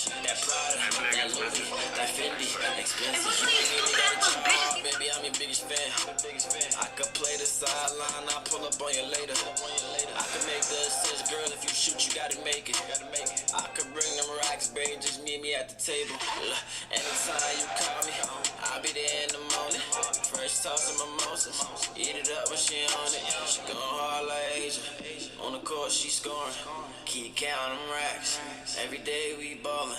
finish. That Prada, that Louis, that Fendi, expensive. Baby, I'm your biggest fan. I could play the sideline, I'll pull up on you later. I could make the assist, girl, if you shoot, you gotta make it. I could bring them racks, baby, just meet me at the table. Anytime you call me, I'll be there in the morning. Fresh toss and mimosas, eat it up when she on it. She going hard like Asia, on the court she scoring. Keep counting them racks, every day we ballin'.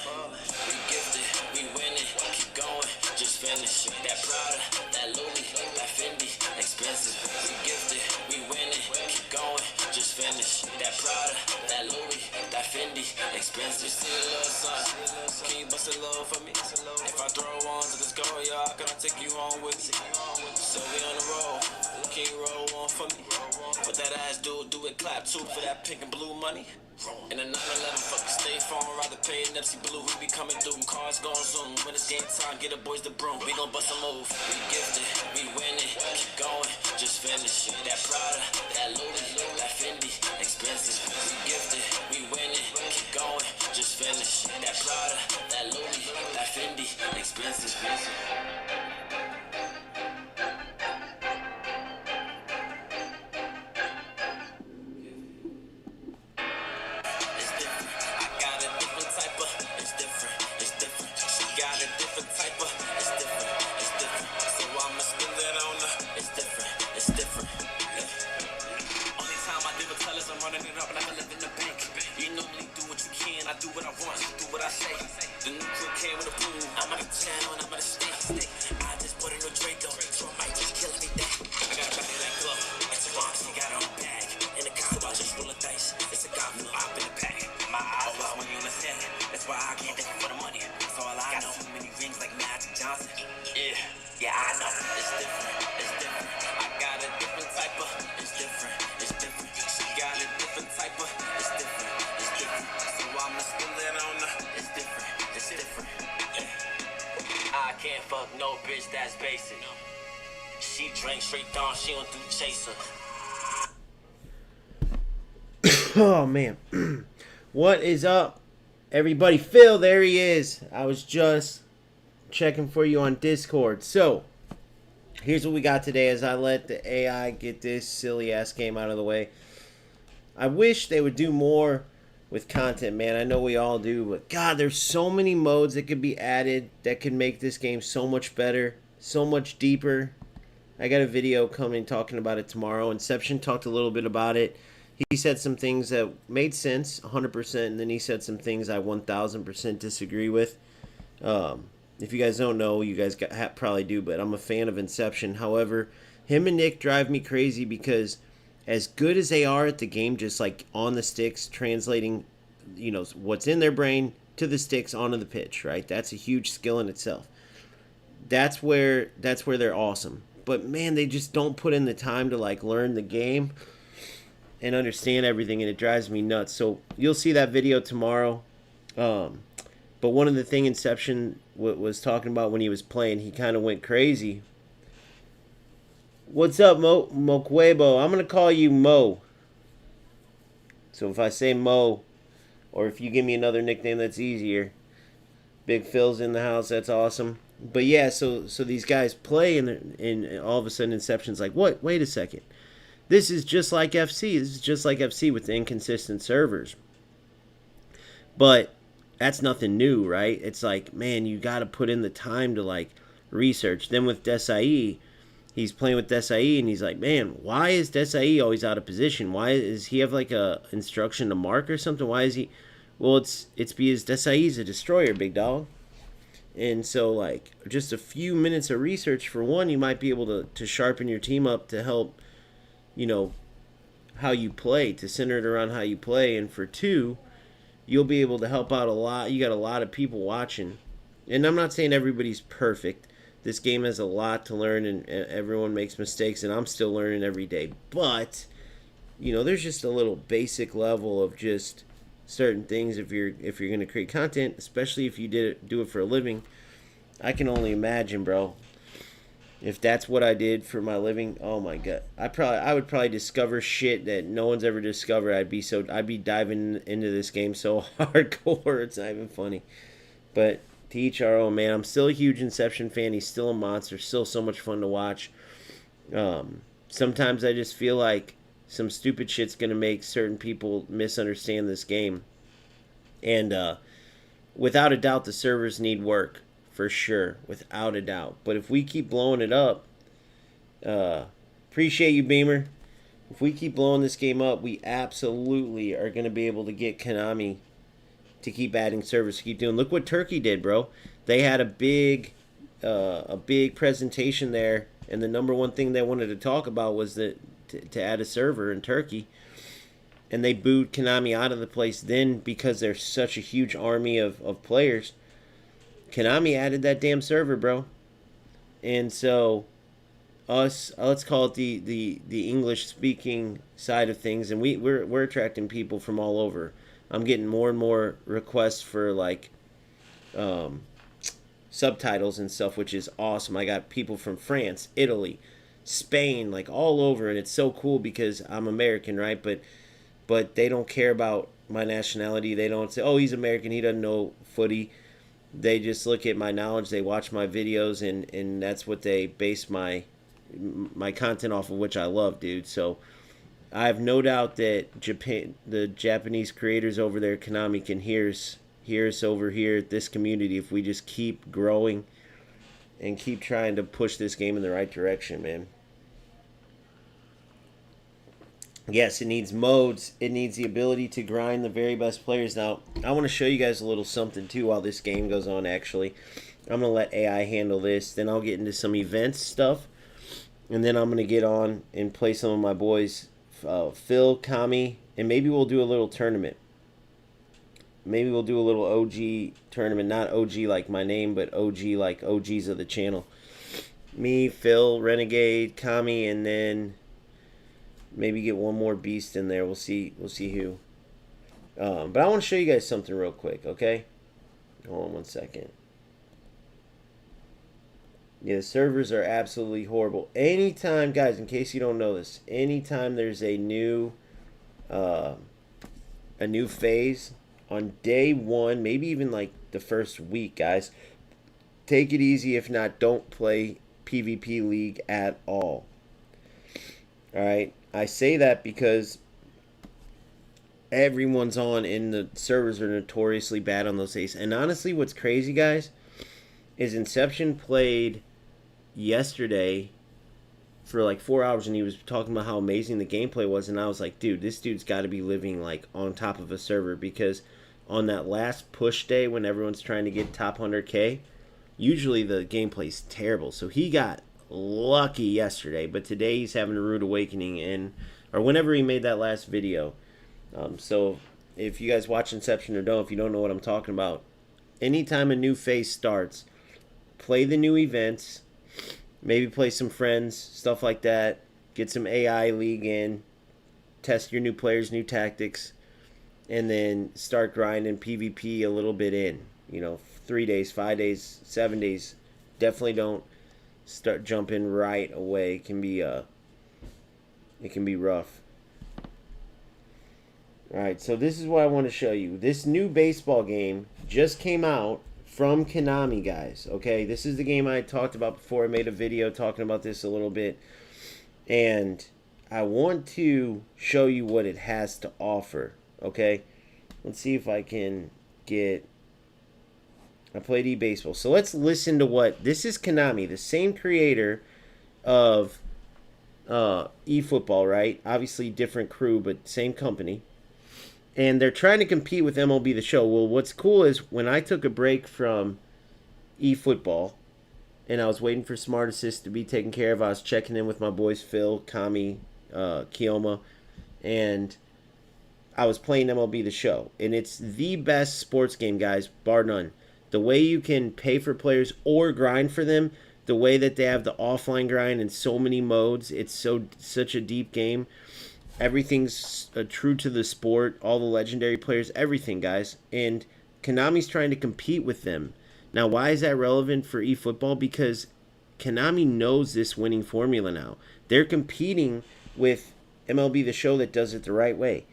We gifted, we winning, keep going, just finish. That Prada, that Louis, that Fendi, expensive. We gifted, we winning, keep going, just finish. That Prada, that Louis, that Fendi, expensive. See a little son, can you bust a load for me? If I throw ones at this go, y'all, can I take you home with me? So we on the road, can you roll one for me? What that ass do it clap too for that pink and blue money. In a 911, fuck the State Farm, rather pay Nipsey Blue. We be coming through, cars gon' zoom. When it's game time, get the boys the broom. We gon' bust a move. We gifted, we winning, keep going, just finish. That Prada, that Louis, that Fendi, expensive. We gifted, we winning, keep going, just finish. That Prada, that Louis, that Fendi, expensive. No bitch that's basic. She drank straight down, she don't do chaser. Oh man. What is up? Everybody, Phil, there he is. I was just checking for you on Discord. So, here's what we got today as I let the AI get this silly ass game out of the way. I wish they would do more with content, man. I know we all do, but God, there's so many modes that could be added that could make this game so much better, so much deeper. I got a video coming talking about it tomorrow. Inception talked a little bit about it. He said some things that made sense 100%, and then he said some things I 1000% disagree with. If you guys don't know, you guys probably do, but I'm a fan of Inception. However, him and Nick drive me crazy because as good as they are at the game, just like on the sticks, translating, you know, what's in their brain to the sticks onto the pitch, right? That's a huge skill in itself. That's where they're awesome. But man, they just don't put in the time to like learn the game and understand everything, and it drives me nuts. So you'll see that video tomorrow. But one of the things Inception was talking about when he was playing, he kind of went crazy. What's up, Mokwebo? I'm going to call you Mo. So if I say Mo, or if you give me another nickname that's easier. Big Phil's in the house. That's awesome. But yeah, so these guys play, and all of a sudden Inception's like, what? Wait a second. This is just like FC. This is just like FC with the inconsistent servers. But that's nothing new, right? It's like, man, you got to put in the time to like research. Then with Desai, he's playing with Desai, and he's like, man, why is Desai always out of position? Why is he have like a instruction to mark or something? Why is he? Well, it's because Desai's a destroyer, big dog. And so, like, just a few minutes of research, for one, you might be able to sharpen your team up to help, you know, how you play, to center it around how you play. And for two, you'll be able to help out a lot. You got a lot of people watching. And I'm not saying everybody's perfect. This game has a lot to learn, and everyone makes mistakes, and I'm still learning every day. But, you know, there's just a little basic level of just certain things if you're going to create content, especially if you do it for a living. I can only imagine, bro. If that's what I did for my living, oh my god, I would probably discover shit that no one's ever discovered. I'd be diving into this game so hardcore, it's not even funny. But to each our own, man. I'm still a huge Inception fan. He's still a monster. Still so much fun to watch. Sometimes I just feel like some stupid shit's gonna make certain people misunderstand this game. And without a doubt, the servers need work for sure, without a doubt. But if we keep blowing it up, appreciate you, Beamer. If we keep blowing this game up, we absolutely are going to be able to get Konami to keep adding servers, to keep doing. Look what Turkey did, bro. They had a big presentation there, and the number one thing they wanted to talk about was that to add a server in Turkey. And they booed Konami out of the place then because there's such a huge army of players. Konami added that damn server, bro. And so let's call it the English speaking side of things, and we're attracting people from all over. I'm getting more and more requests for like subtitles and stuff, which is awesome. I got people from France, Italy, Spain, like all over, and it's so cool because I'm American, right? But they don't care about my nationality. They don't say, oh, he's American, he doesn't know footy. They just look at my knowledge, they watch my videos, and that's what they base my content off of, which I love, dude. So I have no doubt that the Japanese creators over there, Konami, can hear us over here at this community if we just keep growing and keep trying to push this game in the right direction, man. Yes, it needs modes. It needs the ability to grind the very best players. Now, I want to show you guys a little something, too, while this game goes on, actually. I'm going to let AI handle this. Then I'll get into some events stuff. And then I'm going to get on and play some of my boys, Phil, Kami, and maybe we'll do a little tournament. Maybe we'll do a little OG tournament. Not OG like my name, but OG like OGs of the channel. Me, Phil, Renegade, Kami, and then maybe get one more beast in there. We'll see who. But I want to show you guys something real quick, okay? Hold on 1 second. Yeah, the servers are absolutely horrible. Anytime, guys, in case you don't know this, anytime there's a new phase on day one, maybe even like the first week, guys, take it easy. If not, don't play PvP League at all. Alright? I say that because everyone's on, and the servers are notoriously bad on those days. And honestly, what's crazy, guys, is Inception played yesterday for like 4 hours, and he was talking about how amazing the gameplay was, and I was like, dude, this dude's got to be living like on top of a server, because on that last push day when everyone's trying to get top 100k, usually the gameplay's terrible. So he got lucky yesterday, but today he's having a rude awakening, or whenever he made that last video. So if you guys watch Inception or don't, if you don't know what I'm talking about, anytime a new phase starts, play the new events, maybe play some friends, stuff like that, get some AI league in, test your new players, new tactics, and then start grinding PvP a little bit in. 3 days, 5 days, 7 days. Definitely don't start jumping right away. It can be rough. Alright, so this is what I want to show you. This new baseball game just came out from Konami, guys. Okay, this is the game I talked about before. I made a video talking about this a little bit, and I want to show you what it has to offer. Okay, let's see if I can get... I played eBaseball. So let's listen to what... This is Konami, the same creator of eFootball, right? Obviously different crew, but same company. And they're trying to compete with MLB The Show. Well, what's cool is when I took a break from eFootball and I was waiting for Smart Assist to be taken care of, I was checking in with my boys Phil, Kami, Kioma, and I was playing MLB The Show. And it's the best sports game, guys, bar none. The way you can pay for players or grind for them, the way that they have the offline grind in so many modes, it's such a deep game. Everything's true to the sport, all the legendary players, everything, guys. And Konami's trying to compete with them. Now, why is that relevant for eFootball? Because Konami knows this winning formula now. They're competing with MLB The Show that does it the right way.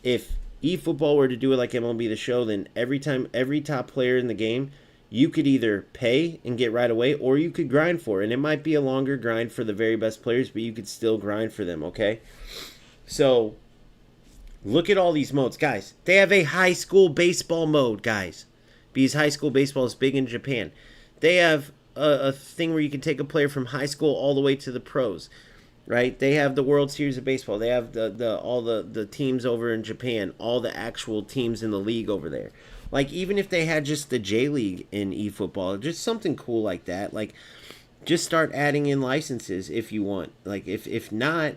If eFootball were to do it like MLB The Show, then every time every top player in the game You could either pay and get right away, or you could grind for it. And it might be a longer grind for the very best players, but you could still grind for them, okay? So, look at all these modes. Guys, they have a high school baseball mode, guys. Because high school baseball is big in Japan. They have a thing where you can take a player from high school all the way to the pros, right? They have the World Series of Baseball. They have all the teams over in Japan, all the actual teams in the league over there. Like, even if they had just the J League in eFootball, just something cool like that. Like, just start adding in licenses if you want. Like, if not,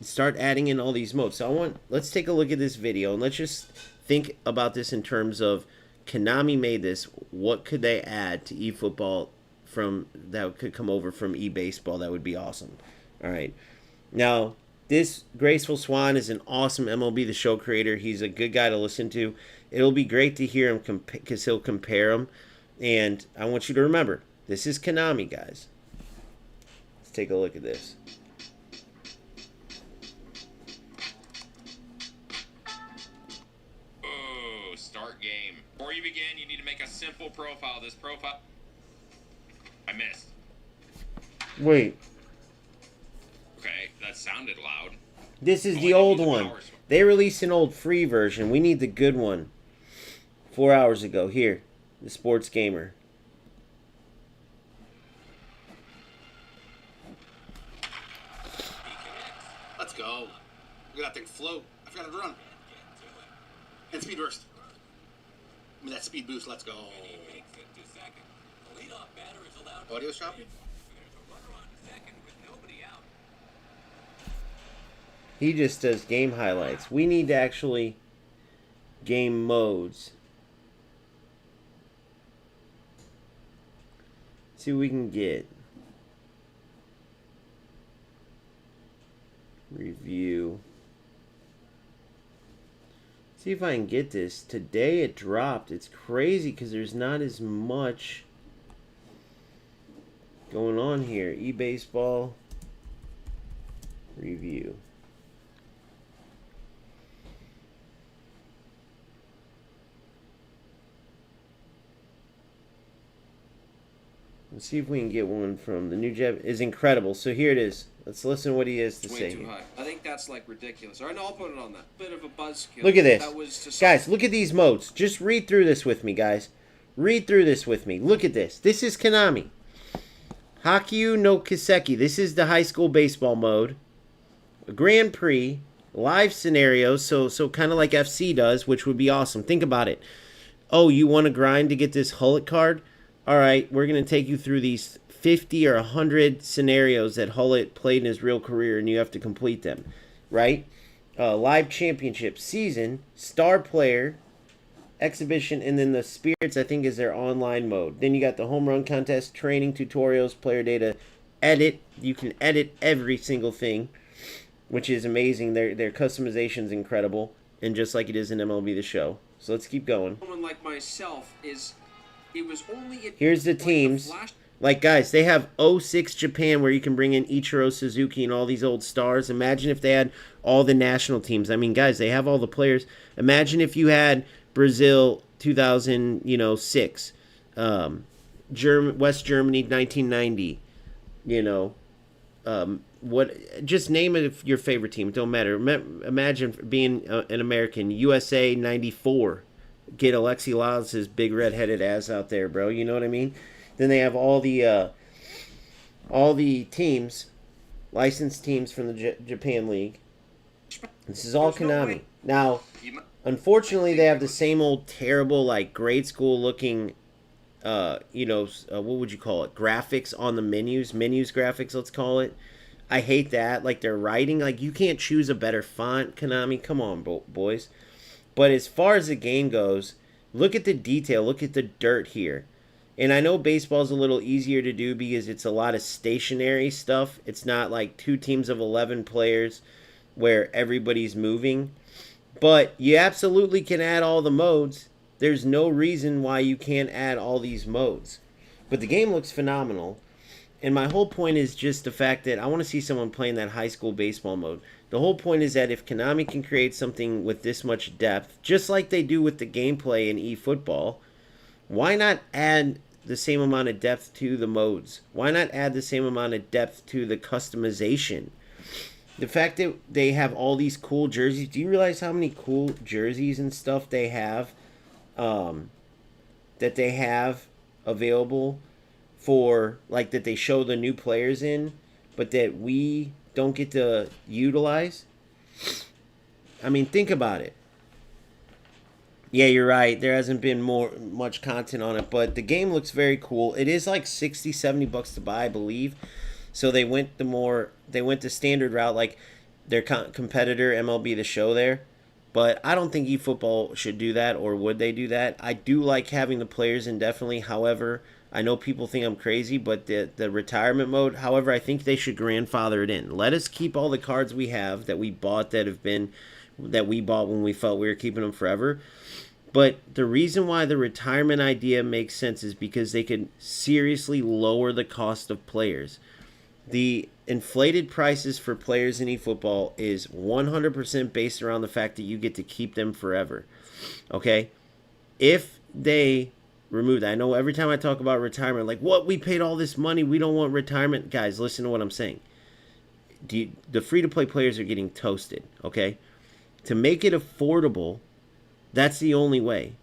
start adding in all these modes. So let's take a look at this video, and let's just think about this in terms of Konami made this. What could they add to eFootball from that could come over from eBaseball? That would be awesome. All right. Now, this Graceful Swan is an awesome MLB The Show creator. He's a good guy to listen to. It'll be great to hear him because he'll compare them. And I want you to remember, this is Konami, guys. Let's take a look at this. Oh, start game. Before you begin, you need to make a simple profile. This profile... I missed. Wait. Okay, that sounded loud. This is the old one. They released an old free version. We need the good one. 4 hours ago. Here. The Sports Gamer. Let's go. Look at that thing float. I forgot to run. And speed burst. I mean, that speed boost. Let's go. Audio shopping? He just does game highlights. We need to actually game modes. See what we can get. Review. See if I can get this. Today it dropped. It's crazy because there's not as much going on here. eBaseball review. Let's see if we can get one from the new Jeb. Is incredible. So here it is. Let's listen to what he has to Way say. too Here. high. I think that's like ridiculous. All right, no, I'll put it on that. Bit of a buzzkill. Look at this. That was just Guys, look at these modes. Just read through this with me, guys. Read through this with me. Look at this. This is Konami. Hakyu no Kiseki. This is the high school baseball mode. A Grand Prix. Live scenarios. So kind of like FC does, which would be awesome. Think about it. Oh, you want to grind to get this Hullet card? All right, we're going to take you through these 50 or 100 scenarios that Hullet played in his real career, and you have to complete them, right? Live championship season, star player, exhibition, and then the Spirits, I think, is their online mode. Then you got the home run contest, training tutorials, player data, edit. You can edit every single thing, which is amazing. Their customization is incredible, and just like it is in MLB The Show. So let's keep going. someone like myself is. It was only. Here's the teams. Like, guys, they have 06 Japan where you can bring in Ichiro Suzuki and all these old stars. Imagine if they had all the national teams. I mean, guys, they have all the players. Imagine if you had Brazil 2006, West Germany 1990, just name your favorite team. It don't matter. Imagine being an American. USA 94. Get Alexi Lalas's big red-headed ass out there, bro. You know what I mean? Then they have all the teams, licensed teams from the Japan League. This is all Konami. Now, unfortunately, they have the same old terrible, like, grade school looking, what would you call it? Graphics on the menus graphics, let's call it. I hate that. Like, their writing, like, you can't choose a better font, Konami. Come on, boys. But as far as the game goes, look at the detail. Look at the dirt here. And I know baseball's a little easier to do because it's a lot of stationary stuff. It's not like 2 teams of 11 players where everybody's moving. But you absolutely can add all the modes. There's no reason why you can't add all these modes. But the game looks phenomenal. And my whole point is just the fact that I want to see someone playing that high school baseball mode. The whole point is that if Konami can create something with this much depth, just like they do with the gameplay in eFootball, Why not add the same amount of depth to the modes? Why not add the same amount of depth to the customization? The fact that they have all these cool jerseys. Do you realize how many cool jerseys and stuff they have that they have available for, like, that they show the new players in, but that we don't get to utilize? I mean, think about it. Yeah, you're right. There hasn't been much content on it, but the game looks very cool. It is like 60, 70 bucks to buy, I believe. So they went the standard route, like their competitor MLB The Show there. But I don't think eFootball should do that, or would they do that? I do like having the players indefinitely. However, I know people think I'm crazy, but the retirement mode, however, I think they should grandfather it in. Let us keep all the cards we have that we bought that we bought when we felt we were keeping them forever. But the reason why the retirement idea makes sense is because they could seriously lower the cost of players. The inflated prices for players in eFootball is 100% based around the fact that you get to keep them forever. Okay? If they remove that, I know every time I talk about retirement, like, what, we paid all this money, we don't want retirement. Guys, listen to what I'm saying. The free-to-play players are getting toasted, okay? To make it affordable, that's the only way.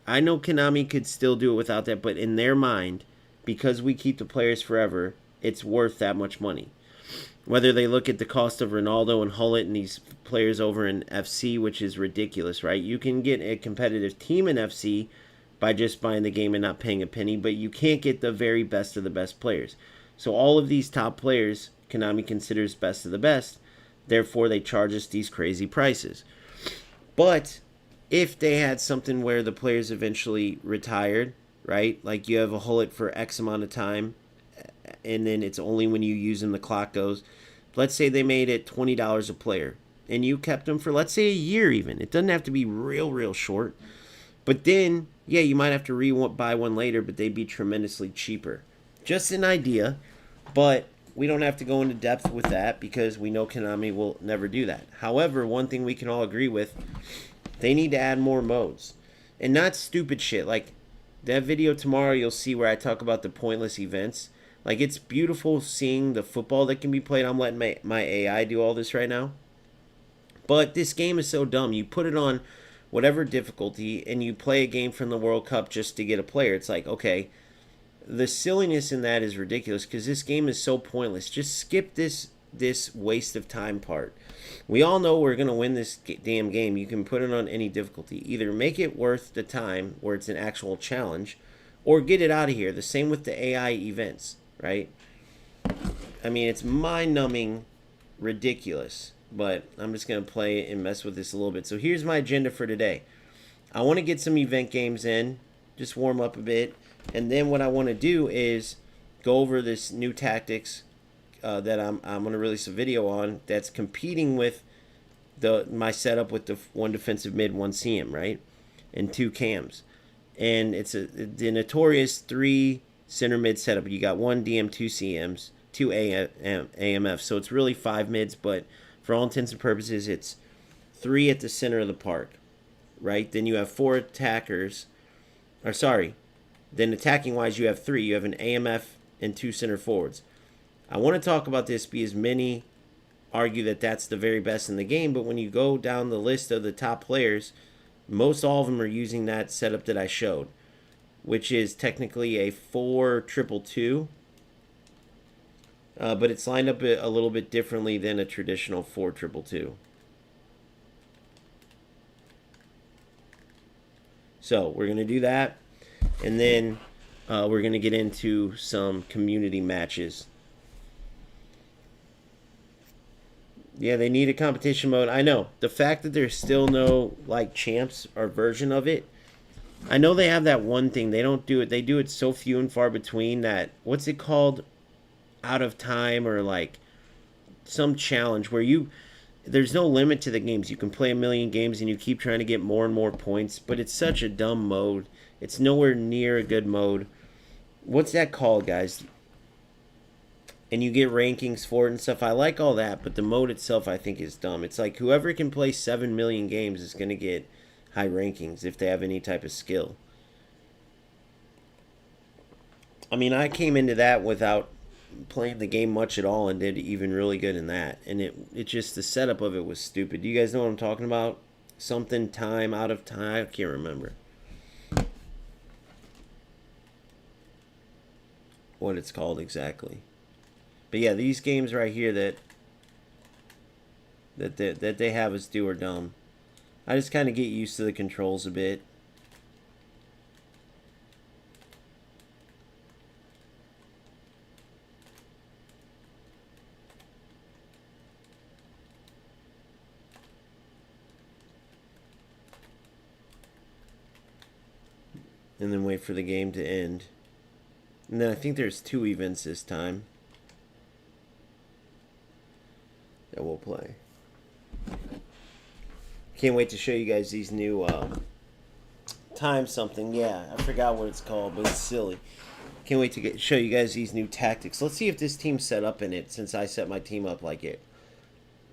I know Konami could still do it without that, but in their mind, because we keep the players forever, it's worth that much money. Whether they look at the cost of Ronaldo and Hullet and these players over in FC, which is ridiculous, right? You can get a competitive team in FC by just buying the game and not paying a penny, but you can't get the very best of the best players. So all of these top players, Konami considers best of the best. Therefore, they charge us these crazy prices. But if they had something where the players eventually retired, right? Like you have a Hullet for X amount of time, and then it's only when you use them the clock goes. Let's say they made it $20 a player, and you kept them for, let's say, a year even. It doesn't have to be real short. But then, yeah, you might have to buy one later, but they'd be tremendously cheaper. Just an idea, but we don't have to go into depth with that because we know Konami will never do that. However, one thing we can all agree with, they need to add more modes. And not stupid shit. Like, that video tomorrow you'll see where I talk about the pointless events. Like, it's beautiful seeing the football that can be played. I'm letting my AI do all this right now. But this game is so dumb. You put it on whatever difficulty and you play a game from the World Cup just to get a player. It's like, okay, the silliness in that is ridiculous because this game is so pointless. Just skip this waste of time part. We all know we're going to win this damn game. You can put it on any difficulty. Either make it worth the time where it's an actual challenge or get it out of here. The same with the AI events, right? I mean, it's mind-numbing ridiculous, but I'm just going to play and mess with this a little bit. So here's my agenda for today. I want to get some event games in, just warm up a bit, and then what I want to do is go over this new tactics that I'm going to release a video on that's competing with my setup with the one defensive mid, one CM, right? And two cams. And it's the notorious 3 center mid setup. You got 1 DM, 2 CMs, 2 AMFs. So it's really 5 mids, but for all intents and purposes, it's 3 at the center of the park, right? Then you have 4 attackers. Or sorry, then attacking-wise, you have 3. You have an AMF and 2 center forwards. I want to talk about this because many argue that that's the very best in the game, but when you go down the list of the top players, most all of them are using that setup that I showed, which is technically a 4-2-2, but it's lined up a little bit differently than a traditional 4-2-2. So we're going to do that, and then we're going to get into some community matches. Yeah, they need a competition mode. I know. The fact that there's still no, like, champs or version of it. I know they have that one thing. They don't do it. They do it so few and far between that, what's it called? Out of time, or, like, some challenge where there's no limit to the games. You can play a million games and you keep trying to get more and more points, but it's such a dumb mode. It's nowhere near a good mode. What's that called, guys? And you get rankings for it and stuff. I like all that, but the mode itself I think is dumb. It's like whoever can play 7 million games is going to get high rankings if they have any type of skill. I mean, I came into that without playing the game much at all and did even really good in that. And it just, the setup of it was stupid. Do you guys know what I'm talking about? Something time, out of time. I can't remember what it's called exactly. But yeah, these games right here that they have us do are dumb. I just kind of get used to the controls a bit. And then wait for the game to end. And then I think there's 2 events this time that we'll play. Can't wait to show you guys these new time something. Yeah, I forgot what it's called, but it's silly. Can't wait to show you guys these new tactics. Let's see if this team's set up in it, since I set my team up like it.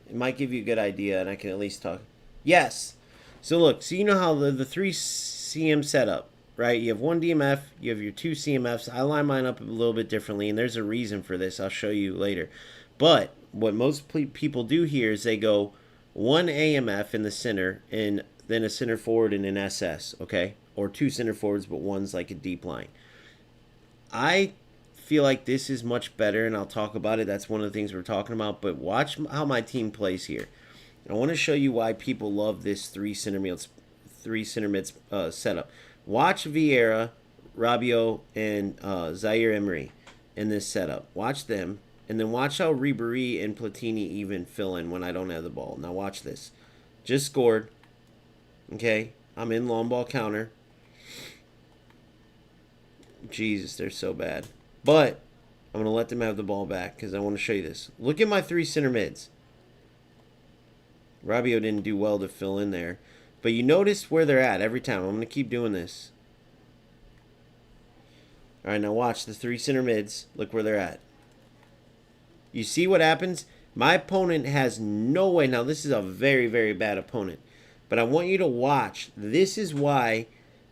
It might give you a good idea, and I can at least talk. Yes. So look, so you know how the 3 CM setup, right? You have 1 DMF, you have your 2 CMFs. I line mine up a little bit differently, and there's a reason for this. I'll show you later. But what most people do here is they go 1 AMF in the center, and then a center forward and an SS, okay? Or 2 center forwards, but one's like a deep line. I feel like this is much better, and I'll talk about it. That's one of the things we're talking about. But watch how my team plays here. I want to show you why people love this 3 center mids setup. Watch Vieira, Rabiot, and Zaire Emery in this setup. Watch them. And then watch how Ribéry and Platini even fill in when I don't have the ball. Now watch this. Just scored. Okay. I'm in long ball counter. Jesus, they're so bad. But I'm going to let them have the ball back because I want to show you this. Look at my 3 center mids. Rabiot didn't do well to fill in there. But you notice where they're at every time. I'm going to keep doing this. All right, now watch the 3 center mids. Look where they're at. You see what happens? My opponent has no way. Now, this is a very, very bad opponent. But I want you to watch. This is why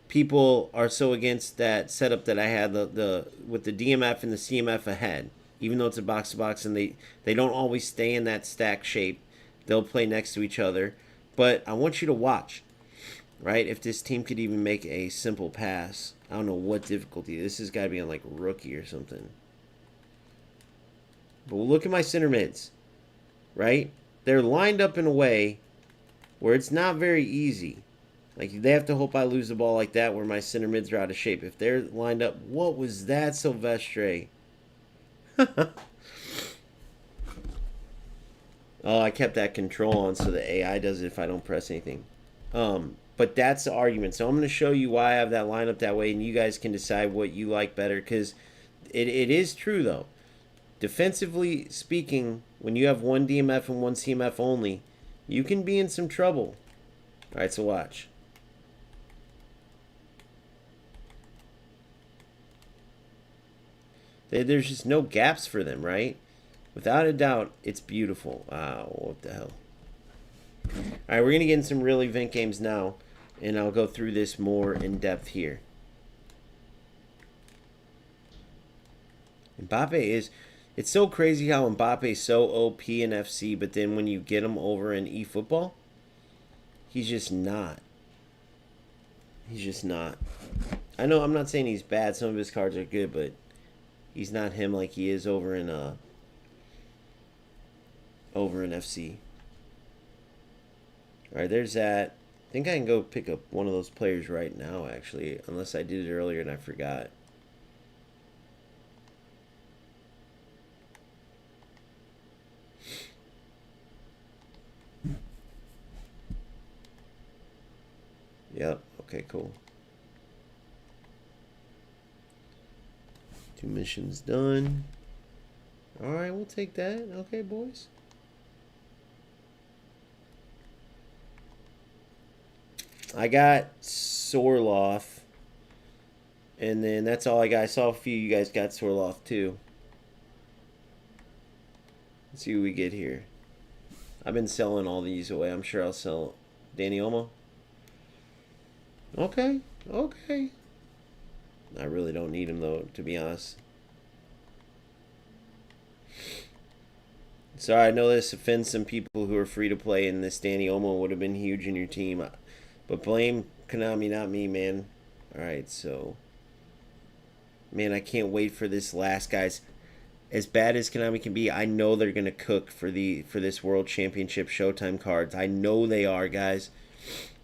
people are so against that setup that I had with the DMF and the CMF ahead. Even though it's a box-to-box and they don't always stay in that stack shape. They'll play next to each other. But I want you to watch. Right? If this team could even make a simple pass. I don't know what difficulty. This has got to be on like rookie or something. But we'll look at my center mids, right? They're lined up in a way where it's not very easy. Like, they have to hope I lose the ball like that where my center mids are out of shape. If they're lined up, what was that, Silvestre? Oh, I kept that control on so the AI does it if I don't press anything. But that's the argument. So I'm going to show you why I have that lineup that way, and you guys can decide what you like better, because it is true, though. Defensively speaking, when you have 1 DMF and 1 CMF only, you can be in some trouble. All right, so watch. There's just no gaps for them, right? Without a doubt, it's beautiful. Wow, what the hell. All right, we're going to get in some real event games now, and I'll go through this more in depth here. Mbappe is... It's so crazy how Mbappe is so OP in FC, but then when you get him over in eFootball, he's just not. He's just not. I know I'm not saying he's bad. Some of his cards are good, but he's not him like he is over in FC. All right, there's that. I think I can go pick up one of those players right now, actually, unless I did it earlier and I forgot. Yep. Okay, cool. 2 missions done. Alright, we'll take that. Okay, boys. I got Sorloth. And then that's all I got. I saw a few of you guys got Sorloth too. Let's see what we get here. I've been selling all these away. I'm sure I'll sell Danny Olmo. Okay, okay. I really don't need him, though, to be honest. Sorry, I know this offends some people who are free to play, and this Danny Olmo would have been huge in your team. But blame Konami, not me, man. Alright, so... Man, I can't wait for this last, guys. As bad as Konami can be, I know they're going to cook for this World Championship Showtime cards. I know they are, guys.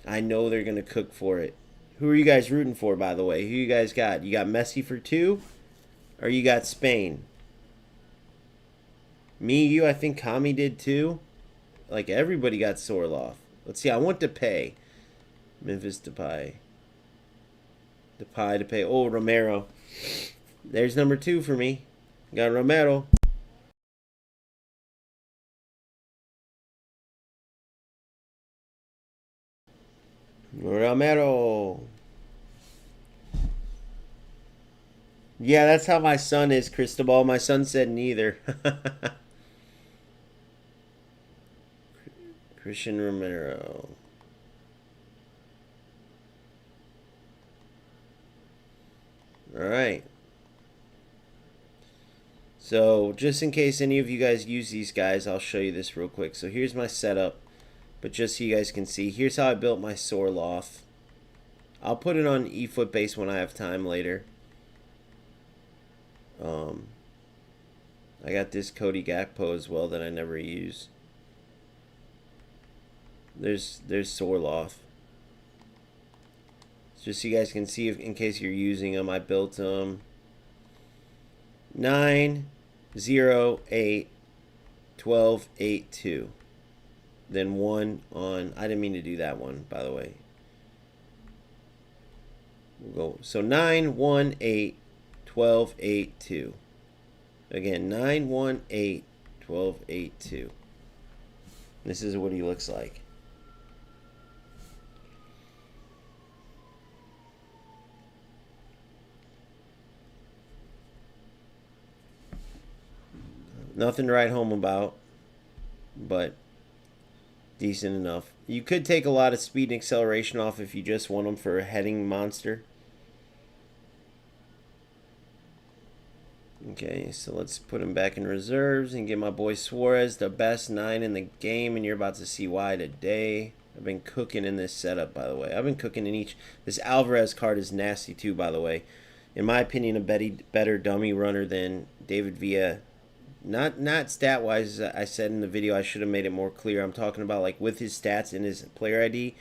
I know they're going to cook for it. Who are you guys rooting for, by the way? Who you guys got? You got Messi for 2? Or you got Spain? Me, you, I think Kami did too. Like, everybody got Sorloth. Let's see, I want Depay. Memphis Depay. Depay. Oh, Romero. There's number 2 for me. Got Romero. Romero. Yeah, that's how my son is, Cristobal. My son said neither. Christian Romero. Alright. So, just in case any of you guys use these guys, I'll show you this real quick. So, here's my setup. But just so you guys can see, here's how I built my Sorloth. I'll put it on eFootbase when I have time later. I got this Cody Gakpo as well that I never use. There's Sorloth. Just so you guys can see, if, in case you're using them, I built them 9, 0, 8, 12, 8, 2. Then 1 on... I didn't mean to do that one, by the way. We'll go. So 9, 1, 8, 12, 8, 2. Again, 9, 1, 8, 12, 8, 2. This is what he looks like. Nothing to write home about, but decent enough. You could take a lot of speed and acceleration off if you just want them for a heading monster. Okay, so let's put him back in reserves and get my boy Suarez the best 9 in the game, and you're about to see why today. I've been cooking in this setup, by the way. I've been cooking in each. This Alvarez card is nasty too, by the way. In my opinion, a better dummy runner than David Villa. Not stat-wise, I said in the video, I should have made it more clear. I'm talking about like with his stats and his player ID,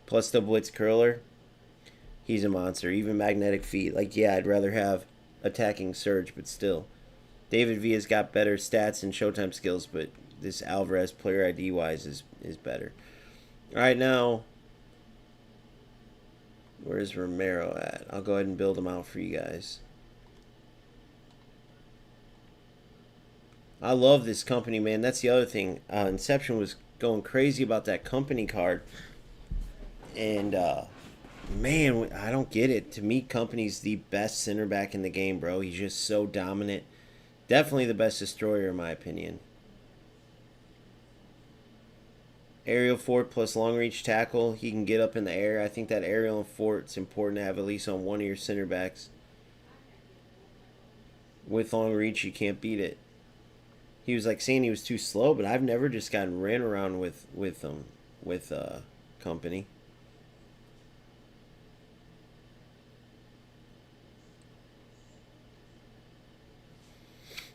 plus the blitz curler. He's a monster. Even magnetic feet. Like, yeah, I'd rather have attacking surge, but still. David Villa's got better stats and showtime skills, but this Alvarez player ID-wise is better. Alright, now, where's Romero at? I'll go ahead and build him out for you guys. I love this company, man. That's the other thing. Inception was going crazy about that company card. And, man, I don't get it. To me, Company's the best center back in the game, bro. He's just so dominant. Definitely the best destroyer, in my opinion. Aerial fort plus long reach tackle. He can get up in the air. I think that aerial and fort's important to have at least on one of your center backs. With long reach, you can't beat it. He was like saying he was too slow, but I've never just gotten ran around with Company.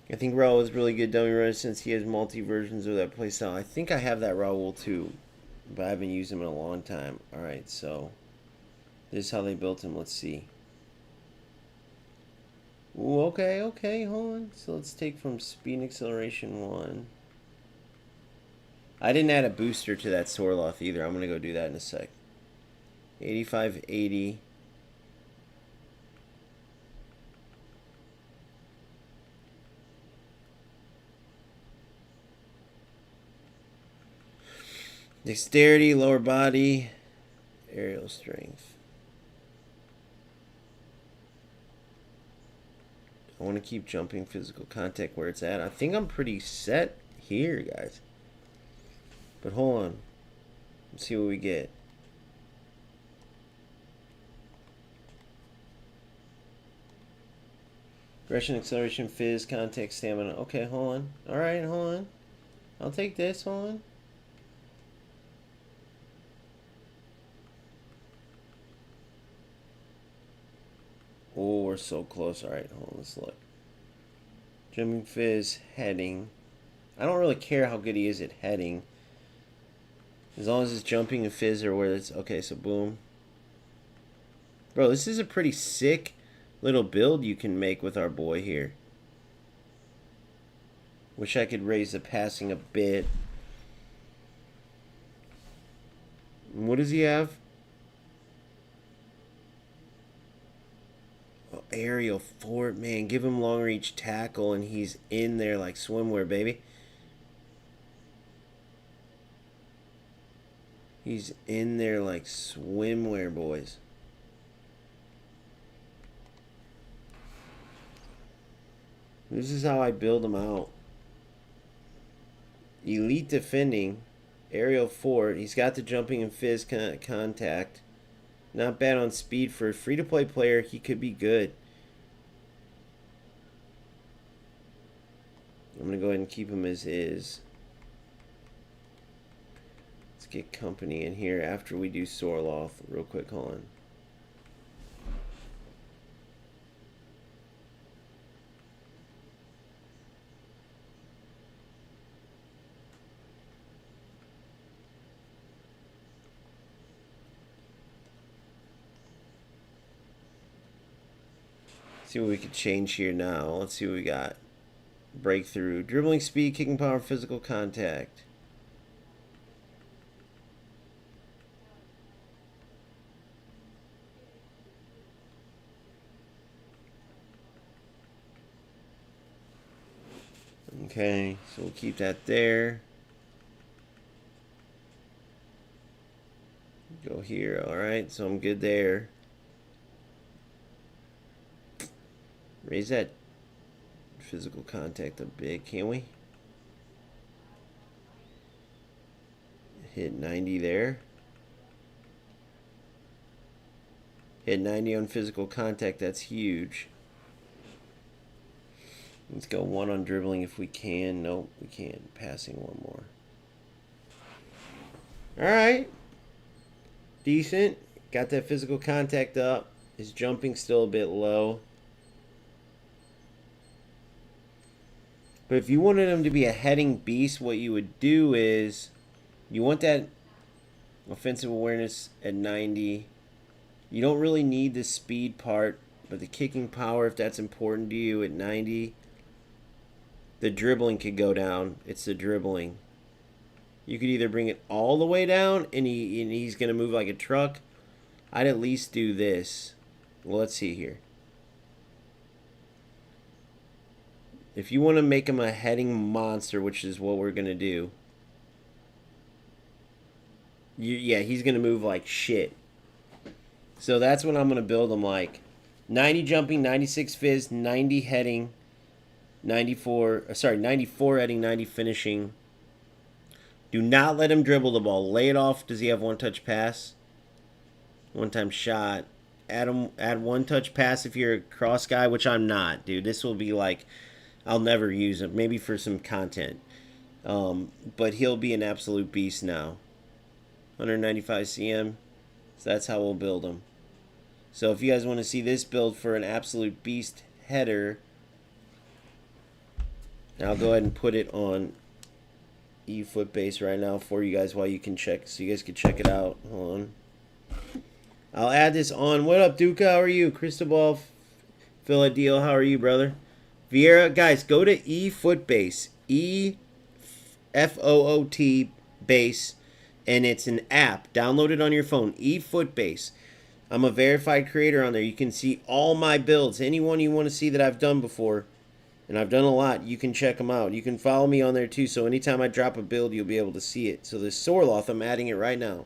I think Raul is really good dummy runner since he has multi versions of that playstyle. I think I have that Raul too, but I haven't used him in a long time. Alright, so this is how they built him. Let's see. Ooh, okay, hold on. So let's take from speed and acceleration 1. I didn't add a booster to that Sorloth either. I'm going to go do that in a sec. 85, 80. Dexterity, lower body, aerial strength. I want to keep jumping physical contact where it's at. I think I'm pretty set here, guys. But hold on. Let's see what we get. Aggression, acceleration, fizz, contact, stamina. Okay, hold on. Alright, hold on. I'll take this, hold on. Oh, we're so close. Alright, hold on, let's look. Jumping, fizz, heading. I don't really care how good he is at heading. As long as it's jumping and fizz or where it's... Okay, so boom. Bro, this is a pretty sick little build you can make with our boy here. Wish I could raise the passing a bit. What does he have? Oh, aerial fort, man. Give him long reach tackle and he's in there like swimwear, baby. He's in there like swimwear, boys. This is how I build them out. Elite defending. Aerial fort. He's got the jumping and fizz contact. Not bad on speed. For a free-to-play player, he could be good. I'm going to go ahead and keep him as is. Let's get company in here after we do Sorloth. Real quick, hold on. See what we could change here now. Let's see what we got. Breakthrough. Dribbling speed, kicking power, physical contact. Okay, so we'll keep that there. Go here. Alright, so I'm good there. Raise that physical contact a bit, can we? Hit 90 there. Hit 90 on physical contact, that's huge. Let's go 1 on dribbling if we can. Nope, we can't. Passing 1 more. Alright. Decent. Got that physical contact up. His jumping still a bit low. But if you wanted him to be a heading beast, what you would do is you want that offensive awareness at 90. You don't really need the speed part, but the kicking power, if that's important to you, at 90. The dribbling could go down. It's the dribbling. You could either bring it all the way down and he's going to move like a truck. I'd at least do this. Well, let's see here. If you want to make him a heading monster, which is what we're going to do. Yeah, he's going to move like shit. So that's what I'm going to build him like. 90 jumping, 96 fizz, 90 heading, 94 heading, 90 finishing. Do not let him dribble the ball. Lay it off. Does he have one-touch pass? One-time shot. Add 1-touch pass if you're a cross guy, which I'm not, dude. This will be like... I'll never use him. Maybe for some content. But he'll be an absolute beast now. 195 cm. So that's how we'll build him. So if you guys want to see this build for an absolute beast header, I'll go ahead and put it on eFootbase right now for you guys while you can check. So you guys can check it out. Hold on. I'll add this on. What up, Duca? How are you? Cristobal Philadelphia. How are you, brother? Vieira, guys, go to eFootbase, eFoot base, and it's an app. Download it on your phone, eFootbase. I'm a verified creator on there. You can see all my builds. Anyone you want to see that I've done before, and I've done a lot, you can check them out. You can follow me on there too, so anytime I drop a build, you'll be able to see it. So this Sorloth, I'm adding it right now.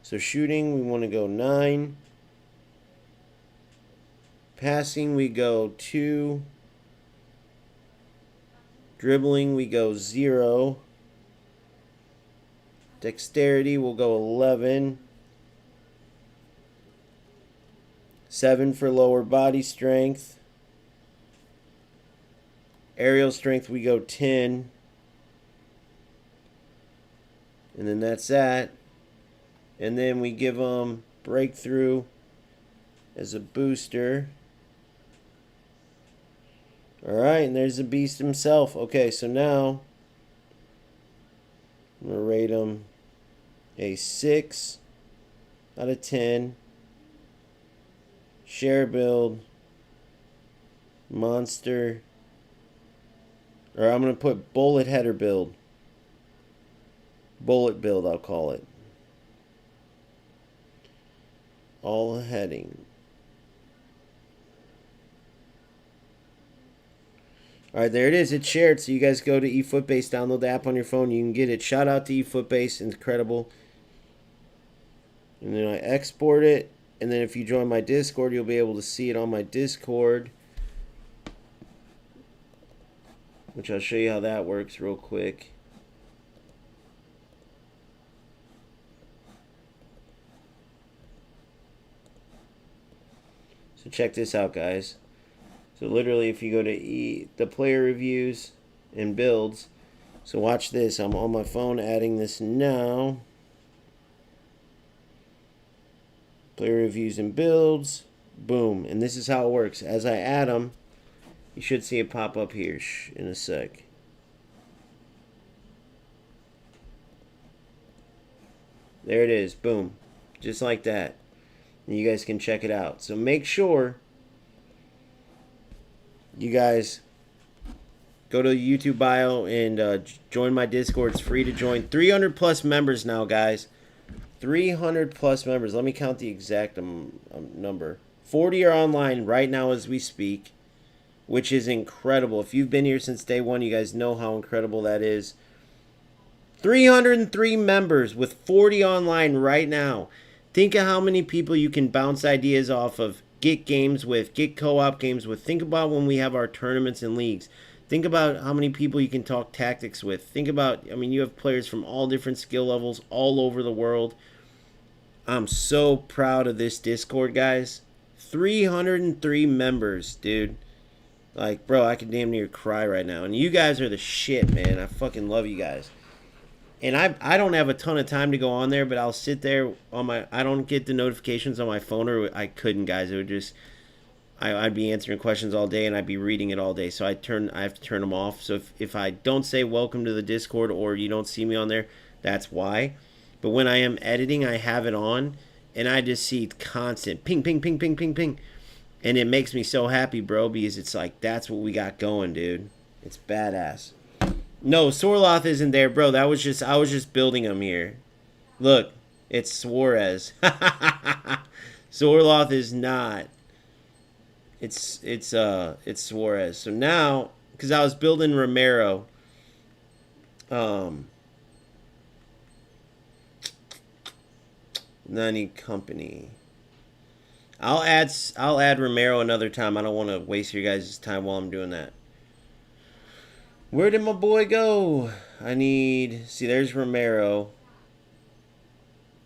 So shooting, we want to go 9. Passing, we go 2. Dribbling, we go 0. Dexterity, we'll go 11. 7 for lower body strength. Aerial strength, we go 10. And then that's that. And then we give them breakthrough as a booster. Alright, and there's the beast himself. Okay, so now I'm going to rate him a 6 out of 10. Share build. Monster. Or I'm going to put bullet header build. Bullet build, I'll call it. All heading. Alright, there it is. It's shared. So you guys go to eFootbase, download the app on your phone. You can get it. Shout out to eFootbase. Incredible. And then I export it. And then if you join my Discord, you'll be able to see it on my Discord. Which I'll show you how that works real quick. So check this out, guys. So literally, if you go to the player reviews and builds, so watch this. I'm on my phone adding this now. Player reviews and builds. Boom. And this is how it works. As I add them, you should see it pop up here in a sec. There it is. Boom. Just like that. And you guys can check it out. So make sure you guys go to the YouTube bio and join my Discord. It's free to join. 300 plus members now, guys. 300 plus members. Let me count the exact number. 40 are online right now as we speak, which is incredible. If you've been here since day one, you guys know how incredible that is. 303 members with 40 online right now. Think of how many people you can bounce ideas off of, get games with, get co-op games with. Think about when we have our tournaments and leagues. Think about how many people you can talk tactics with. Think about, I mean, you have players from all different skill levels all over the world. I'm so proud of this Discord, guys. 303 members, dude. Like, bro, I could damn near cry right now. And you guys are the shit, man. I fucking love you guys. And I don't have a ton of time to go on there, but I'll sit there on my... I don't get the notifications on my phone, or I couldn't, guys. It would just... I'd be answering questions all day, and I'd be reading it all day. So I have to turn them off. So if I don't say welcome to the Discord, or you don't see me on there, that's why. But when I am editing, I have it on, and I just see constant ping, ping, ping, ping, ping, ping. And it makes me so happy, bro, because it's like, that's what we got going, dude. It's badass. No, Sorloth isn't there, bro. I was just building him here. Look, it's Suarez. Sorloth is not. It's Suarez. So now, because I was building Romero, Nani Company. I'll add Romero another time. I don't want to waste your guys' time while I'm doing that. Where did my boy go? I need... See, there's Romero.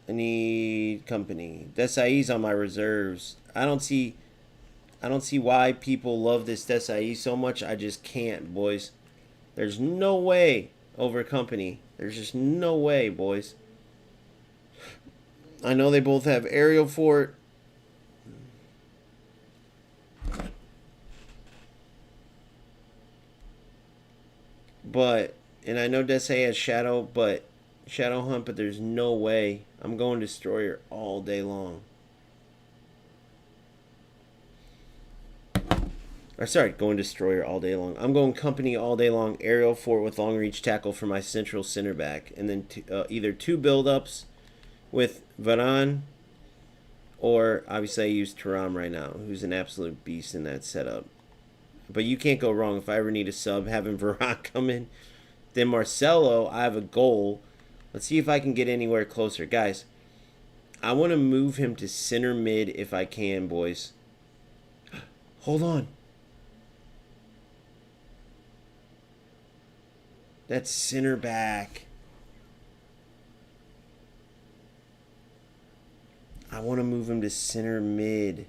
I need company. Desai's on my reserves. I don't see why people love this Desai so much. I just can't, boys. There's no way over company. There's just no way, boys. I know they both have aerial fort. But, and I know Desai has Shadow Hunt, but there's no way. I'm going Destroyer all day long. Or sorry, going Destroyer all day long. I'm going Company all day long. Aerial fort with long reach tackle for my central center back. And then either 2 build-ups with Varane, or obviously I use Thuram right now, who's an absolute beast in that setup. But you can't go wrong. If I ever need a sub, having Varane come in. Then Marcelo, I have a goal. Let's see if I can get anywhere closer. Guys, I want to move him to center mid if I can, boys. Hold on. That's center back. I want to move him to center mid.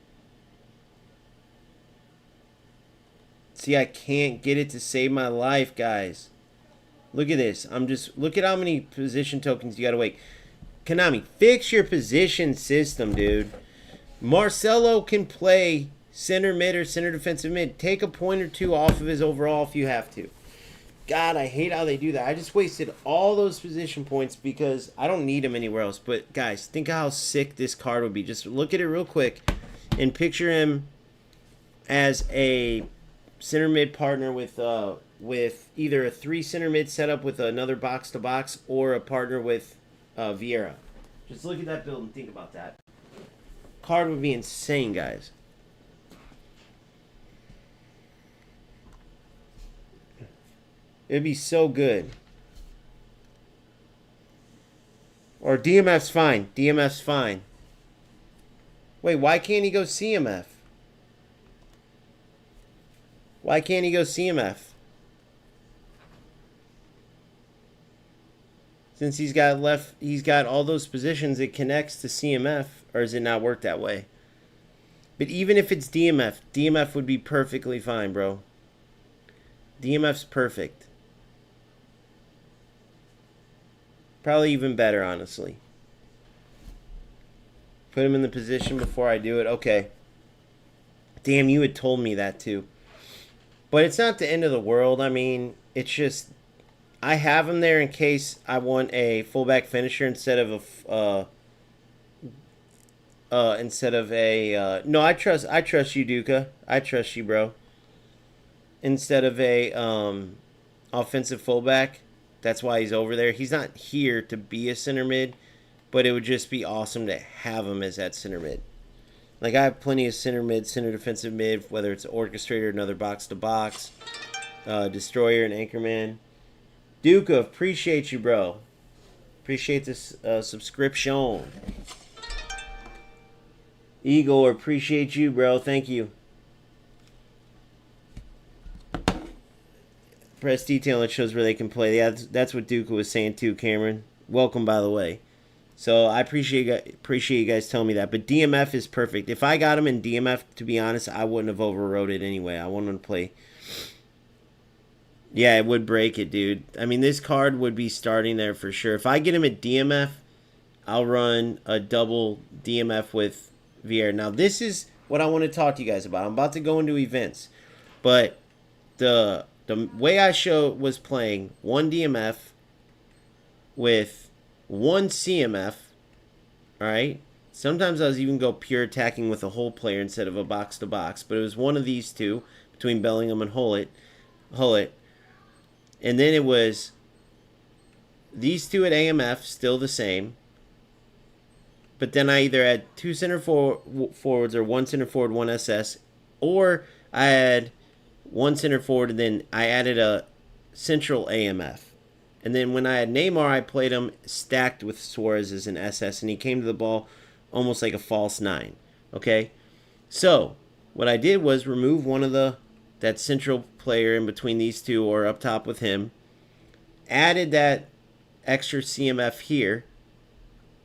See, I can't get it to save my life, guys. Look at this. Look at how many position tokens you gotta wait. Konami, fix your position system, dude. Marcelo can play center mid or center defensive mid. Take a point or two off of his overall if you have to. God, I hate how they do that. I just wasted all those position points because I don't need them anywhere else. But, guys, think of how sick this card would be. Just look at it real quick and picture him as a center mid partner with either a 3 center mid setup with another box-to-box or a partner with Vieira. Just look at that build and think about that. Card would be insane, guys. It'd be so good. Or DMF's fine. DMF's fine. Wait, why can't he go CMF? Why can't he go CMF? Since he's got all those positions, it connects to CMF, or does it not work that way? But even if it's DMF, DMF would be perfectly fine, bro. DMF's perfect. Probably even better, honestly. Put him in the position before I do it. Okay. Damn, you had told me that too. But it's not the end of the world. I mean, it's just I have him there in case I want a fullback finisher instead of a no, I trust you, Duca. I trust you, bro. Instead of a offensive fullback. That's why he's over there. He's not here to be a center mid, but it would just be awesome to have him as that center mid. Like, I have plenty of center mid, center defensive mid, whether it's Orchestrator, another box-to-box, Destroyer, and Anchorman. Duca, appreciate you, bro. Appreciate this subscription. Igor, appreciate you, bro. Thank you. Press detail, it shows where they can play. Yeah, that's what Duca was saying too, Cameron. Welcome, by the way. So I appreciate you guys telling me that. But DMF is perfect. If I got him in DMF, to be honest, I wouldn't have overrode it anyway. I wanted to play. Yeah, it would break it, dude. I mean, this card would be starting there for sure. If I get him at DMF, I'll run a double DMF with Vieira. Now, this is what I want to talk to you guys about. I'm about to go into events. But the way I was playing 1 DMF with 1 CMF, alright? Sometimes I was even go pure attacking with a whole player instead of a box-to-box, but it was one of these two between Bellingham and Hullet. And then it was these two at AMF, still the same. But then I either had 2 center forwards or 1 center forward, 1 SS, or I had 1 center forward, and then I added a central AMF. And then when I had Neymar, I played him stacked with Suarez as an SS, and he came to the ball almost like a false 9. Okay? So, what I did was remove one of that central player in between these two, or up top with him, added that extra CMF here,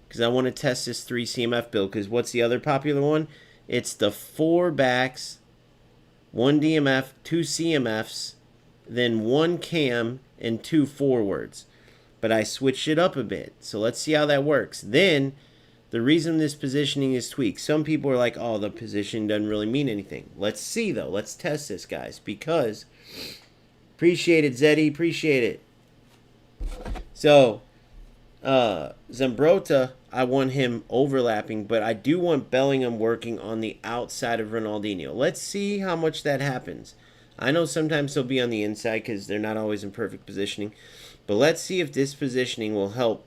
because I want to test this 3 CMF build, because what's the other popular one? It's the 4 backs, 1 DMF, 2 CMFs, then 1 cam, and 2 forwards. But I switched it up a bit. So let's see how that works. Then, the reason this positioning is tweaked. Some people are like, oh, the position doesn't really mean anything. Let's see, though. Let's test this, guys. Because, appreciate it, Zeddy. Appreciate it. So, Zambrotta, I want him overlapping, but I do want Bellingham working on the outside of Ronaldinho. Let's see how much that happens. I know sometimes he'll be on the inside because they're not always in perfect positioning, but let's see if this positioning will help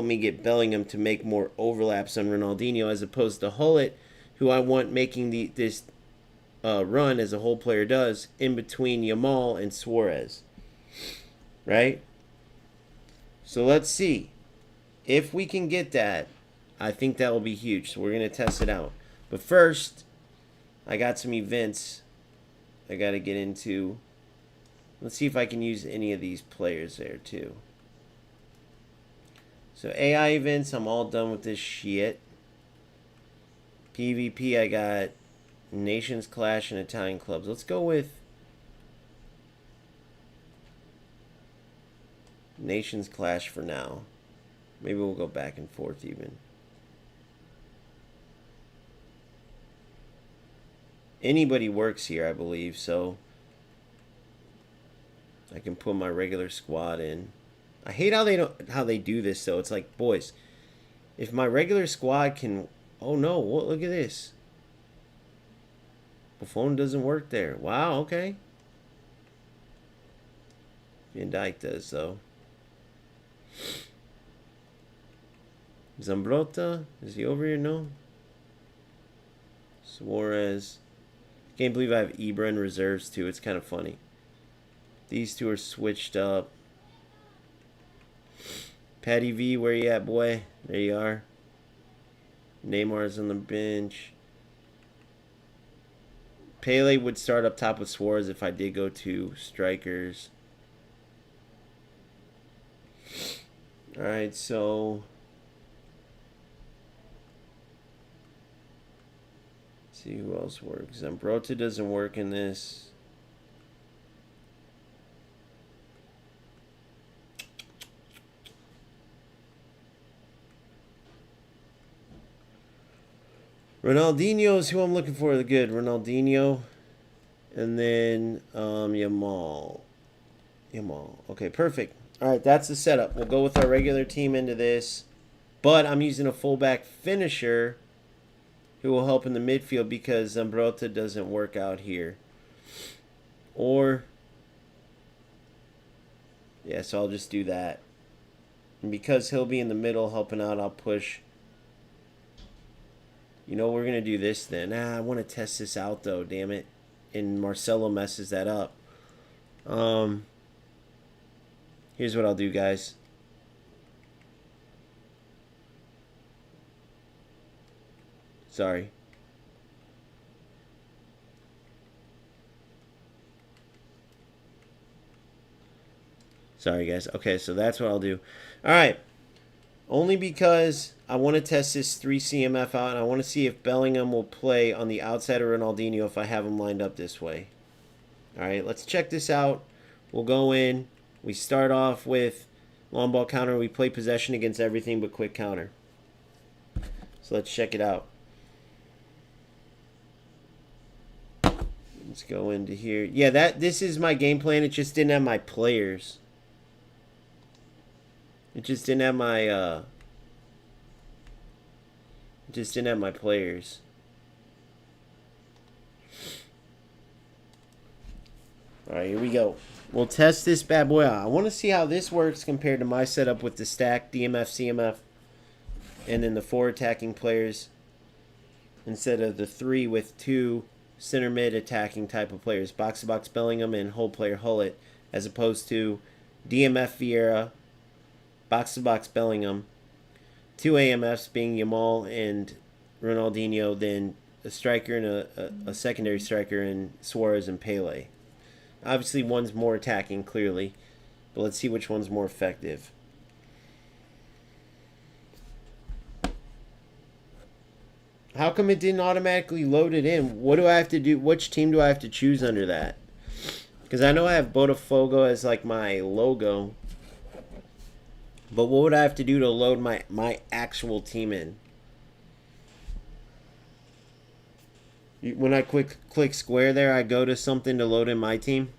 me get Bellingham to make more overlaps on Ronaldinho as opposed to Hullet, who I want making this run as a whole player does in between Yamal and Suarez. Right? So let's see. If we can get that, I think that will be huge. So we're going to test it out. But first, I got some events I got to get into. Let's see if I can use any of these players there too. So AI events, I'm all done with this shit. PvP, I got Nations Clash and Italian Clubs. Let's go with Nations clash for now. Maybe we'll go back and forth even. Anybody works here, I believe, so I can put my regular squad in. I hate how they do this though. It's like, boys, if my regular squad can, oh no, look at this. Buffon doesn't work there. Wow, okay. Van Dijk does though. Zambrotta, is he over here? No. Suarez. Can't believe I have Ibra in reserves too. It's kind of funny. These two are switched up. Patty V, where you at, boy? There you are. Neymar's on the bench. Pele would start up top with Suarez if I did go to strikers. Alright, so let's see who else works. Zambrotta doesn't work in this. Ronaldinho is who I'm looking for. The good Ronaldinho, and then Yamal. Okay, perfect. All right, that's the setup. We'll go with our regular team into this, but I'm using a fullback finisher who will help in the midfield because Zambrotta doesn't work out here. Or yeah, so I'll just do that. And because he'll be in the middle helping out, I'll push. You know, we're going to do this then. I want to test this out, though, damn it. And Marcelo messes that up. Here's what I'll do, guys. Sorry. Sorry, guys. Okay, so that's what I'll do. All right. Only because I want to test this 3 CMF out, and I want to see if Bellingham will play on the outside of Ronaldinho if I have him lined up this way. All right, let's check this out. We'll go in. We start off with long ball counter. We play possession against everything but quick counter. So let's check it out. Let's go into here. Yeah, this is my game plan. It just didn't have my players. It just didn't have my players. Alright, here we go. We'll test this bad boy out. I want to see how this works compared to my setup with the stack, DMF, CMF, and then the 4 attacking players instead of the 3 with 2 center mid attacking type of players. Box to box Bellingham and whole player Hullet, as opposed to DMF Vieira, box to box Bellingham, 2 AMFs being Yamal and Ronaldinho, then a striker and a secondary striker in Suarez and Pele. Obviously, one's more attacking, clearly, but let's see which one's more effective. How come it didn't automatically load it in? What do I have to do? Which team do I have to choose under that? Because I know I have Botafogo as like my logo. But what would I have to do to load my actual team in? When I click square there, I go to something to load in my team.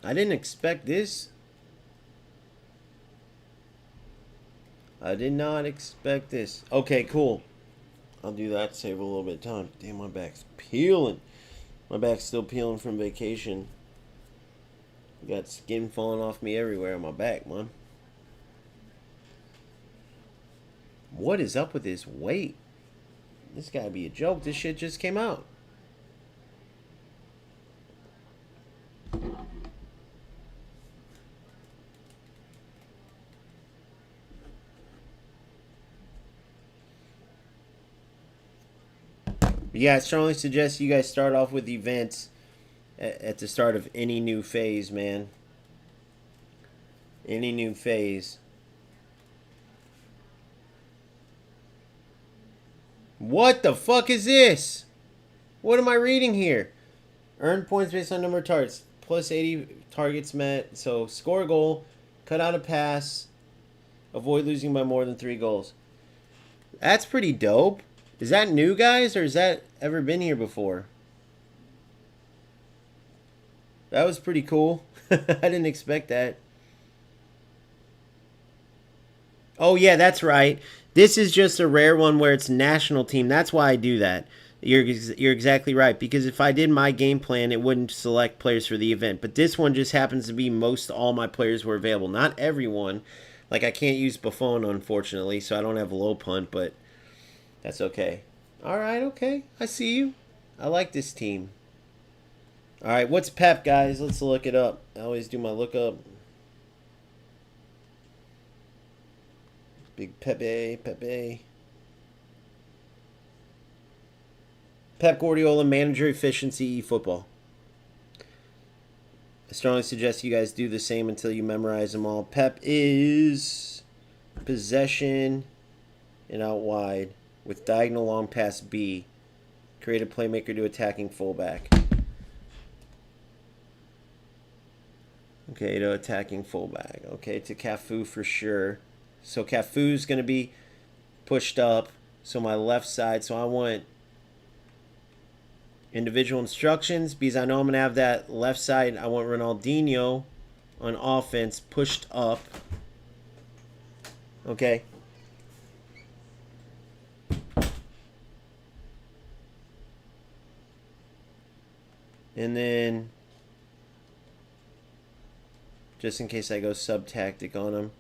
I didn't expect this. I did not expect this. Okay, cool. I'll do that, save a little bit of time. Damn, my back's peeling. My back's still peeling from vacation. Got skin falling off me everywhere on my back, man. What is up with this weight? This gotta be a joke. This shit just came out. But yeah, I strongly suggest you guys start off with events at the start of any new phase, man. Any new phase. What the fuck is this? What am I reading here? Earn points based on number of targets. Plus 80 targets met. So score a goal. Cut out a pass. Avoid losing by more than 3 goals. That's pretty dope. Is that new, guys? Or has that ever been here before? That was pretty cool. I didn't expect that. Oh, yeah, that's right. This is just a rare one where it's national team. That's why I do that. You're exactly right. Because if I did my game plan, it wouldn't select players for the event. But this one just happens to be most all my players were available. Not everyone. Like, I can't use Buffon, unfortunately, so I don't have low punt, but that's okay. All right, okay. I see you. I like this team. All right, what's Pep, guys? Let's look it up. I always do my lookup. Big Pepe. Pep Guardiola, manager efficiency, eFootball. I strongly suggest you guys do the same until you memorize them all. Pep is possession and out wide with diagonal long pass B. Create a playmaker to attacking fullback. Okay, to attacking fullback. Okay, to Cafu for sure. So Cafu's going to be pushed up. So my left side. So I want individual instructions because I know I'm going to have that left side. I want Ronaldinho on offense pushed up. Okay. And then, just in case I go sub-tactic on him.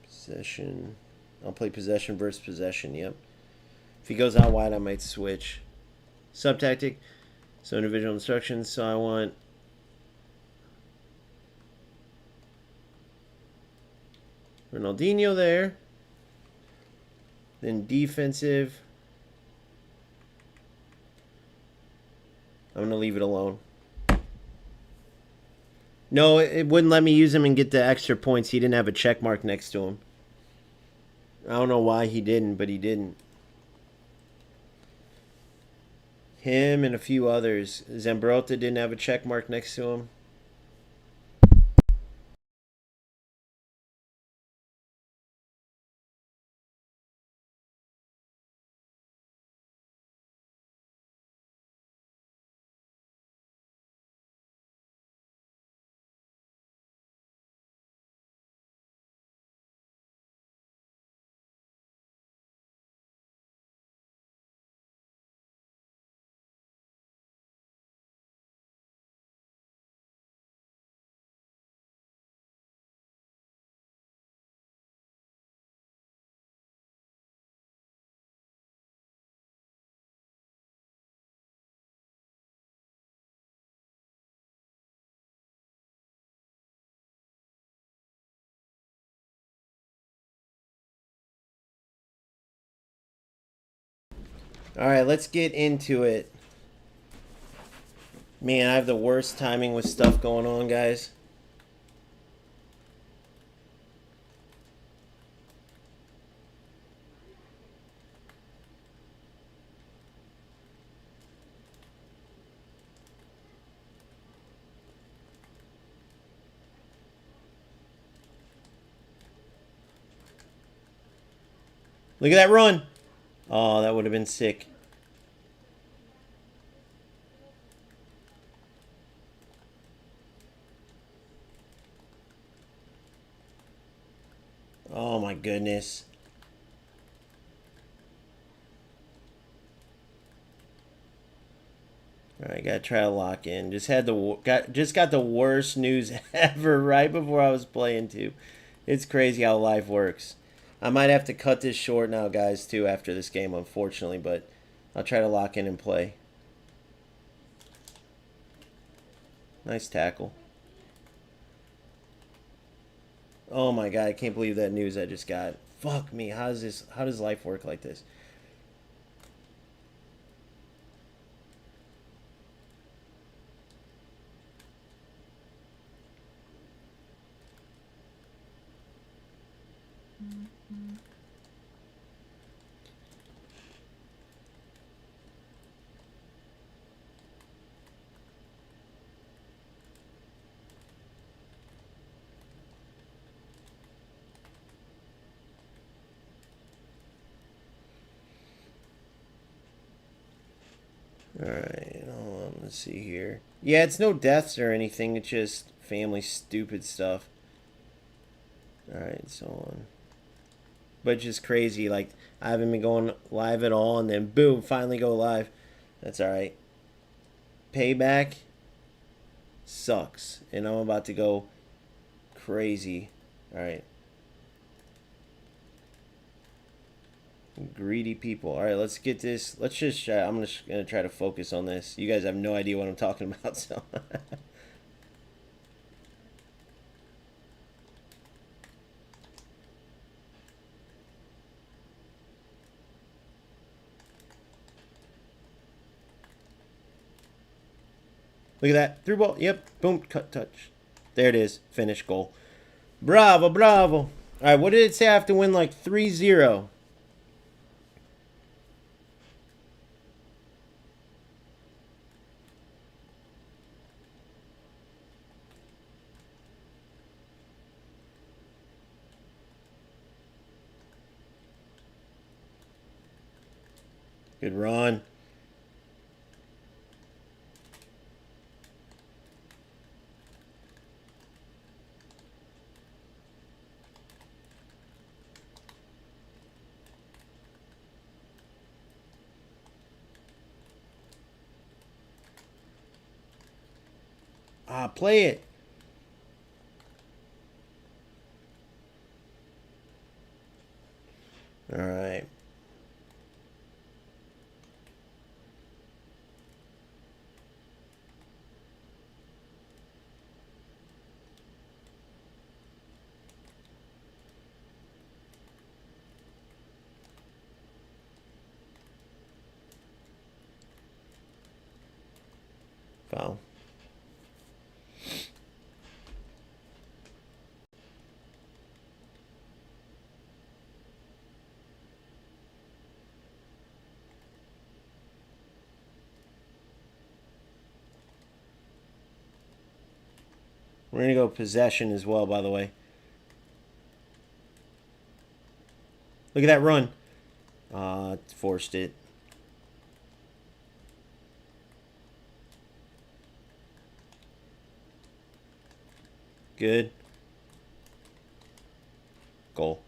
Possession. I'll play possession versus possession, yep. If he goes out wide, I might switch. Sub-tactic. So individual instructions. So I want Ronaldinho there. Then defensive. I'm going to leave it alone. No, it wouldn't let me use him and get the extra points. He didn't have a check mark next to him. I don't know why he didn't, but he didn't. Him and a few others. Zambrotta didn't have a check mark next to him. All right, let's get into it. Man, I have the worst timing with stuff going on, guys. Look at that run. Oh, that would have been sick. Oh my goodness. All right, gotta try to lock in. Just got the worst news ever right before I was playing too. It's crazy how life works. I might have to cut this short now, guys, too, after this game, unfortunately, but I'll try to lock in and play. Nice tackle. Oh my god, I can't believe that news I just got. Fuck me. How does life work like this? Alright, hold on, let's see here. Yeah, it's no deaths or anything, it's just family stupid stuff. Alright, so on. But just crazy, like, I haven't been going live at all, and then boom, finally go live. That's alright. Payback sucks, and I'm about to go crazy. Alright. Greedy people. Alright, let's get this. Let's just try. I'm just going to try to focus on this. You guys have no idea what I'm talking about, so. Look at that. Through ball. Yep. Boom. Cut. Touch. There it is. Finish. Goal. Bravo. Bravo. Alright, what did it say? I have to win like 3-0. Good run. Ah, play it. All right. Foul. We're going to go possession as well, by the way. Look at that run. Forced it. Good. Goal.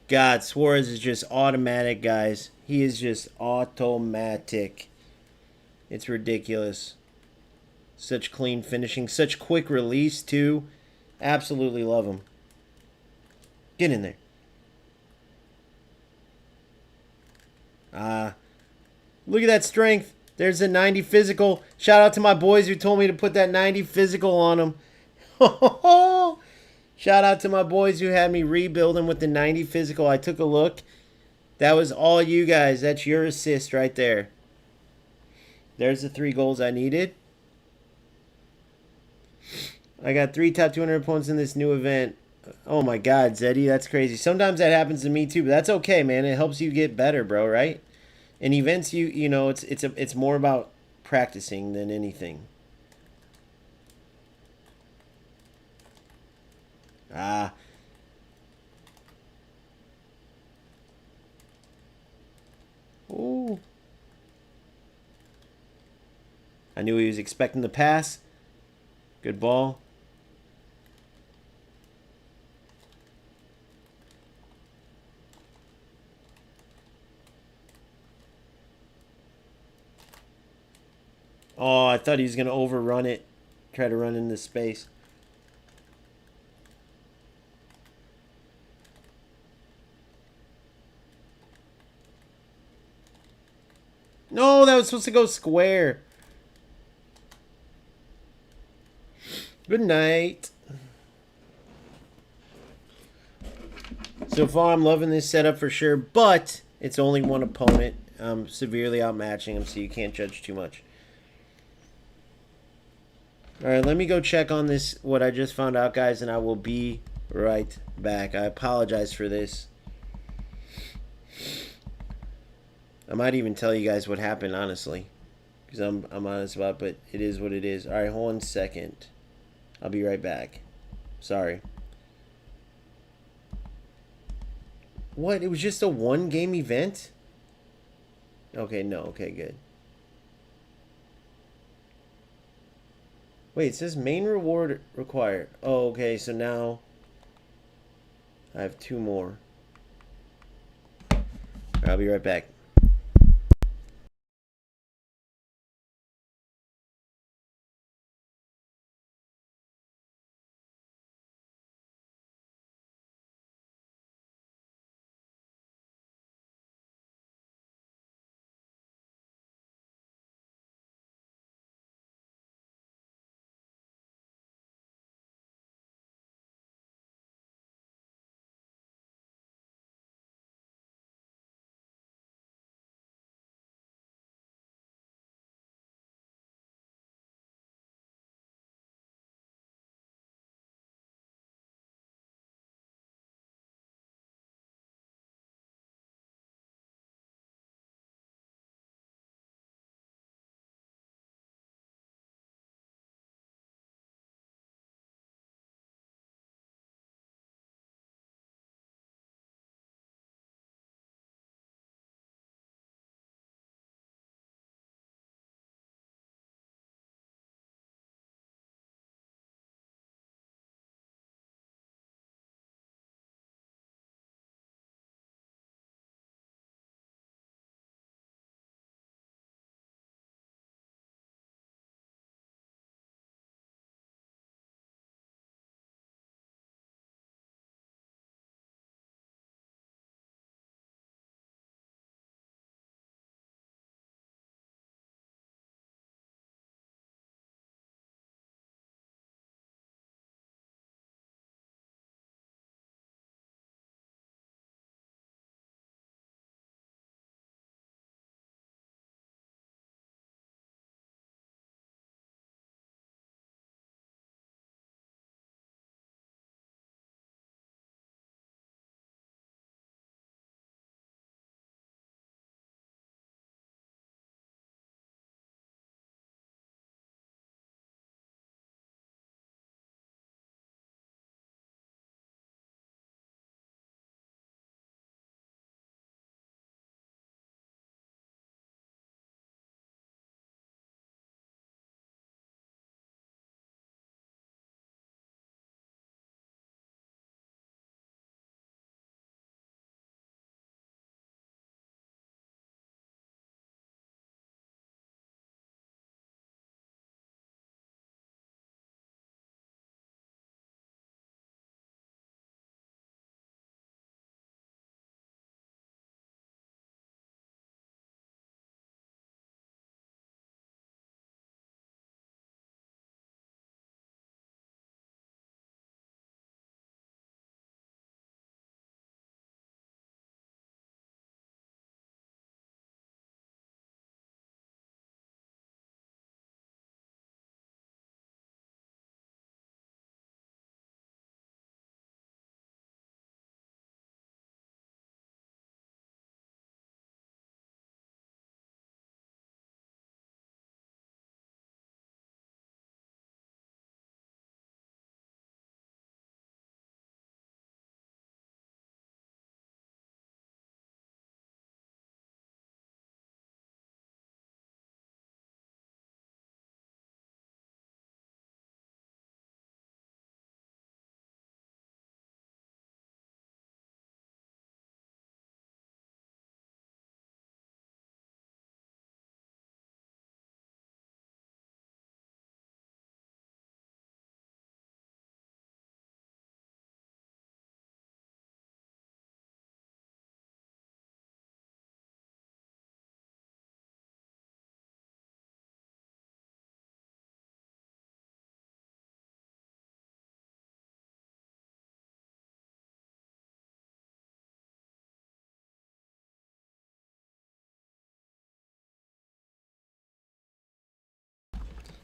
God, Suarez is just automatic, guys. He is just automatic. It's ridiculous. Such clean finishing. Such quick release, too. Absolutely love him. Get in there. Look at that strength. There's a 90 physical. Shout out to my boys who told me to put that 90 physical on him. Shout out to my boys who had me rebuild him with the 90 physical. I took a look. That was all you guys. That's your assist right there. There's the 3 goals I needed. I got 3 top 200 points in this new event. Oh my God, Zeddy, that's crazy. Sometimes that happens to me too, but that's okay, man. It helps you get better, bro, right? In events, you know, it's more about practicing than anything. Ah. Ooh. I knew he was expecting the pass. Good ball. Oh, I thought he was going to overrun it. Try to run into space. No, that was supposed to go square. Good night. So far, I'm loving this setup for sure, but it's only one opponent. I'm severely outmatching him, so you can't judge too much. All right, let me go check on this, what I just found out, guys, and I will be right back. I apologize for this. I might even tell you guys what happened, honestly, because I'm honest about it, but it is what it is. All right, hold on a second. I'll be right back. Sorry. What? It was just a one-game event? Okay, no. Okay, good. Wait, it says main reward required. Oh, okay, so now I have 2 more. I'll be right back.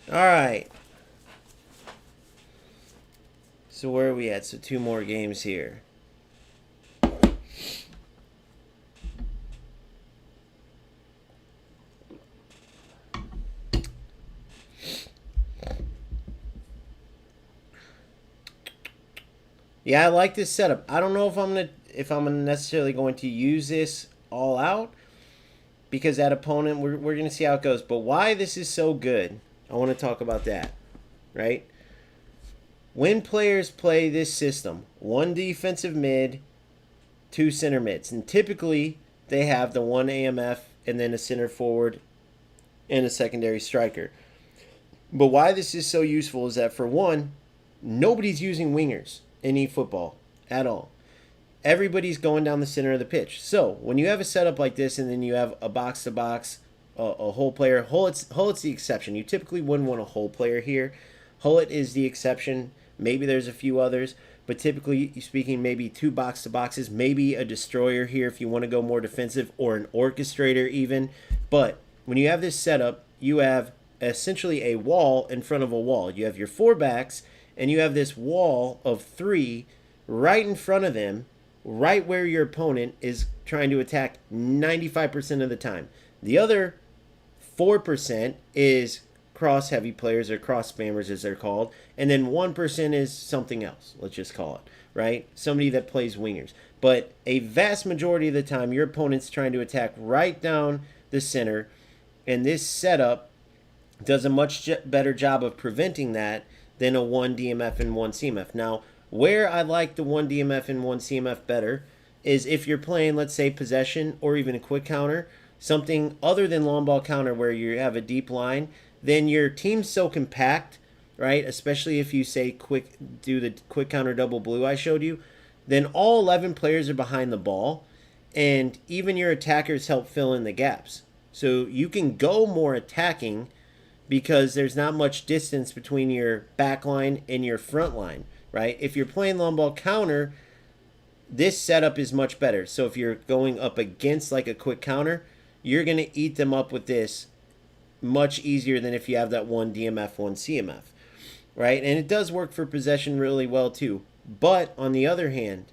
All right. So where are we at? So 2 more games here. Yeah, I like this setup. I don't know if I'm necessarily going to use this all out, because that opponent, we're gonna see how it goes. But why this is so good, I want to talk about that, right? When players play this system, 1 defensive mid, 2 center mids, and typically they have the 1 AMF and then a center forward and a secondary striker. But why this is so useful is that, for one, nobody's using wingers in eFootball at all. Everybody's going down the center of the pitch. So when you have a setup like this, and then you have a box-to-box, a hole player, Hullet's the exception. You typically wouldn't want a hole player here. Hullet is the exception. Maybe there's a few others, but typically speaking, maybe 2 box-to-boxes, maybe a destroyer here if you want to go more defensive, or an orchestrator even. But when you have this setup, you have essentially a wall in front of a wall. You have your 4 backs, and you have this wall of 3 right in front of them, right where your opponent is trying to attack 95% of the time. The other 4% is cross heavy players, or cross spammers as they're called, and then 1% is something else, let's just call it, right? Somebody that plays wingers. But a vast majority of the time, your opponent's trying to attack right down the center, and this setup does a much better job of preventing that than a 1 DMF and 1 CMF. Now, where I like the 1 DMF and 1 CMF better is if you're playing, let's say, possession or even a quick counter, something other than long ball counter where you have a deep line, then your team's so compact, right? Especially if you say do the quick counter double blue I showed you, then all 11 players are behind the ball, and even your attackers help fill in the gaps. So you can go more attacking because there's not much distance between your back line and your front line, right? If you're playing long ball counter, this setup is much better. So if you're going up against like a quick counter, you're going to eat them up with this much easier than if you have that 1 DMF, 1 CMF, right? And it does work for possession really well too. But on the other hand,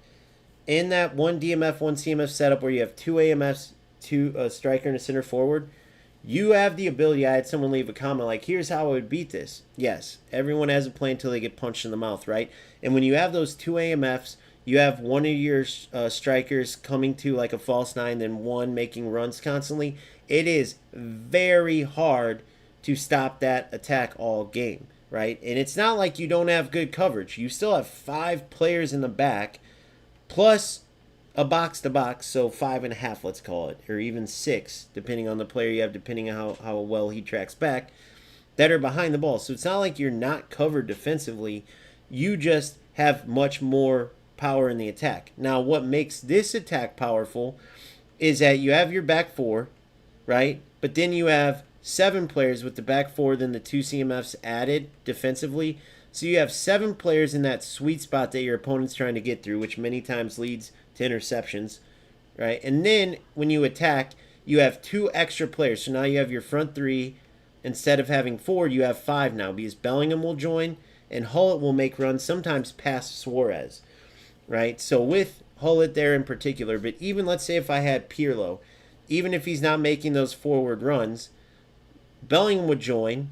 in that 1 DMF, 1 CMF setup where you have 2 AMFs, 2 striker and a center forward, you have the ability. I had someone leave a comment like, here's how I would beat this. Yes, everyone has a play until they get punched in the mouth, right? And when you have those 2 AMFs, you have one of your strikers coming to like a false 9, then one making runs constantly. It is very hard to stop that attack all game, right? And it's not like you don't have good coverage. You still have 5 players in the back, plus a box-to-box, so 5.5, let's call it, or even 6, depending on the player you have, depending on how well he tracks back, that are behind the ball. So it's not like you're not covered defensively. You just have much more power in the attack. Now, what makes this attack powerful is that you have your back 4, right? But then you have 7 players with the back 4, then the 2 CMFs added defensively. So you have 7 players in that sweet spot that your opponent's trying to get through, which many times leads to interceptions, right? And then when you attack, you have 2 extra players. So now you have your front 3. Instead of having 4, you have 5 now, because Bellingham will join and Hullet will make runs, sometimes past Suarez, right? So with Hullet there in particular, but even let's say if I had Pirlo, even if he's not making those forward runs, Bellingham would join,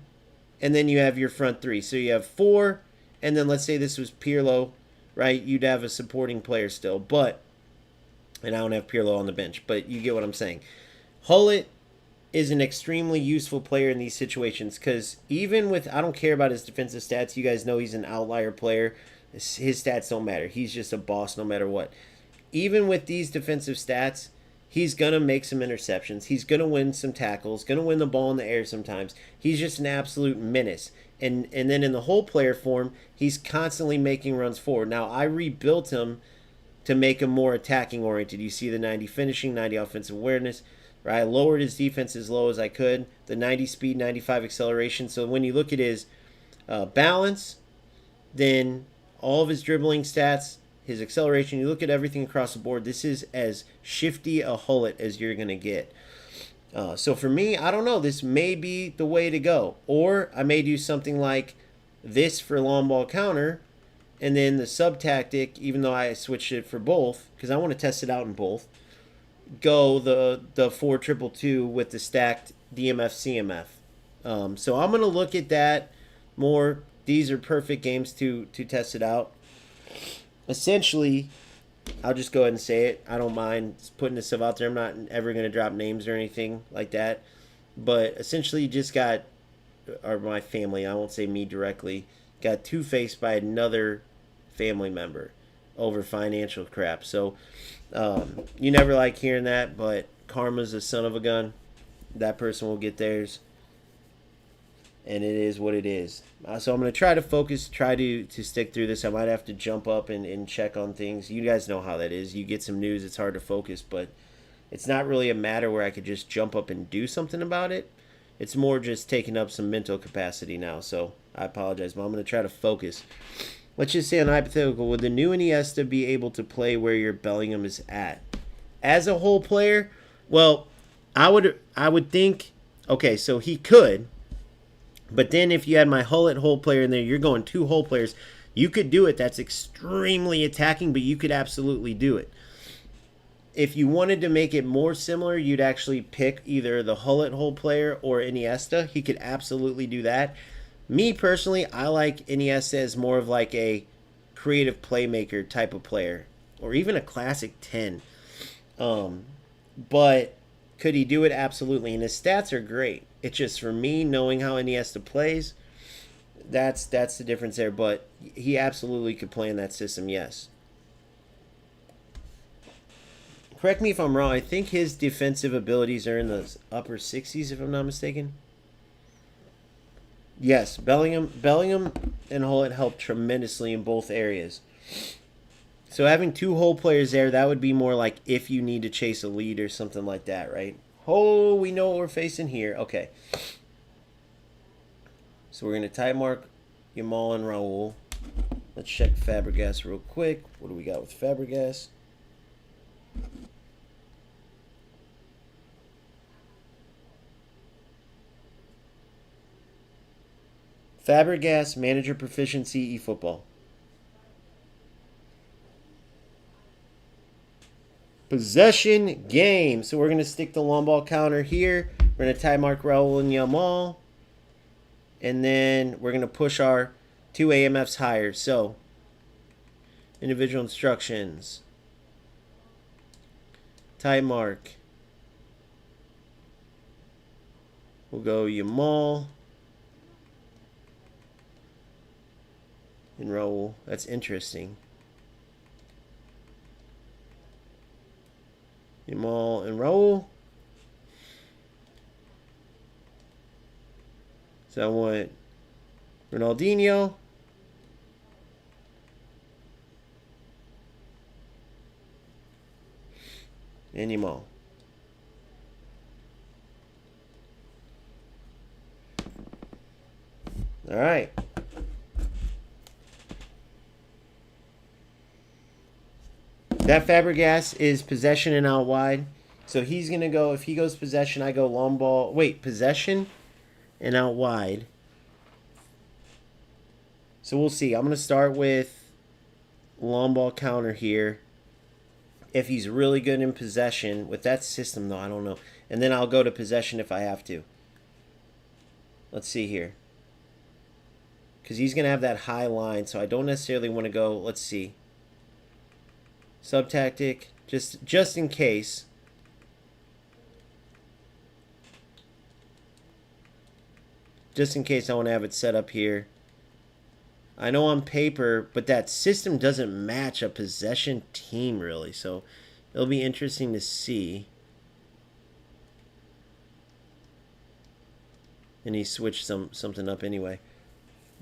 and then you have your front 3. So you have 4, and then let's say this was Pirlo, right? You'd have a supporting player still, and I don't have Pirlo on the bench, but you get what I'm saying. Hullet is an extremely useful player in these situations, because even with, I don't care about his defensive stats. You guys know he's an outlier player. His stats don't matter. He's just a boss no matter what. Even with these defensive stats, he's going to make some interceptions. He's going to win some tackles, going to win the ball in the air sometimes. He's just an absolute menace. And then in the whole player form, he's constantly making runs forward. Now, I rebuilt him to make him more attacking oriented. You see the 90 finishing, 90 offensive awareness, right? I lowered his defense as low as I could. The 90 speed, 95 acceleration. So when you look at his balance, then all of his dribbling stats, his acceleration, you look at everything across the board, this is as shifty a Hullet as you're going to get. So for me, I don't know. This may be the way to go. Or I may do something like this for long ball counter, and then the sub tactic, even though I switched it for both, because I want to test it out in both, go the 4-2-2 with the stacked DMF CMF. So I'm going to look at that more. These are perfect games to test it out. Essentially, I'll just go ahead and say it. I don't mind putting this stuff out there. I'm not ever going to drop names or anything like that. But essentially, just got, or my family, I won't say me directly, got two-faced by another family member over financial crap. So you never like hearing that, but karma's a son of a gun. That person will get theirs. And it is what it is. So I'm going to try to focus, try to stick through this. I might have to jump up and check on things. You guys know how that is. You get some news, it's hard to focus, but it's not really a matter where I could just jump up and do something about it. It's more just taking up some mental capacity now. So I apologize, but I'm going to try to focus. Let's just say on hypothetical, would the new Iniesta be able to play where your Bellingham is at? As a whole player, well, I would think, okay, so he could. But then if you had my Hullet whole player in there, you're going 2 whole players. You could do it. That's extremely attacking, but you could absolutely do it. If you wanted to make it more similar, you'd actually pick either the Hullet whole player or Iniesta. He could absolutely do that. Me personally, I like Iniesta as more of like a creative playmaker type of player, or even a classic 10. But could he do it? Absolutely. And his stats are great. It's just for me, knowing how Iniesta plays, that's the difference there. But he absolutely could play in that system, yes. Correct me if I'm wrong. I think his defensive abilities are in the upper 60s, if I'm not mistaken. Yes, Bellingham and Hullet helped tremendously in both areas. So having 2 whole players there, that would be more like if you need to chase a lead or something like that, right? Oh, we know what we're facing here. Okay. So we're going to tie mark Yamal and Raul. Let's check Fabregas real quick. What do we got with Fabregas? Fabregas, manager proficiency, eFootball. Possession game. So we're going to stick the long ball counter here. We're going to tie mark Raul and Yamal. And then we're going to push our 2 AMFs higher. So, individual instructions. Tie mark. We'll go Yamal and Raul. That's interesting. Yamal and Raul. So I want Ronaldinho. And Yamal. All right. That Fabregas is possession and out wide. So he's going to go, if he goes possession, I go long ball. Wait, possession and out wide. So we'll see. I'm going to start with long ball counter here. If he's really good in possession. With that system, though, I don't know. And then I'll go to possession if I have to. Let's see here. Because he's going to have that high line, so I don't necessarily want to go, let's see. Sub-tactic, just in case. Just in case I want to have it set up here. I know on paper, but that system doesn't match a possession team, really. So it'll be interesting to see. And he switched something up anyway.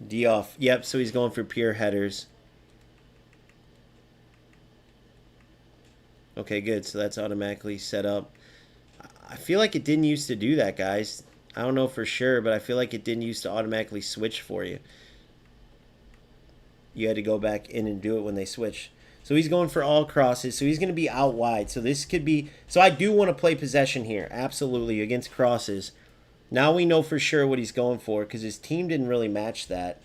D off. Yep, so he's going for pure headers. Okay, good. So that's automatically set up. I feel like it didn't used to do that, guys. I don't know for sure, but I feel like it didn't used to automatically switch for you. You had to go back in and do it when they switched. So he's going for all crosses. So he's going to be out wide. So this could be... So I do want to play possession here. Absolutely. Against crosses. Now we know for sure what he's going for because his team didn't really match that.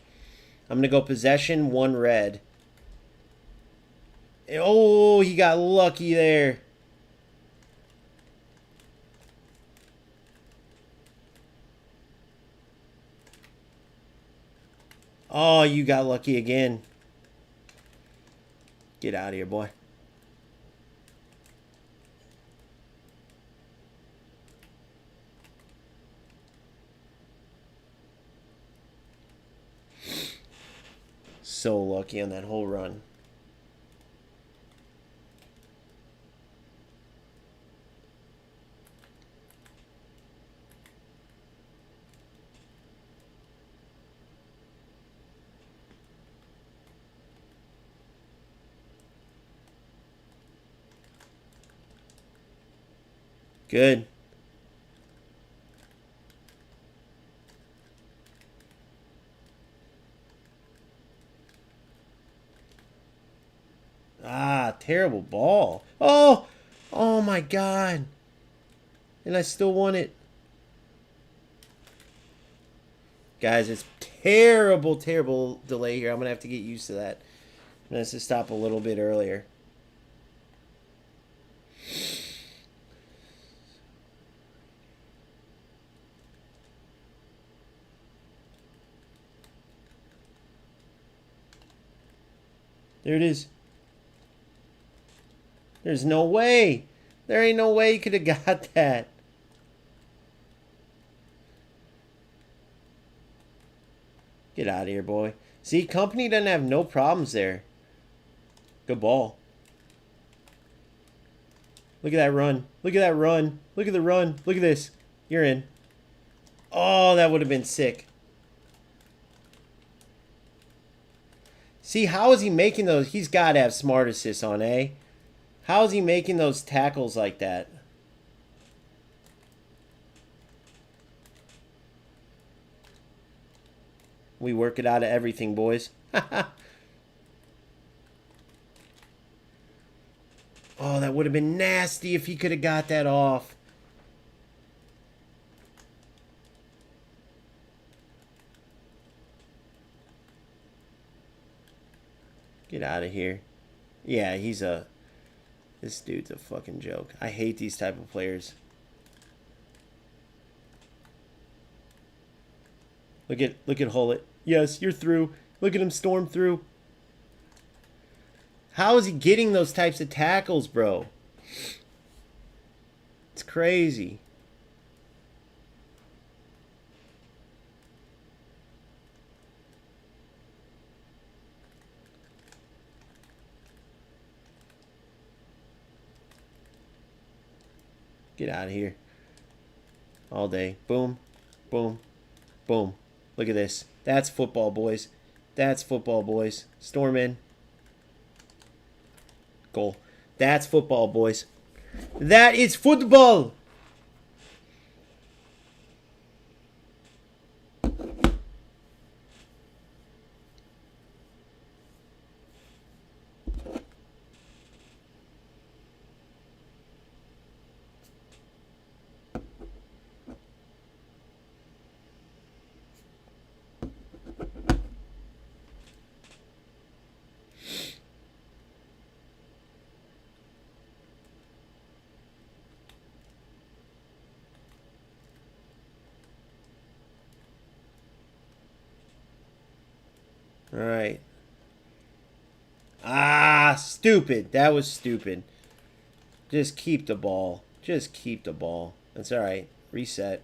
I'm going to go possession, 1 red. Oh, he got lucky there. Oh, you got lucky again. Get out of here, boy. So lucky on that whole run. Good. Ah, terrible ball. Oh! Oh my god. And I still won it. Guys, it's terrible, terrible delay here. I'm going to have to get used to that. I'm going to have to stop a little bit earlier. There it is. There's no way. There ain't no way you could have got that. Get out of here, boy. See, Company doesn't have no problems there. Good ball. Look at that run. Look at that run. Look at the run. Look at this. You're in. Oh, that would have been sick. See, how is he making those? He's got to have smart assists on, eh? How is he making those tackles like that? We work it out of everything, boys. Oh, that would have been nasty if he could have got that off. Get out of here. Yeah, he's a... This dude's a fucking joke. I hate these type of players. Look at Hullet. Yes, you're through. Look at him storm through. How is he getting those types of tackles, bro? It's crazy. Get out of here. All day. Boom. Boom. Boom. Look at this. That's football, boys. That's football, boys. Storm in. Goal. That's football, boys. That is football. All right. Ah, stupid. That was stupid. Just keep the ball. Just keep the ball. That's all right. Reset.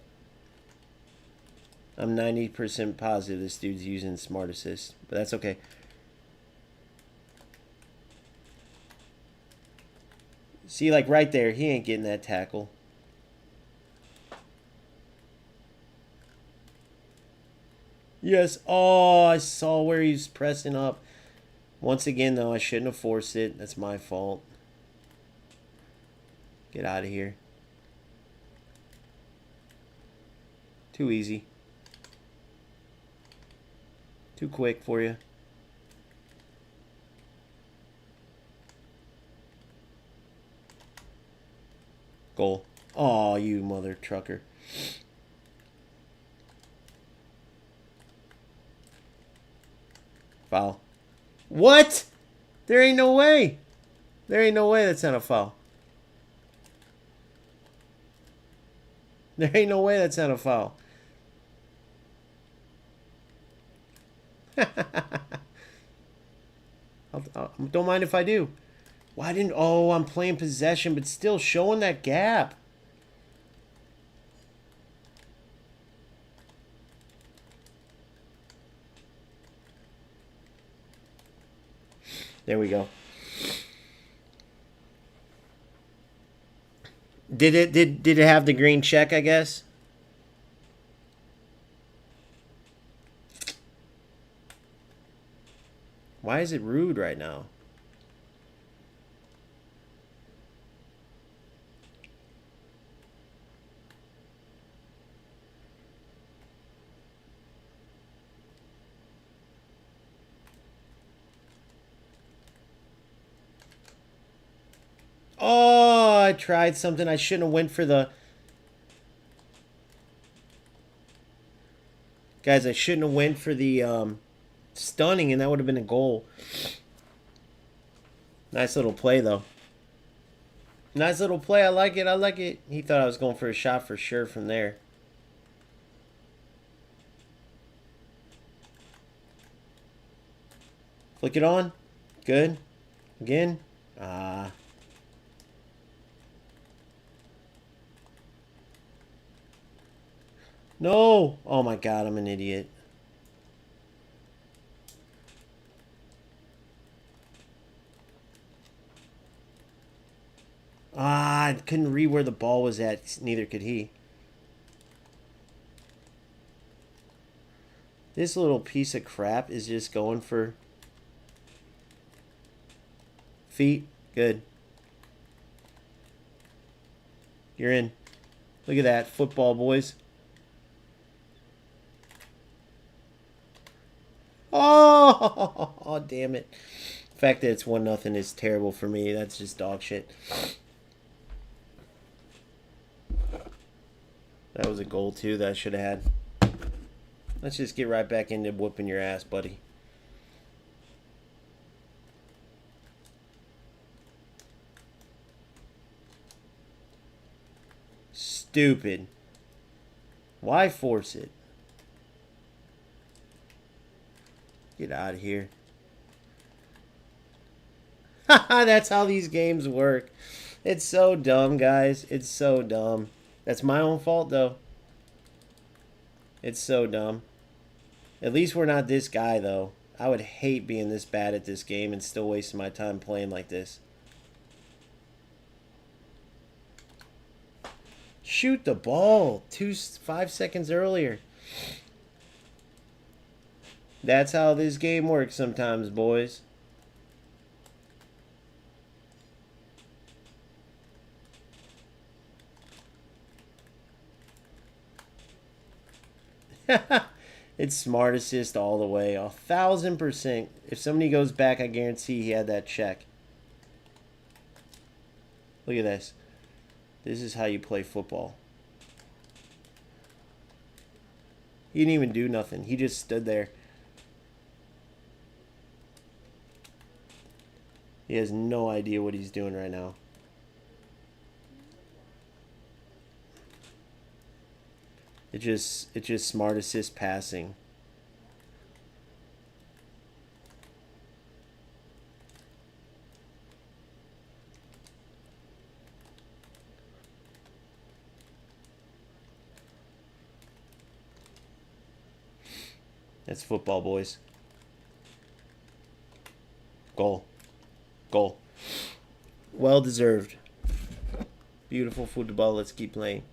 I'm 90% positive this dude's using smart assist, but that's okay. See, like right there, he ain't getting that tackle. Yes. Oh, I saw where he's pressing up. Once again, though, I shouldn't have forced it. That's my fault. Get out of here. Too easy. Too quick for you. Goal. Oh, you mother trucker. Foul. What? There ain't no way. There ain't no way that's not a foul. There ain't no way that's not a foul. Don't mind if I do. Why didn't... Oh, I'm playing possession, but still showing that gap. There we go. Did it have the green check, I guess? Why is it rude right now? Oh, I tried something. I shouldn't have went for the... Guys, I shouldn't have went for the stunning, and that would have been a goal. Nice little play, though. Nice little play. I like it. I like it. He thought I was going for a shot for sure from there. Flick it on. Good. Again. Ah. No! Oh my god, I'm an idiot. Ah, I couldn't read where the ball was at. Neither could he. This little piece of crap is just going for feet. Good. You're in. Look at that. Football, boys. Oh, damn it. The fact that it's 1-0 is terrible for me. That's just dog shit. That was a goal, too, that I should have had. Let's just get right back into whooping your ass, buddy. Stupid. Why force it? Get out of here. Haha, that's how these games work. It's so dumb, guys. It's so dumb. That's my own fault, though. It's so dumb. At least we're not this guy, though. I would hate being this bad at this game and still wasting my time playing like this. Shoot the ball 5 seconds earlier. That's how this game works sometimes, boys. It's smart assist all the way. 1,000%. If somebody goes back, I guarantee he had that check. Look at this. This is how you play football. He didn't even do nothing. He just stood there. He has no idea what he's doing right now. It's just smart assist passing. That's football, boys. Goal. Goal. Well deserved. Beautiful football. Let's keep playing.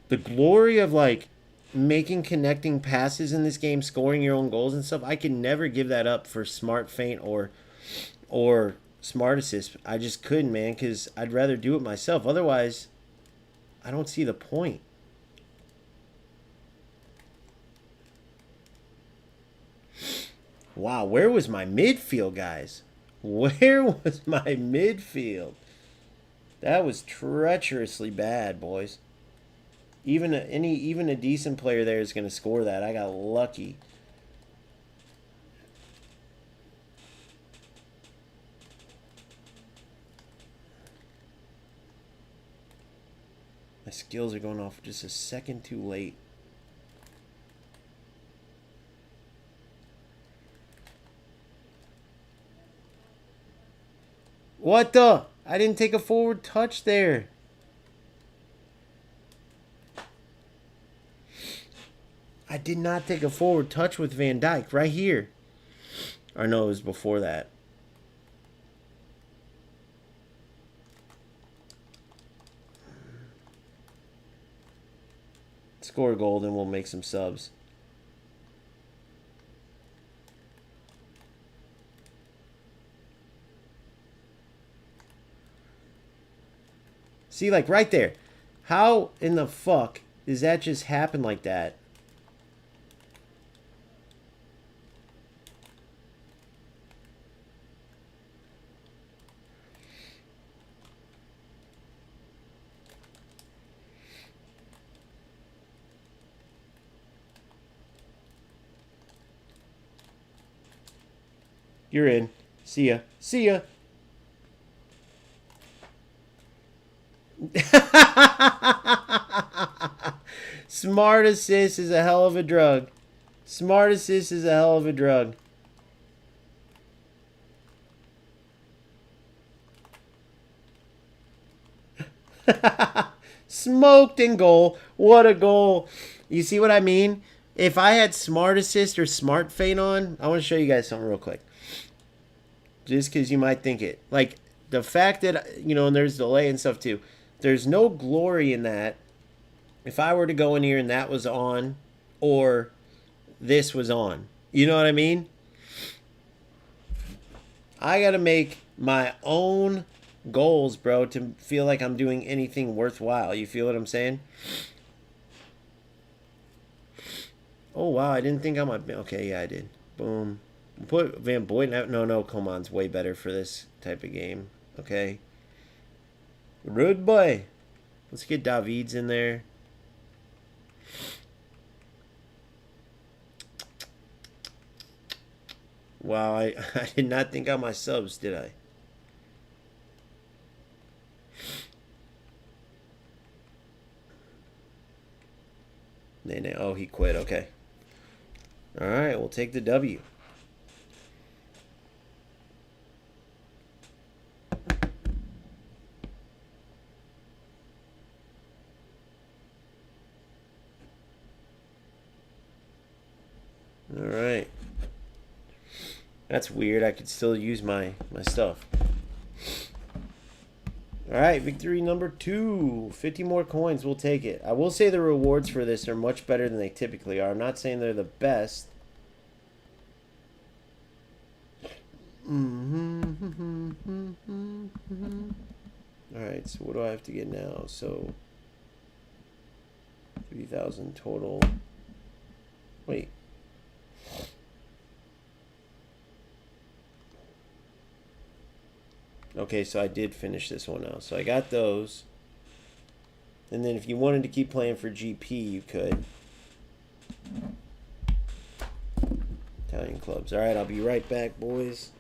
The glory of, like, making connecting passes in this game, scoring your own goals and stuff, I can never give that up for smart feint or smart assist. I just couldn't, man, because I'd rather do it myself. Otherwise, I don't see the point. Wow, where was my midfield, guys? Where was my midfield? That was treacherously bad, boys. Even a decent player there is going to score that. I got lucky. My skills are going off just a second too late. What the? I didn't take a forward touch there. I did not take a forward touch with Van Dijk right here. Or no, it was before that. Score a goal, then we'll make some subs. See, like right there. How in the fuck does that just happen like that? You're in. See ya. See ya. Smart assist is a hell of a drug. Smart assist is a hell of a drug. Smoked in goal. What a goal. You see what I mean? If I had smart assist or smart fade on, I want to show you guys something real quick. Just because you might think it. Like, the fact that, you know, and there's delay and stuff too. There's no glory in that. If I were to go in here and that was on, or this was on. You know what I mean? I got to make my own goals, bro, to feel like I'm doing anything worthwhile. You feel what I'm saying? Oh, wow. I didn't think I might be. Okay, yeah, I did. Boom. Put Van Boyden out. No, Coman's way better for this type of game. Okay. Rude boy. Let's get Davids in there. Wow, I did not think on my subs, did I? Oh, he quit. Okay. All right, we'll take the W. All right. That's weird. I could still use my stuff. All right, victory number 2. 50 more coins. We'll take it. I will say the rewards for this are much better than they typically are. I'm not saying they're the best. All right, so what do I have to get now? So 3,000 total. Wait. Okay, so I did finish this one out. So I got those. And then if you wanted to keep playing for GP, you could. Italian clubs. All right, I'll be right back, boys.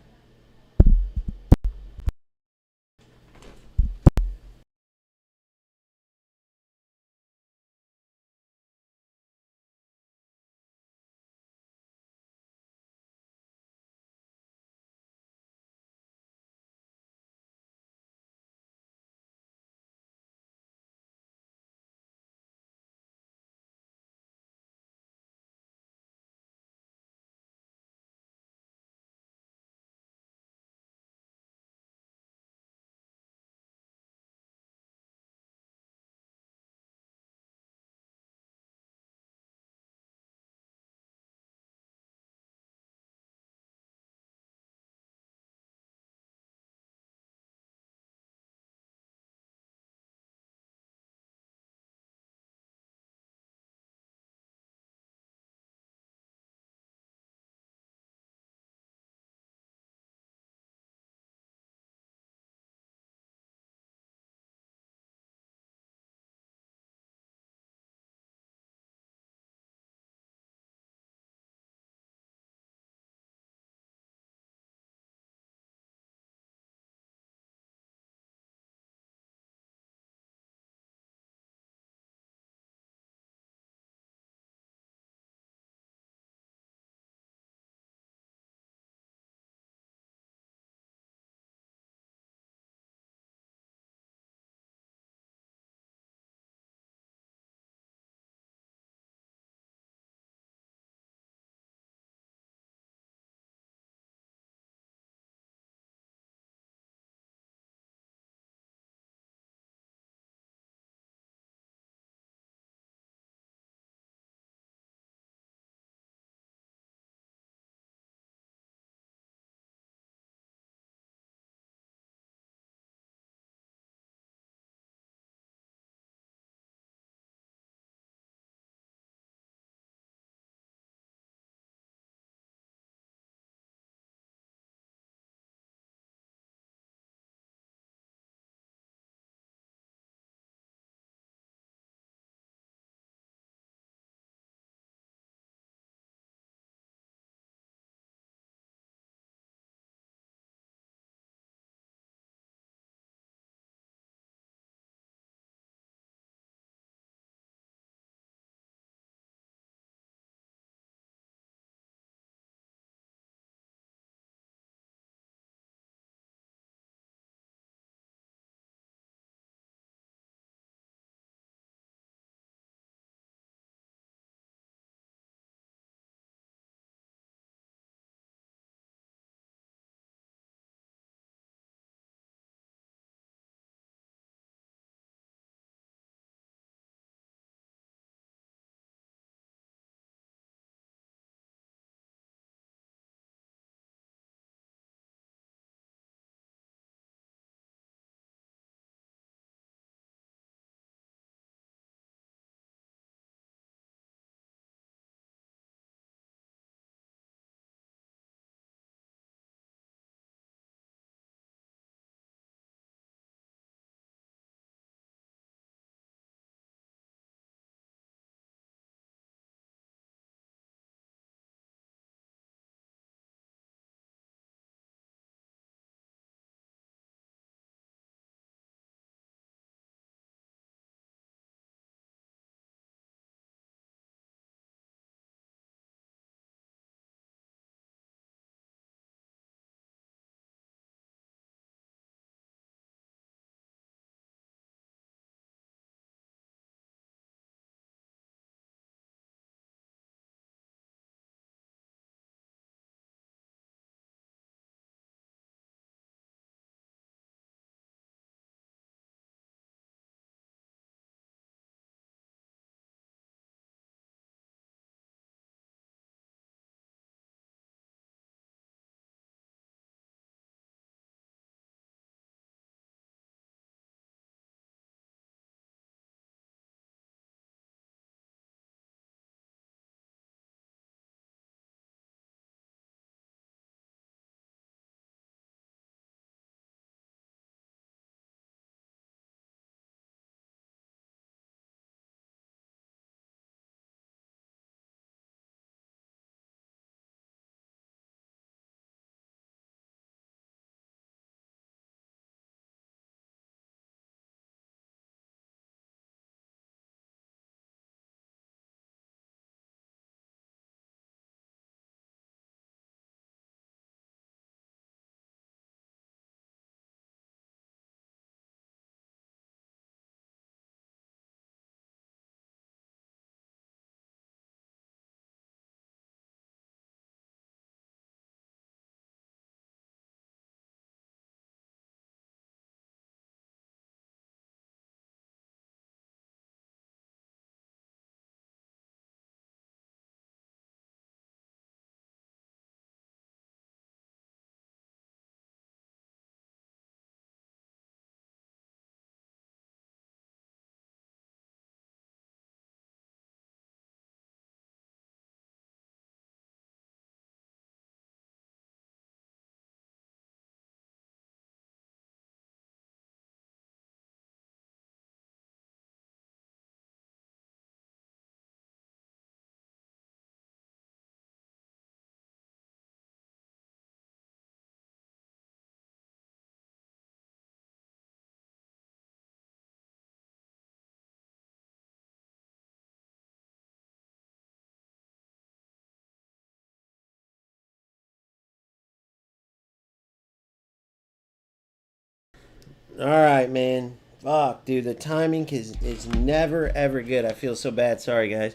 All right, man. Fuck, dude. The timing is never, ever good. I feel so bad. Sorry, guys.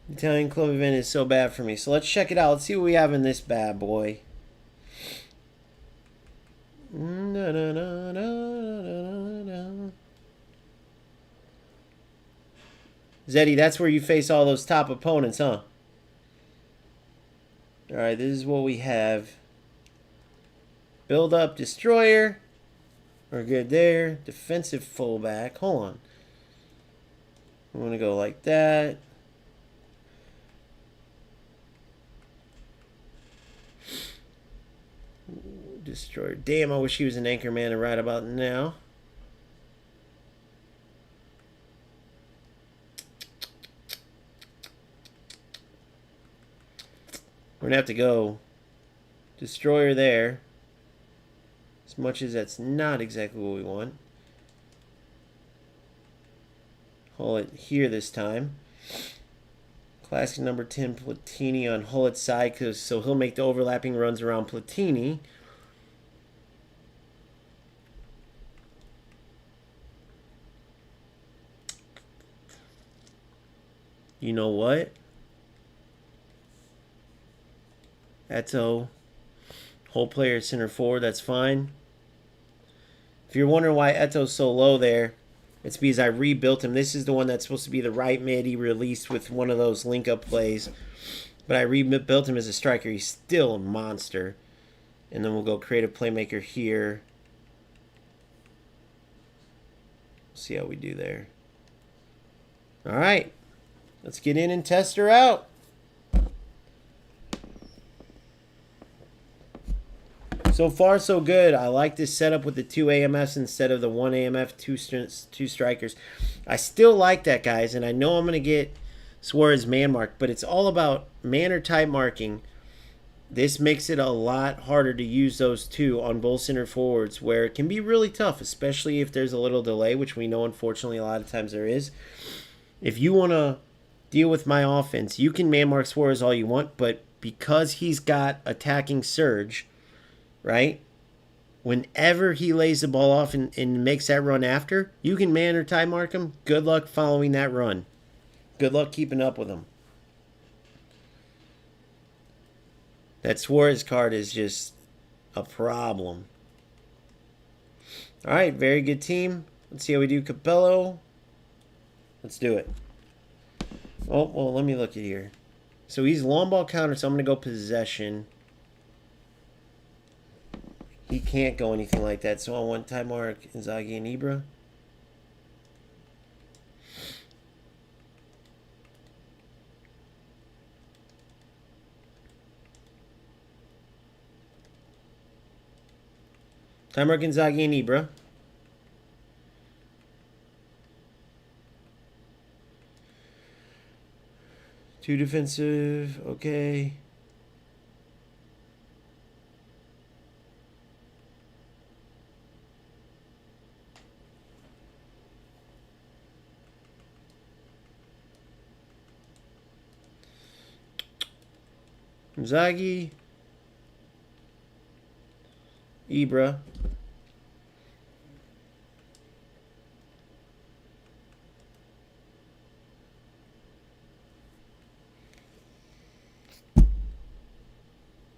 The Italian club event is so bad for me. So let's check it out. Let's see what we have in this bad boy. Zeddy, that's where you face all those top opponents, huh? Alright, this is what we have. Build up destroyer. We're good there. Defensive fullback. Hold on. I'm going to go like that. Destroyer. Damn, I wish he was an anchor man right about now. We're going to have to go destroyer there. As much as that's not exactly what we want. Hold it here this time. Classic number 10 Platini on Hullet's side, so he'll make the overlapping runs around Platini. You know what? Eto. Whole player center forward, that's fine. If you're wondering why Eto's so low there, it's because I rebuilt him. This is the one that's supposed to be the right mid he released with one of those link-up plays. But I rebuilt him as a striker. He's still a monster. And then we'll go creative playmaker here. See how we do there. All right. Let's get in and test her out. So far, so good. I like this setup with the 2 AMFs instead of the 1 AMF, two strikers. I still like that, guys, and I know I'm going to get Suarez man marked, but it's all about man or type marking. This makes it a lot harder to use those two on both center forwards, where it can be really tough, especially if there's a little delay, which we know, unfortunately, a lot of times there is. If you want to deal with my offense, you can man mark Suarez all you want, but because he's got attacking surge, right? Whenever he lays the ball off and makes that run after, you can man or tie mark him. Good luck following that run. Good luck keeping up with him. That Suarez card is just a problem. All right, very good team. Let's see how we do Capello. Let's do it. Oh, well, let me look at here. So he's long ball counter, so I'm going to go possession. He can't go anything like that, so I want time mark Inzaghi and Ibra. Time mark Inzaghi and Ibra. Two defensive, okay. Inzaghi, Ibra.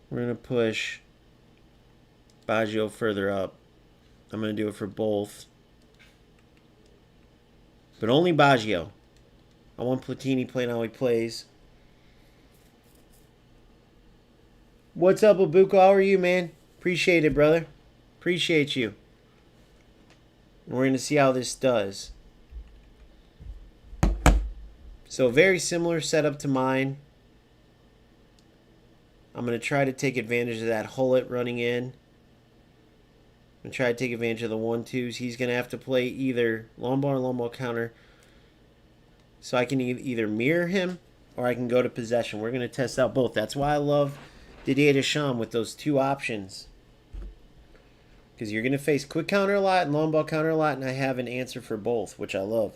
We're going to push Baggio further up. I'm going to do it for both. But only Baggio. I want Platini playing how he plays. What's up, Abuko? How are you, man? Appreciate it, brother. Appreciate you. And we're going to see how this does. So, very similar setup to mine. I'm going to try to take advantage of that Hullet running in. I'm going to try to take advantage of the 1-2s. He's going to have to play either long ball counter. So I can either mirror him or I can go to possession. We're going to test out both. That's why I love Didier Deschamps with those two options. Because you're going to face quick counter a lot and long ball counter a lot, and I have an answer for both, which I love.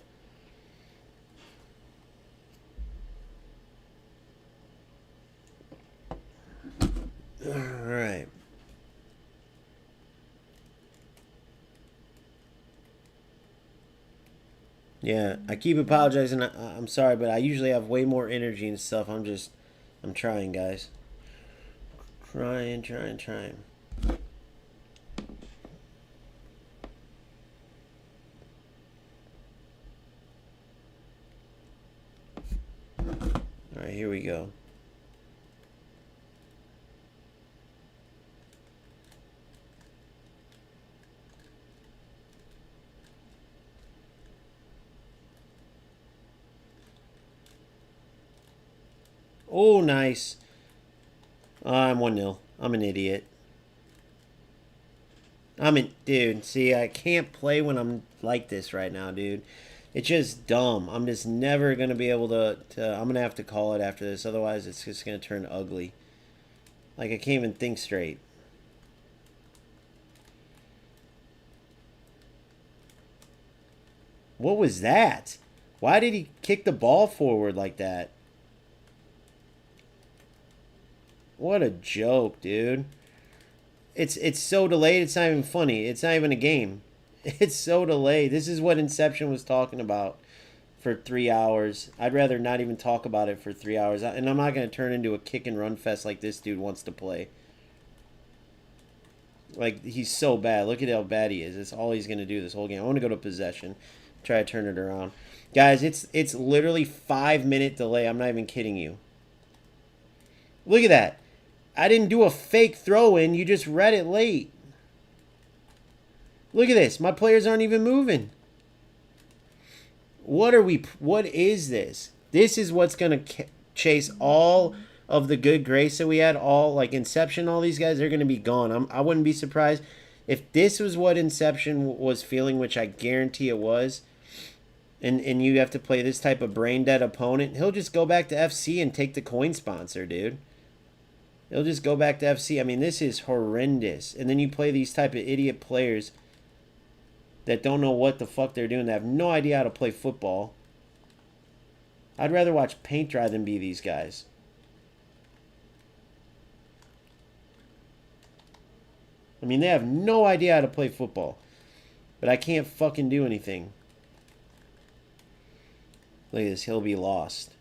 All right. Yeah, I keep apologizing. I'm sorry, but I usually have way more energy and stuff. I'm trying, guys. Trying. All right, here we go. Oh, nice. I'm 1-0. I'm an idiot. Dude, see, I can't play when I'm like this right now, dude. It's just dumb. I'm just never going to be able to, I'm going to have to call it after this. Otherwise, it's just going to turn ugly. Like, I can't even think straight. What was that? Why did he kick the ball forward like that? What a joke, dude. It's so delayed, it's not even funny. It's not even a game. It's so delayed. This is what Inception was talking about for 3 hours. I'd rather not even talk about it for 3 hours. And I'm not going to turn into a kick and run fest like this dude wants to play. Like, he's so bad. Look at how bad he is. That's all he's going to do this whole game. I want to go to possession. Try to turn it around. Guys, it's literally 5-minute delay. I'm not even kidding you. Look at that. I didn't do a fake throw-in. You just read it late. Look at this. My players aren't even moving. What is this? This is what's going to chase all of the good grace that we had. All, like Inception, all these guys, they're going to be gone. I wouldn't be surprised if this was what Inception was feeling, which I guarantee it was. And you have to play this type of brain-dead opponent. He'll just go back to FC and take the coin sponsor, dude. He'll just go back to FC. I mean, this is horrendous. And then you play these type of idiot players that don't know what the fuck they're doing. They have no idea how to play football. I'd rather watch paint dry than be these guys. I mean, they have no idea how to play football. But I can't fucking do anything. Look at this. He'll be lost.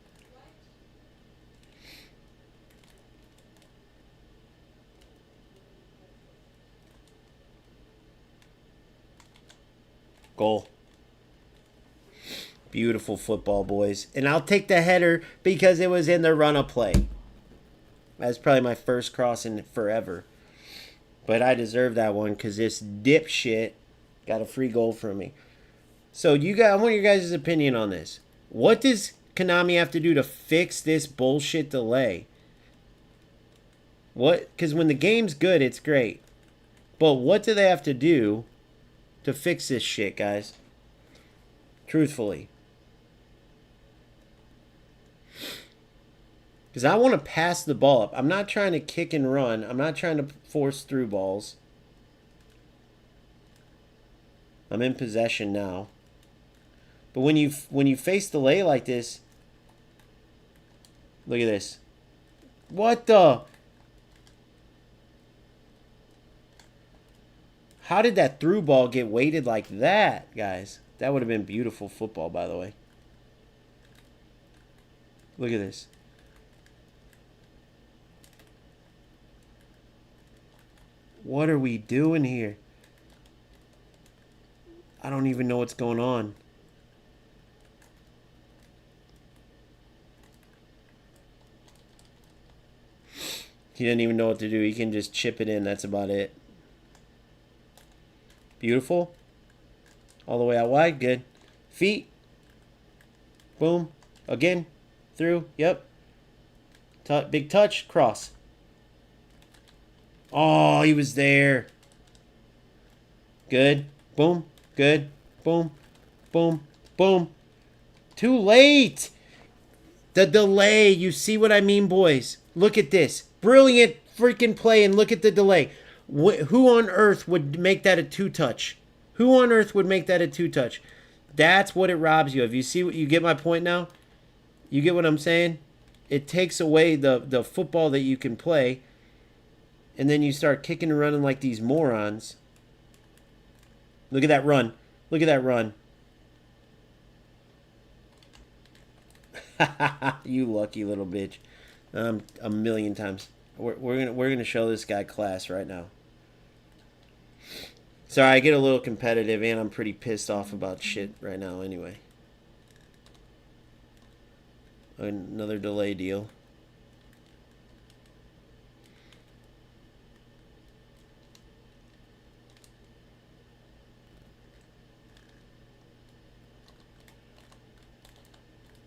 Goal. Beautiful football, boys. And I'll take the header because it was in the run-up play. That's probably my first cross in forever. But I deserve that one because this dipshit got a free goal from me. So you guys, I want your guys' opinion on this. What does Konami have to do to fix this bullshit delay? What? Because when the game's good, it's great. But what do they have to do to fix this shit, guys? Truthfully. Because I want to pass the ball up. I'm not trying to kick and run. I'm not trying to force through balls. I'm in possession now. But when you face delay like this, look at this. What the? How did that through ball get weighted like that, guys? That would have been beautiful football, by the way. Look at this. What are we doing here? I don't even know what's going on. He didn't even know what to do. He can just chip it in. That's about it. Beautiful. All the way out wide. Good. Feet. Boom. Again. Through. Yep. Big touch. Cross. Oh, he was there. Good. Boom. Good. Boom. Boom. Boom. Too late. The delay. You see what I mean, boys? Look at this. Brilliant freaking play, and look at the delay. Who on earth would make that a two-touch? Who on earth would make that a two-touch? That's what it robs you of. You see what you get my point now? You get what I'm saying? It takes away the football that you can play, and then you start kicking and running like these morons. Look at that run. Look at that run. You lucky little bitch. A million times. We're gonna show this guy class right now. Sorry, I get a little competitive, and I'm pretty pissed off about shit right now. Anyway, another delay deal.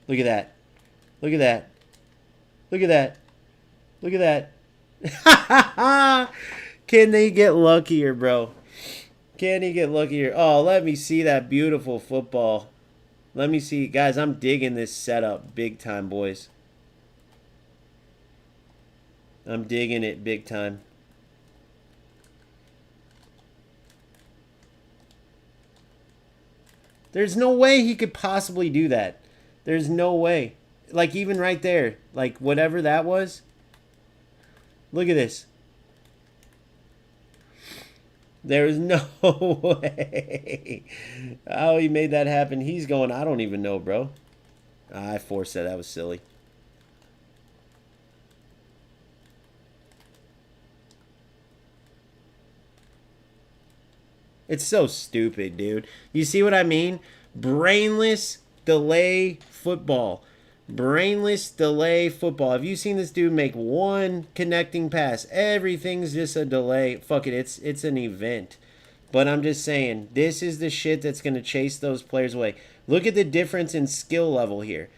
Look at that. Look at that. Look at that. Look at that. Can they get luckier, bro? Can he get luckier? Oh, let me see that beautiful football. Let me see. Guys, I'm digging this setup big time, boys. I'm digging it big time. There's no way he could possibly do that. There's no way. Like, even right there. Like, whatever that was. Look at this. There's no way. How he made that happen. He's going, I don't even know, bro. I forced that. That was silly. It's so stupid, dude. You see what I mean? Brainless delay football. Brainless delay football. Have you seen this dude make one connecting pass? Everything's just a delay. Fuck it, it's an event. But I'm just saying, this is the shit that's going to chase those players away. Look at the difference in skill level here.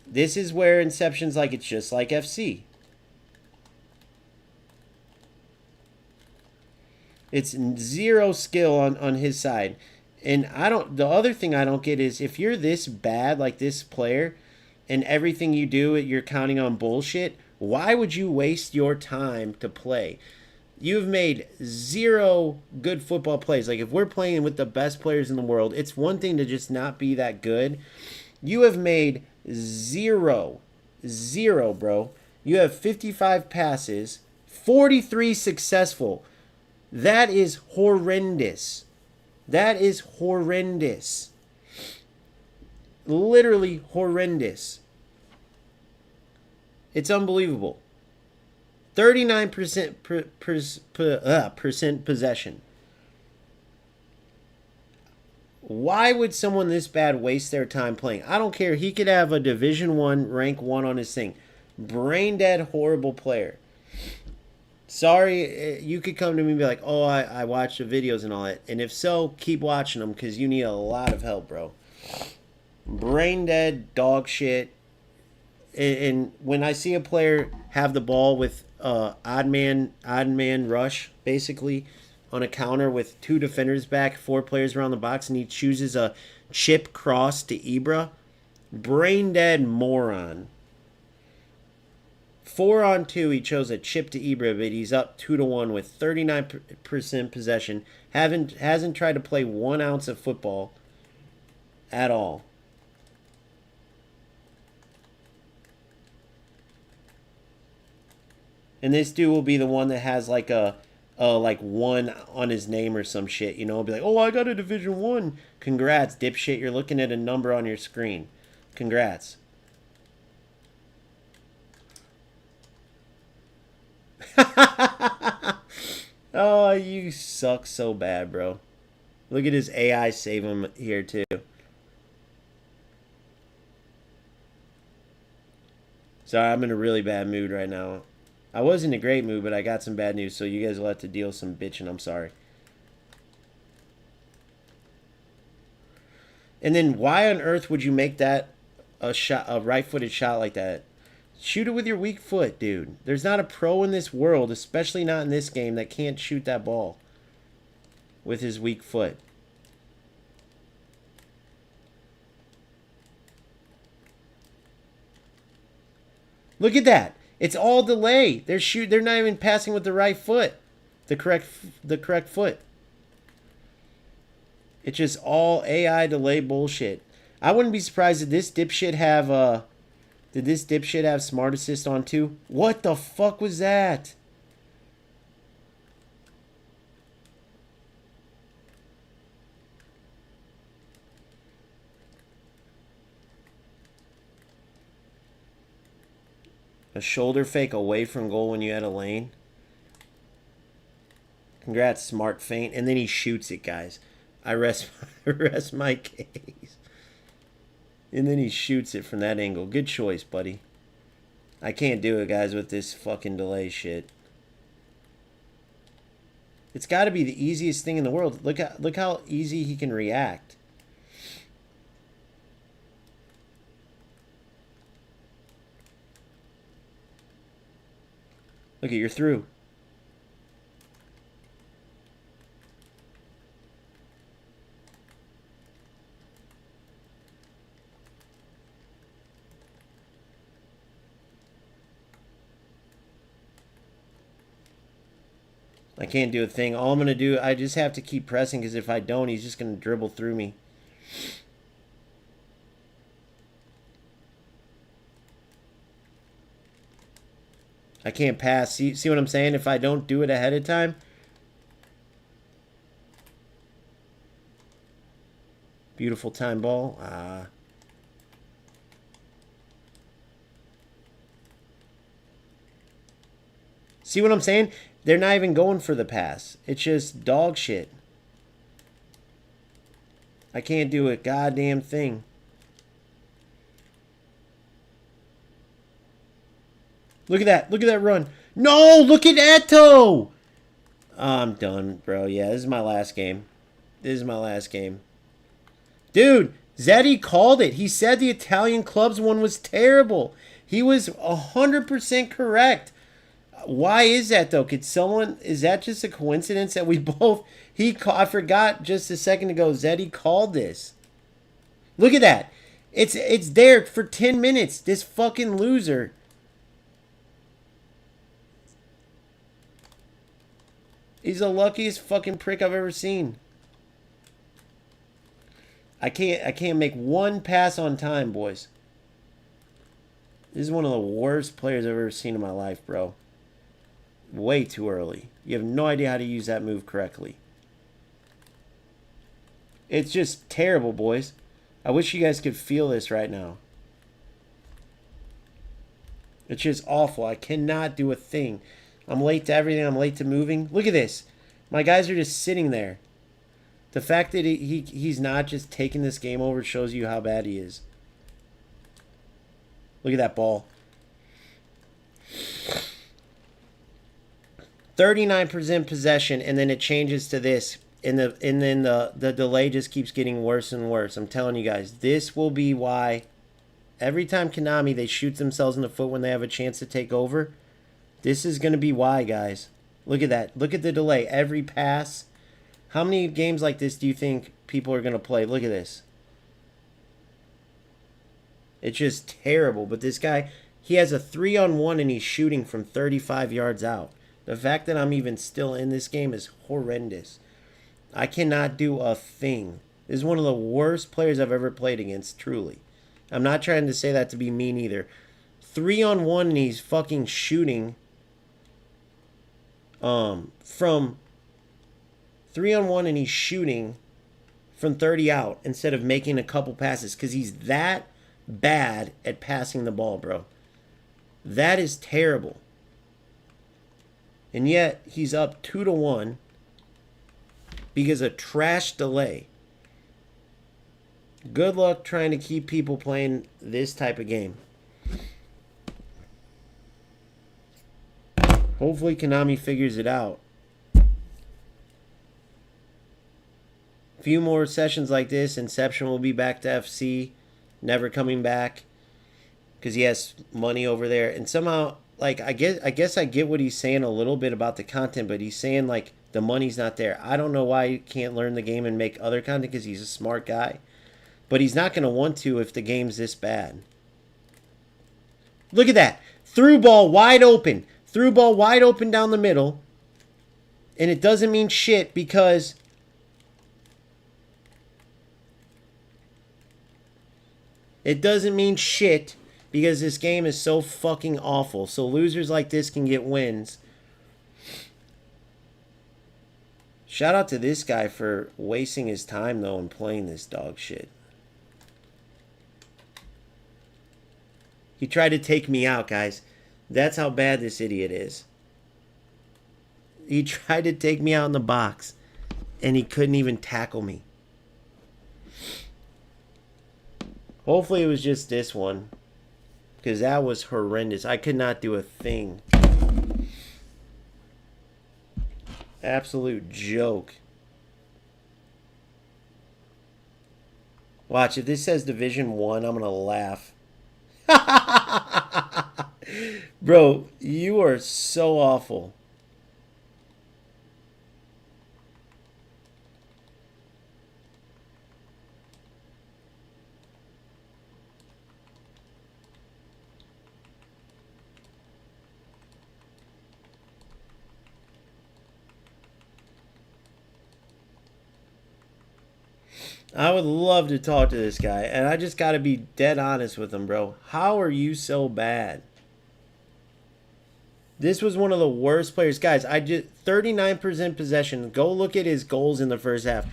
This is where Inception's like, it's just like FC. It's zero skill on his side. And the other thing I don't get is if you're this bad, like this player, and everything you do, you're counting on bullshit, why would you waste your time to play? You've made zero good football plays. Like, if we're playing with the best players in the world, it's one thing to just not be that good. You have made zero, bro. You have 55 passes, 43 successful. That is horrendous. That is horrendous. Literally horrendous. It's unbelievable. 39% percent possession. Why would someone this bad waste their time playing? I don't care. He could have a Division 1 rank 1 on his thing. Brain dead, horrible player. Sorry, you could come to me and be like, oh, I watched the videos and all that. And if so, keep watching them because you need a lot of help, bro. Brain dead, dog shit. And when I see a player have the ball with odd man rush, basically, on a counter with 2 defenders back, 4 players around the box, and he chooses a chip cross to Ibra, brain dead moron. 4-on-2, he chose a chip to Ibra, but he's up 2-1 with 39% possession. Hasn't tried to play 1 ounce of football at all. And this dude will be the one that has like a like 1 on his name or some shit, you know, be like, oh, I got a Division 1. Congrats, dipshit. You're looking at a number on your screen. Congrats. Oh, you suck so bad, bro. Look at his AI save him here, too. Sorry, I'm in a really bad mood right now. I was in a great mood, but I got some bad news, so you guys will have to deal with some bitching. I'm sorry. And then why on earth would you make that a right-footed shot like that? Shoot it with your weak foot, dude. There's not a pro in this world, especially not in this game, that can't shoot that ball with his weak foot. Look at that. It's all delay. They're not even passing with the right foot. The correct foot. It's just all AI delay bullshit. I wouldn't be surprised if this dipshit have did this dipshit have Smart Assist on too? What the fuck was that? A shoulder fake away from goal when you had a lane. Congrats, smart feint. And then he shoots it, guys. I rest my case. And then he shoots it from that angle. Good choice, buddy. I can't do it, guys, with this fucking delay shit. It's got to be the easiest thing in the world. Look how easy he can react. Look at, you're through. I can't do a thing. All I'm going to do, I just have to keep pressing, because if I don't, he's just going to dribble through me. I can't pass. See what I'm saying? If I don't do it ahead of time. Beautiful time ball. See what I'm saying? They're not even going for the pass. It's just dog shit. I can't do a goddamn thing. Look at that. Look at that run. No, look at Eto. I'm done, bro. Yeah, this is my last game. This is my last game. Dude, Zeddy called it. He said the Italian clubs one was terrible. He was 100% correct. Why is that, though? Could someone... Is that just a coincidence that we both... I forgot just a second ago. Zeddy called this. Look at that. It's there for 10 minutes. This fucking loser. He's the luckiest fucking prick I've ever seen. I can't make one pass on time, boys. This is one of the worst players I've ever seen in my life, bro. Way too early. You have no idea how to use that move correctly. It's just terrible, boys. I wish you guys could feel this right now. It's just awful. I cannot do a thing. I'm late to everything. I'm late to moving. Look at this. My guys are just sitting there. The fact that he's not just taking this game over shows you how bad he is. Look at that ball. 39% possession, and then it changes to this. And then the delay just keeps getting worse and worse. I'm telling you guys, this will be why every time Konami, they shoot themselves in the foot when they have a chance to take over. This is going to be why, guys. Look at that. Look at the delay. Every pass. How many games like this do you think people are going to play? Look at this. It's just terrible. But this guy, he has a 3-on-1 and he's shooting from 35 yards out. The fact that I'm even still in this game is horrendous. I cannot do a thing. This is one of the worst players I've ever played against, truly. I'm not trying to say that to be mean either. 3-on-1 and he's fucking shooting from 3-on-1 and he's shooting from 30 out instead of making a couple passes, because he's that bad at passing the ball, bro. That is terrible. And yet he's up 2-1 because of trash delay. Good luck trying to keep people playing this type of game. Hopefully Konami figures it out. A few more sessions like this, Inception will be back to FC, never coming back because he has money over there. And somehow, like, I guess I get what he's saying a little bit about the content, but he's saying like the money's not there. I don't know why he can't learn the game and make other content, because he's a smart guy. But he's not going to want to if the game's this bad. Look at that. Through ball wide open. Through ball wide open down the middle. And it doesn't mean shit because this game is so fucking awful. So losers like this can get wins. Shout out to this guy for wasting his time, though, and playing this dog shit. He tried to take me out, guys. That's how bad this idiot is. He tried to take me out in the box, and he couldn't even tackle me. Hopefully it was just this one, because that was horrendous. I could not do a thing. Absolute joke. Watch, if this says Division 1, I'm going to laugh. Bro, you are so awful. I would love to talk to this guy, and I just got to be dead honest with him, bro. How are you so bad? This was one of the worst players. Guys, I just 39% possession. Go look at his goals in the first half.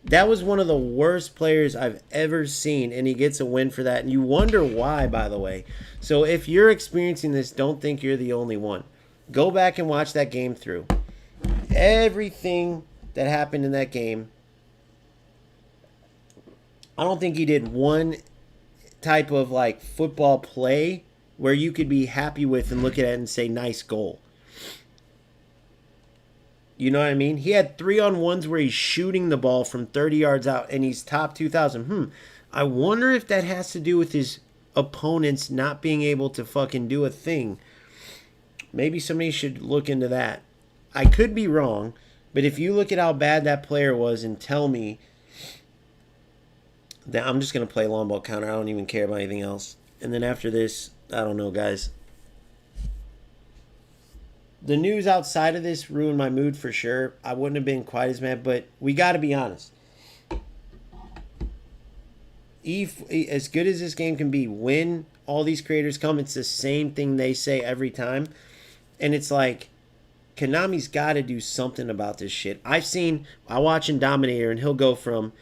That was one of the worst players I've ever seen, and he gets a win for that. And you wonder why, by the way. So if you're experiencing this, don't think you're the only one. Go back and watch that game through. Everything that happened in that game, I don't think he did one type of like football play where you could be happy with and look at it and say, nice goal. You know what I mean? He had 3-on-1s where he's shooting the ball from 30 yards out and he's top 2,000. I wonder if that has to do with his opponents not being able to fucking do a thing. Maybe somebody should look into that. I could be wrong, but if you look at how bad that player was and tell me that, I'm just going to play long ball counter. I don't even care about anything else. And then after this, I don't know, guys. The news outside of this ruined my mood for sure. I wouldn't have been quite as mad, but we got to be honest. As good as this game can be, when all these creators come, it's the same thing they say every time. And it's like, Konami's got to do something about this shit. I watch Dominator, and he'll go from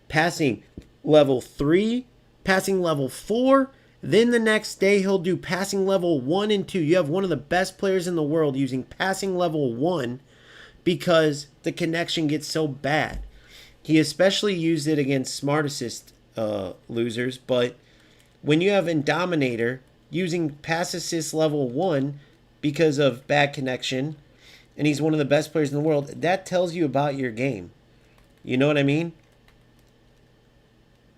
passing level 3, passing level 4, then the next day he'll do passing level 1 and 2. You have one of the best players in the world using passing level 1 because the connection gets so bad. He especially used it against Smart Assist losers, but when you have Dominator using pass assist level 1 because of bad connection, and he's one of the best players in the world, that tells you about your game. You know what I mean?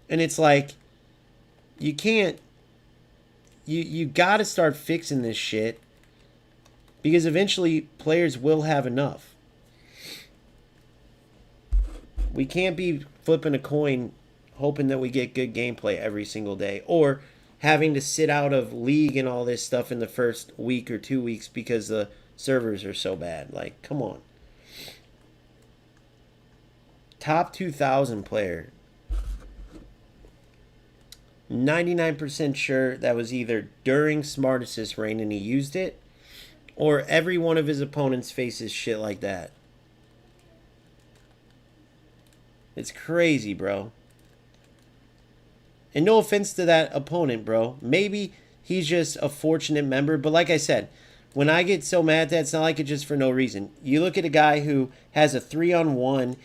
And it's like, you can't, you got to start fixing this shit because eventually players will have enough. We can't be flipping a coin hoping that we get good gameplay every single day, or having to sit out of league and all this stuff in the first week or 2 weeks because the servers are so bad. Like, come on. Top 2,000 player. 99% sure that was either during Smart Assist reign and he used it, or every one of his opponents faces shit like that. It's crazy, bro. And no offense to that opponent, bro. Maybe he's just a fortunate member, but like I said, when I get so mad at that, it's not like it's just for no reason. You look at a guy who has a 3-on-1,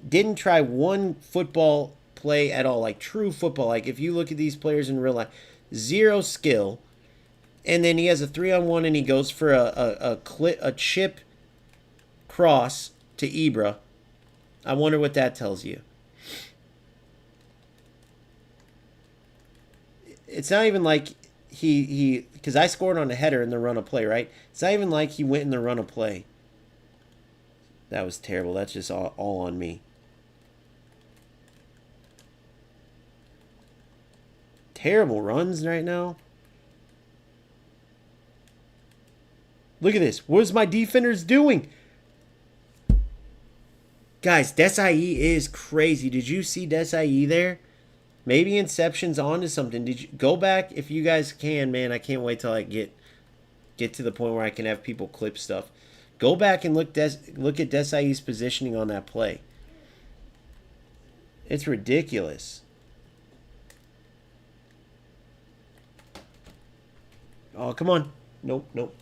didn't try one football play at all, like true football. Like if you look at these players in real life, zero skill, and then he has a 3-on-1 and he goes for a chip cross to Ibra. I wonder what that tells you. It's not even like he because I scored on a header in the run of play, right? It's not even like he went in the run of play. That was terrible. That's just all on me. Terrible runs right now. Look at this. What is my defenders doing? Guys, Desai is crazy. Did you see Desai there? Maybe Inception's onto something. Did you go back if you guys can, man? I can't wait till I get to the point where I can have people clip stuff. Go back and look at Desai's positioning on that play. It's ridiculous. Oh, come on. Nope, nope.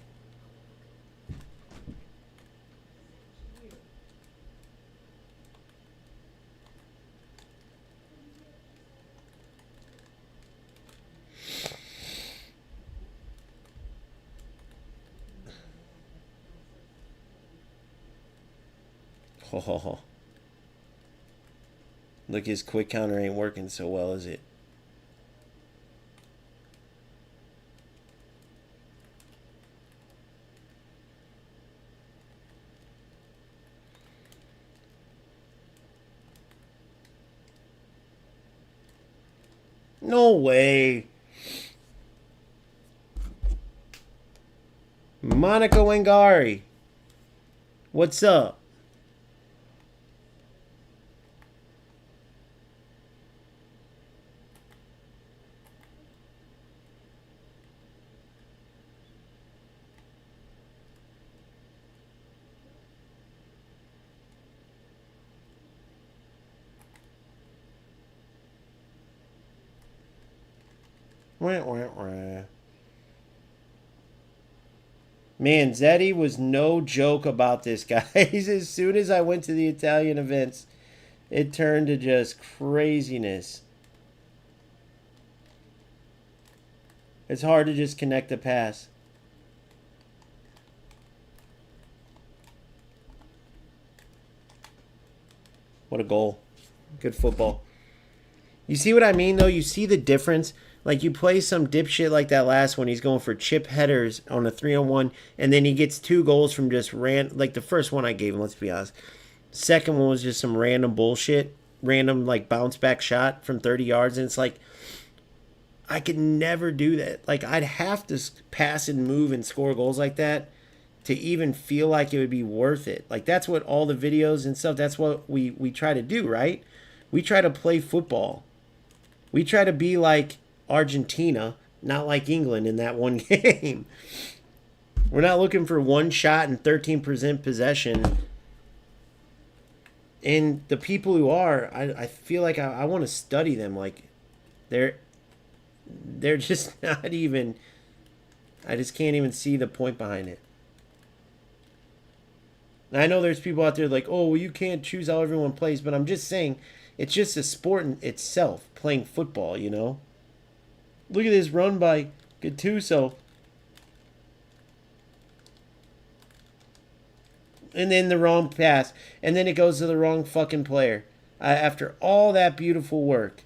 Ho ho ho. Look, his quick counter ain't working so well, is it? No way. Monica Wangari. What's up? Wah, wah, wah. Man, Zeddy was no joke about this, guys. As soon as I went to the Italian events, it turned to just craziness. It's hard to just connect the pass. What a goal. Good football. You see what I mean, though? You see the difference? Like, you play some dipshit like that last one. He's going for chip headers on a 3-on-1, and then he gets 2 goals from just like the first one I gave him, let's be honest. Second one was just some random bullshit. Random, like, bounce back shot from 30 yards, and it's like, I could never do that. Like, I'd have to pass and move and score goals like that to even feel like it would be worth it. Like, that's what all the videos and stuff, that's what we try to do, right? We try to play football. We try to be like Argentina, not like England in that one game. We're not looking for one shot and 13% possession. And the people who are, I feel like I want to study them. Like, they're just not even, I just can't even see the point behind it. And I know there's people out there like, oh, well, you can't choose how everyone plays, but I'm just saying, it's just a sport in itself, playing football, you know? Look at this run by Gattuso. And then the wrong pass. And then it goes to the wrong fucking player. After all that beautiful work.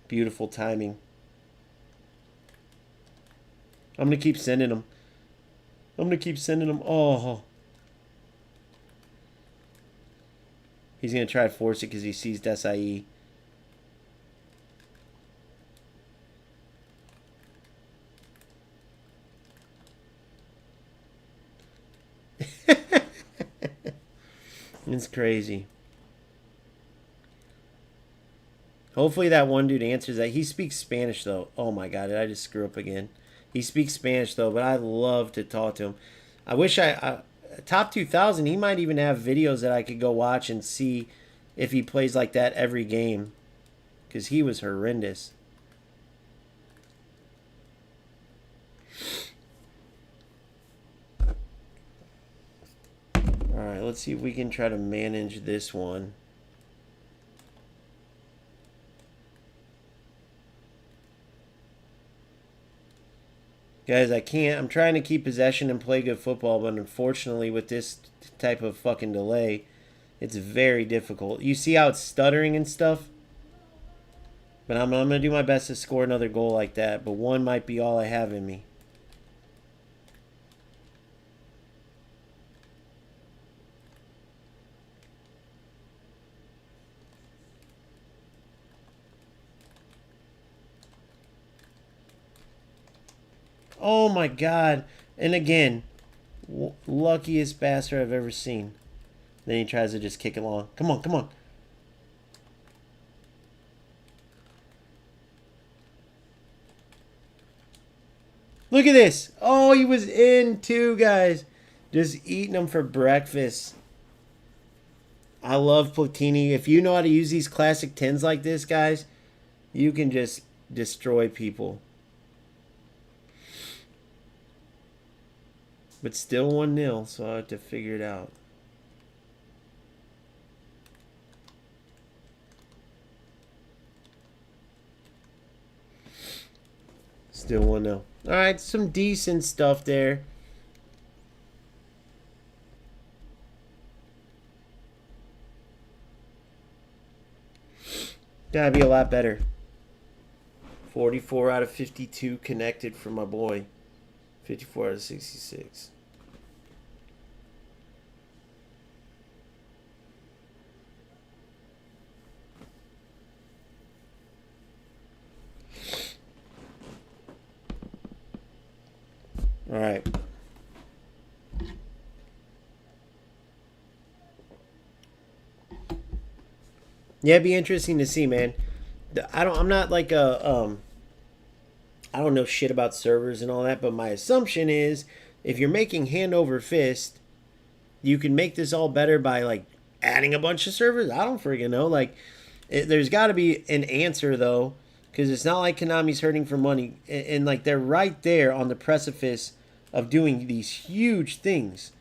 Beautiful timing. I'm going to keep sending them. Oh. He's going to try to force it because he sees Desai. It's crazy. Hopefully that one dude answers that. He speaks Spanish, though. Oh, my God. Did I just screw up again? He speaks Spanish, though, but I love to talk to him. I wish Top 2000, he might even have videos that I could go watch and see if he plays like that every game. Because he was horrendous. Alright, let's see if we can try to manage this one. Guys, I can't. I'm trying to keep possession and play good football, but unfortunately with this type of fucking delay, it's very difficult. You see how it's stuttering and stuff? But I'm going to do my best to score another goal like that, but one might be all I have in me. Oh my God. And again, luckiest bastard I've ever seen. Then he tries to just kick it long. Come on, come on. Look at this. Oh, he was in too, guys. Just eating them for breakfast. I love Platini. If you know how to use these classic 10s like this, guys, you can just destroy people. But still 1-0, so I have to figure it out. Still 1-0. Alright, some decent stuff there. Gotta be a lot better. 44 out of 52 connected for my boy. 54 out of 66. All right. Yeah, it'd be interesting to see, man. I'm not like a I don't know shit about servers and all that, but my assumption is if you're making hand over fist, you can make this all better by like adding a bunch of servers. I don't freaking know. Like, there's got to be an answer though, because it's not like Konami's hurting for money, and like they're right there on the precipice of doing these huge things.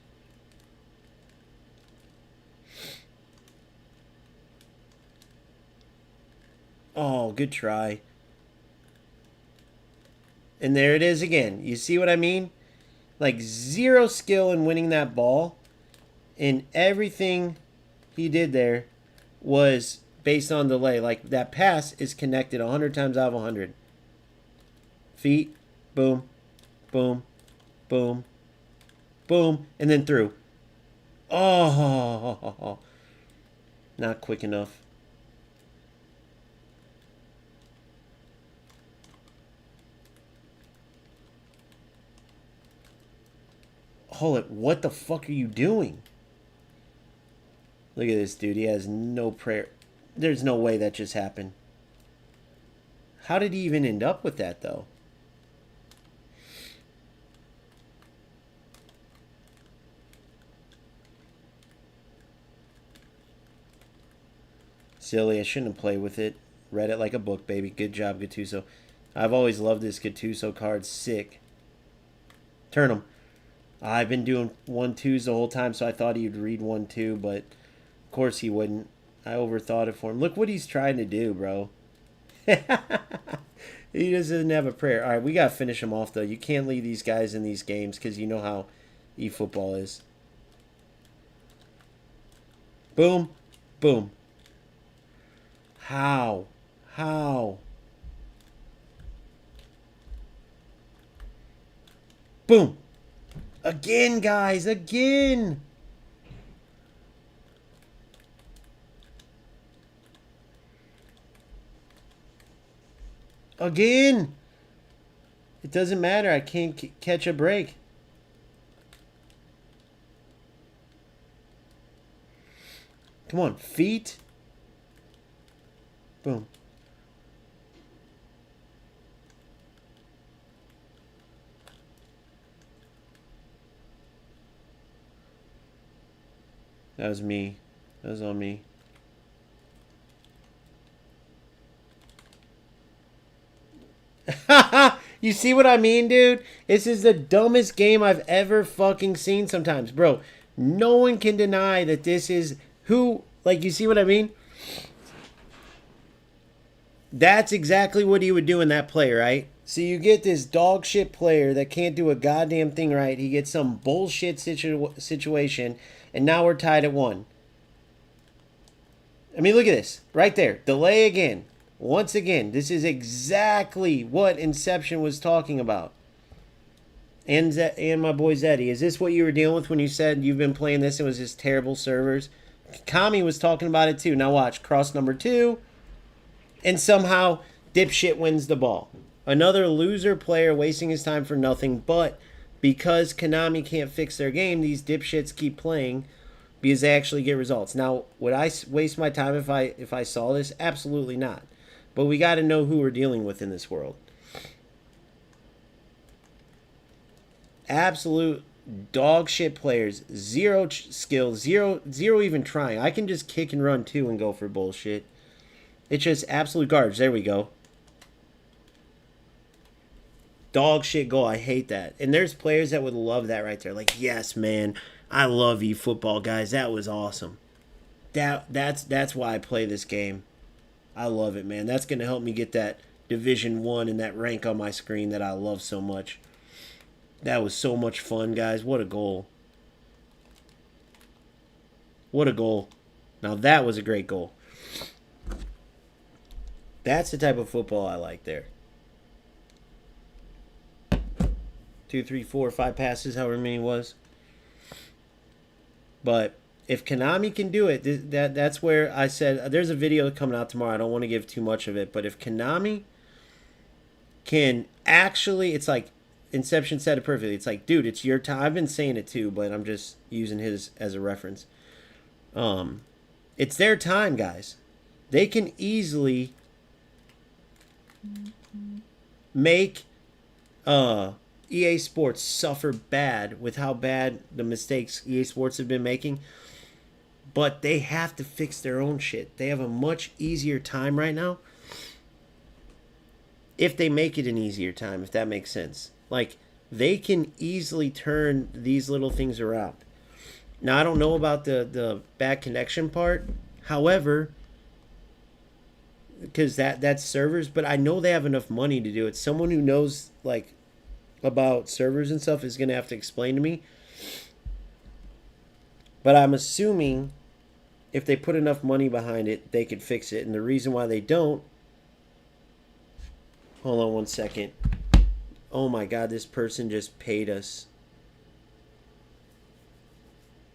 Oh, good try. And there it is again. You see what I mean? Like, zero skill in winning that ball. And everything he did there was based on delay. Like, that pass is connected 100 times out of 100. Feet. Boom. Boom. Boom. Boom. And then through. Oh. Not quick enough. Hold it. What the fuck are you doing? Look at this dude. He has no prayer. There's no way that just happened. How did he even end up with that, though? Silly. I shouldn't have played with it. Read it like a book, baby. Good job, Gattuso. I've always loved this Gattuso card. Sick. Turn him. I've been doing 1-2s the whole time, so I thought he'd read 1-2, but of course he wouldn't. I overthought it for him. Look what he's trying to do, bro. He doesn't have a prayer. All right, we got to finish him off, though. You can't leave these guys in these games because you know how eFootball is. Boom. Boom. How? How? Boom. Again, guys. Again. Again. It doesn't matter. I can't catch a break. Come on. Feet. Boom. That was me. That was on me. You see what I mean, dude? This is the dumbest game I've ever fucking seen sometimes. Bro, no one can deny that this is who... Like, you see what I mean? That's exactly what he would do in that play, right? So you get this dog shit player that can't do a goddamn thing right. He gets some bullshit situation, and now we're tied at 1. I mean, look at this. Right there. Delay again. Once again, this is exactly what Inception was talking about. And my boy Zeddy. Is this what you were dealing with when you said you've been playing this and it was just terrible servers? Kami was talking about it too. Now watch. Cross number 2. And somehow, dipshit wins the ball. Another loser player wasting his time for nothing, but because Konami can't fix their game, these dipshits keep playing because they actually get results. Now, would I waste my time if I saw this? Absolutely not. But we got to know who we're dealing with in this world. Absolute dog shit players. Zero skill. Zero even trying. I can just kick and run too and go for bullshit. It's just absolute garbage. There we go. dog shit goal. I hate that. And there's players that would love that right there. Like, yes, man, I love eFootball, guys. That was awesome. That's why I play this game. I love it, man. That's gonna help me get that Division 1 and that rank on my screen that I love so much. That was so much fun, guys. What a goal. What a goal. Now that was a great goal. That's the type of football I like there. 2, 3, 4, 5 passes, however many it was. But if Konami can do it, that's where I said, there's a video coming out tomorrow. I don't want to give too much of it. But if Konami can actually, it's like Inception said it perfectly. It's like, dude, it's your time. I've been saying it too, but I'm just using his as a reference. It's their time, guys. They can easily make EA Sports suffer bad with how bad the mistakes EA Sports have been making. But they have to fix their own shit. They have a much easier time right now. If they make it an easier time, if that makes sense. Like, they can easily turn these little things around. Now, I don't know about the bad connection part. However, because that's servers, but I know they have enough money to do it. Someone who knows, like, about servers and stuff is going to have to explain to me. But I'm assuming if they put enough money behind it, they could fix it. And the reason why they don't... Hold on one second. Oh my god, this person just paid us.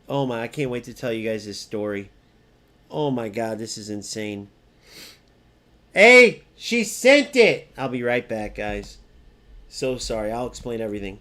Oh my, I can't wait to tell you guys this story. Oh my god, this is insane. Hey, she sent it! I'll be right back, guys. So sorry, I'll explain everything.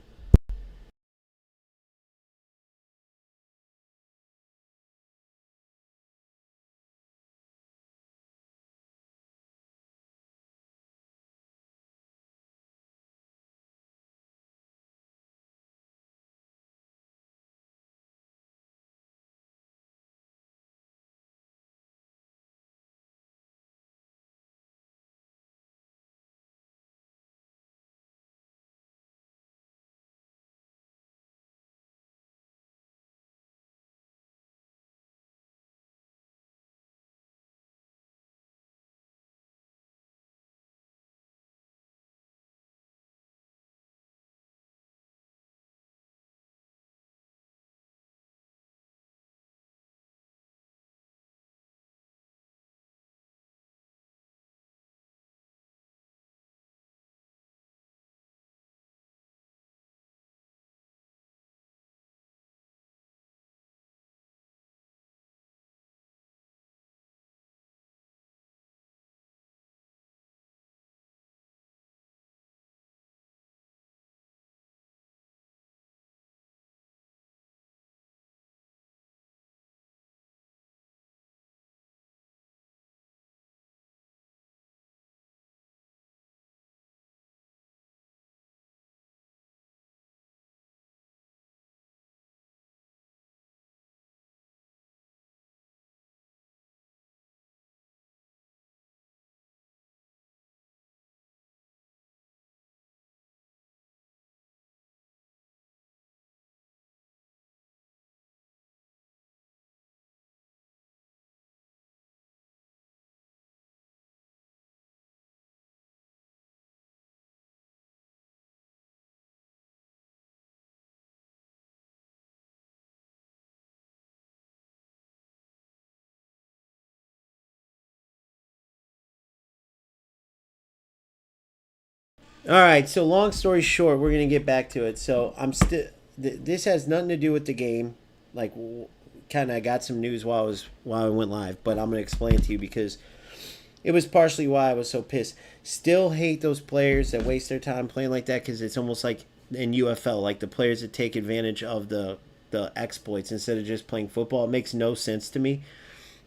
All right, so long story short, we're going to get back to it. So I'm still... This has nothing to do with the game. Like, kind of, I got some news while I went live, but I'm going to explain it to you because it was partially why I was so pissed. Still hate those players that waste their time playing like that because it's almost like in UFL, like the players that take advantage of the exploits instead of just playing football. It makes no sense to me.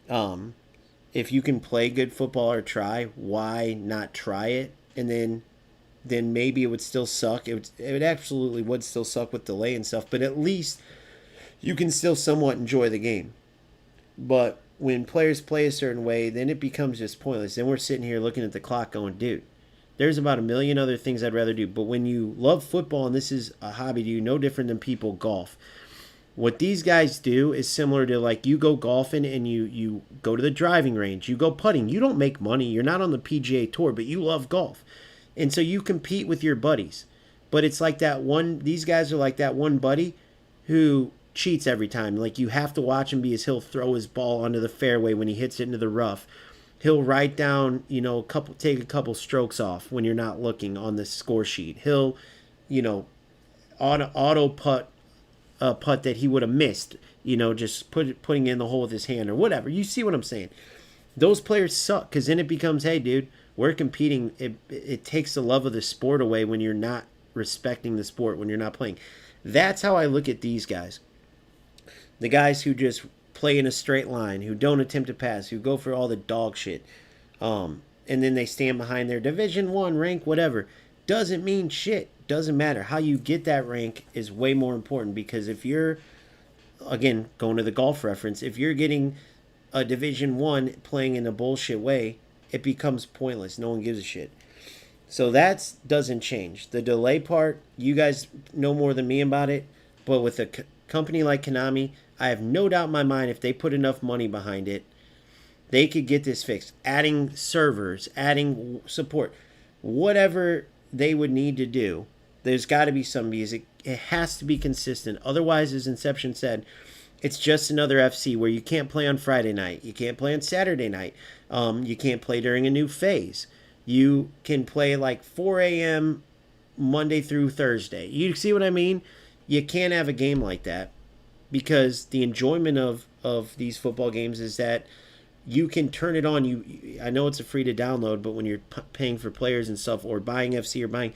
If you can play good football or try, why not try it? And then maybe it would still suck. It absolutely would still suck with delay and stuff, but at least you can still somewhat enjoy the game. But when players play a certain way, then it becomes just pointless. Then we're sitting here looking at the clock going, dude, There's about a million other things I'd rather do. But when you love football, and this is a hobby to you, no different than people golf. What these guys do is similar to like you go golfing and you go to the driving range, you go putting. You don't make money. You're not on the PGA Tour, but you love golf. And so you compete with your buddies. But it's like that one, these guys are like that one buddy who cheats every time. Like you have to watch him because he'll throw his ball onto the fairway when he hits it into the rough. He'll write down, take a couple strokes off when you're not looking on the score sheet. He'll, auto putt a putt that he would have missed, just putting in the hole with his hand or whatever. You see what I'm saying? Those players suck because then it becomes, hey, dude, we're competing. It takes the love of the sport away when you're not respecting the sport, when you're not playing. That's how I look at these guys. The guys who just play in a straight line, who don't attempt to pass, who go for all the dog shit, and then they stand behind their Division I rank, whatever. Doesn't mean shit. Doesn't matter. How you get that rank is way more important, because if you're, again, going to the golf reference, if you're getting a Division I playing in a bullshit way, it becomes pointless. No one gives a shit. So that doesn't change. The delay part, you guys know more than me about it, but with a company like Konami, I have no doubt in my mind if they put enough money behind it, they could get this fixed. Adding servers, adding support, whatever they would need to do, there's got to be some music. It has to be consistent. Otherwise, as Inception said, it's just another FC where you can't play on Friday night. You can't play on Saturday night. You can't play during a new phase. You can play like 4 a.m. Monday through Thursday. You see what I mean? You can't have a game like that, because the enjoyment of these football games is that you can turn it on. I know it's a free to download, but when you're paying for players and stuff, or buying FC or buying,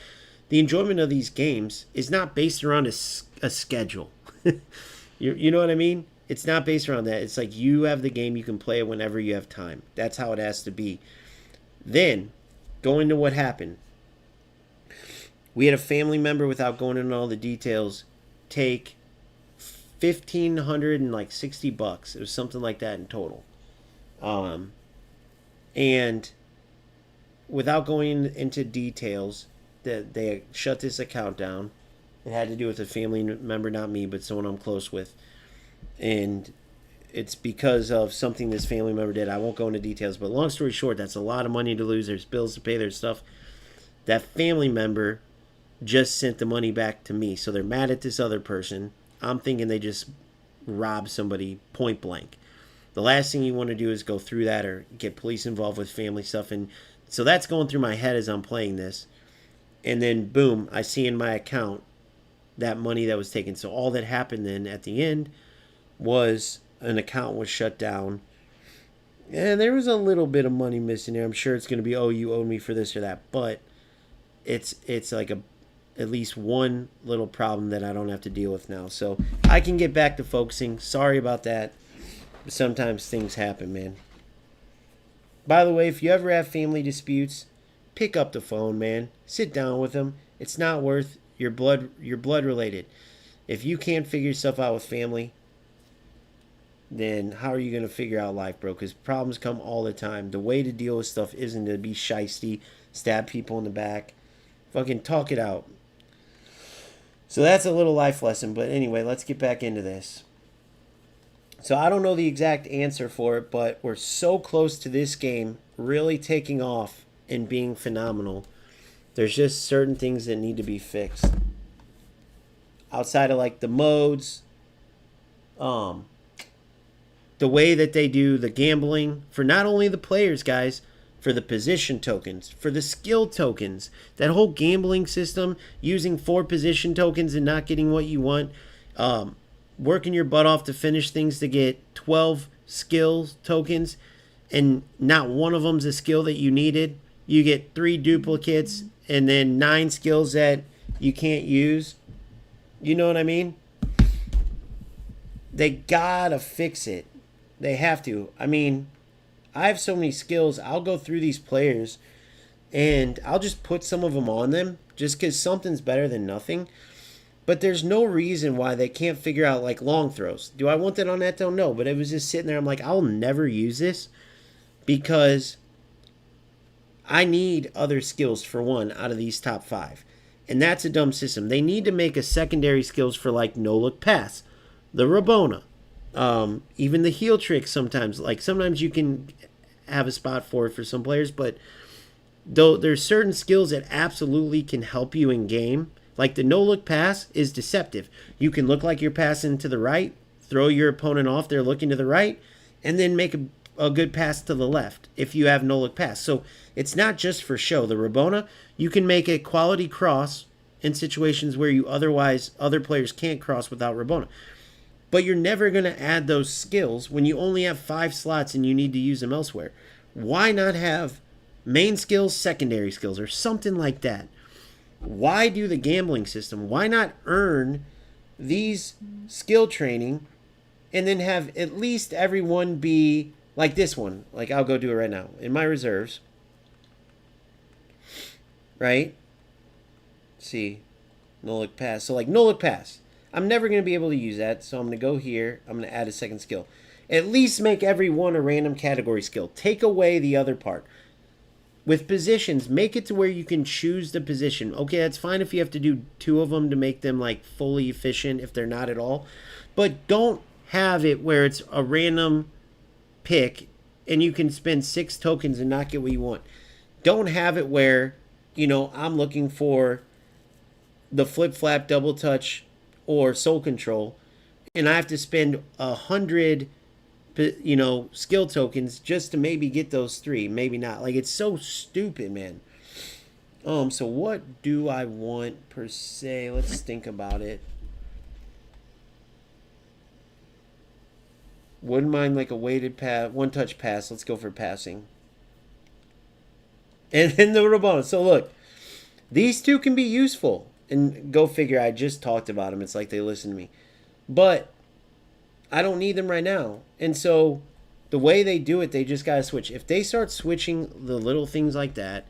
the enjoyment of these games is not based around a schedule. You know what I mean? It's not based around that. It's like you have the game, you can play it whenever you have time. That's how it has to be. Then, going to what happened. We had a family member, without going into all the details, take $1,560. It was something like that in total. And without going into details, that they shut this account down. It had to do with a family member, not me, but someone I'm close with. And it's because of something this family member did. I won't go into details, but long story short, that's a lot of money to lose. There's bills to pay, there's stuff. That family member just sent the money back to me. So they're mad at this other person. I'm thinking they just robbed somebody point blank. The last thing you want to do is go through that or get police involved with family stuff. And so that's going through my head as I'm playing this. And then, boom, I see in my account that money that was taken. So all that happened then at the end was an account was shut down. And there was a little bit of money missing there. I'm sure it's going to be, oh, you owe me for this or that. But it's like at least one little problem that I don't have to deal with now. So I can get back to focusing. Sorry about that. But sometimes things happen, man. By the way, if you ever have family disputes, pick up the phone, man. Sit down with them. It's not worth your blood related. If you can't figure stuff out with family, then how are you going to figure out life, bro? Because problems come all the time. The way to deal with stuff isn't to be shysty, stab people in the back. Fucking talk it out. So that's a little life lesson. But anyway, let's get back into this. So I don't know the exact answer for it, but we're so close to this game really taking off and being phenomenal. There's just certain things that need to be fixed. Outside of like the modes, the way that they do the gambling for not only the players, guys, for the position tokens, for the skill tokens, that whole gambling system, using 4 position tokens and not getting what you want, working your butt off to finish things to get 12 skills tokens, and not one of them's a skill that you needed. You get 3 duplicates and then 9 skills that you can't use. You know what I mean? They gotta fix it. They have to. I mean, I have so many skills. I'll go through these players and I'll just put some of them on them just because something's better than nothing. But there's no reason why they can't figure out like long throws. Do I want that on that though? No, but it was just sitting there. I'm like, I'll never use this because I need other skills for one out of these top 5. And that's a dumb system. They need to make a secondary skills for like no look pass, the Rabona, even the heel trick sometimes. Like sometimes you can have a spot for it for some players, but though there's certain skills that absolutely can help you in game. Like the no look pass is deceptive. You can look like you're passing to the right, throw your opponent off there looking to the right, and then make a good pass to the left if you have no look pass. So it's not just for show. The Rabona, you can make a quality cross in situations where you otherwise other players can't cross without Rabona. But you're never going to add those skills when you only have 5 slots and you need to use them elsewhere. Why not have main skills, secondary skills, or something like that? Why do the gambling system? Why not earn these skill training and then have at least everyone be like this one? Like, I'll go do it right now. In my reserves, right? Let's see. No look pass. So, like, no look pass. I'm never going to be able to use that, so I'm going to go here. I'm going to add a second skill. At least make every one a random category skill. Take away the other part. With positions, make it to where you can choose the position. Okay, that's fine if you have to do 2 of them to make them like fully efficient if they're not at all. But don't have it where it's a random pick and you can spend 6 tokens and not get what you want. Don't have it where, you know, I'm looking for the flip-flap, double touch, or soul control, and I have to spend 100 skill tokens just to maybe get those 3, maybe not. Like, it's so stupid, man. So what do I want per se? Let's think about it. Wouldn't mind like a weighted pass, one touch pass. Let's go for passing. And then the Rabona. So look, these 2 can be useful. And go figure, I just talked about them. It's like they listen to me. But I don't need them right now. And so the way they do it, they just got to switch. If they start switching the little things like that,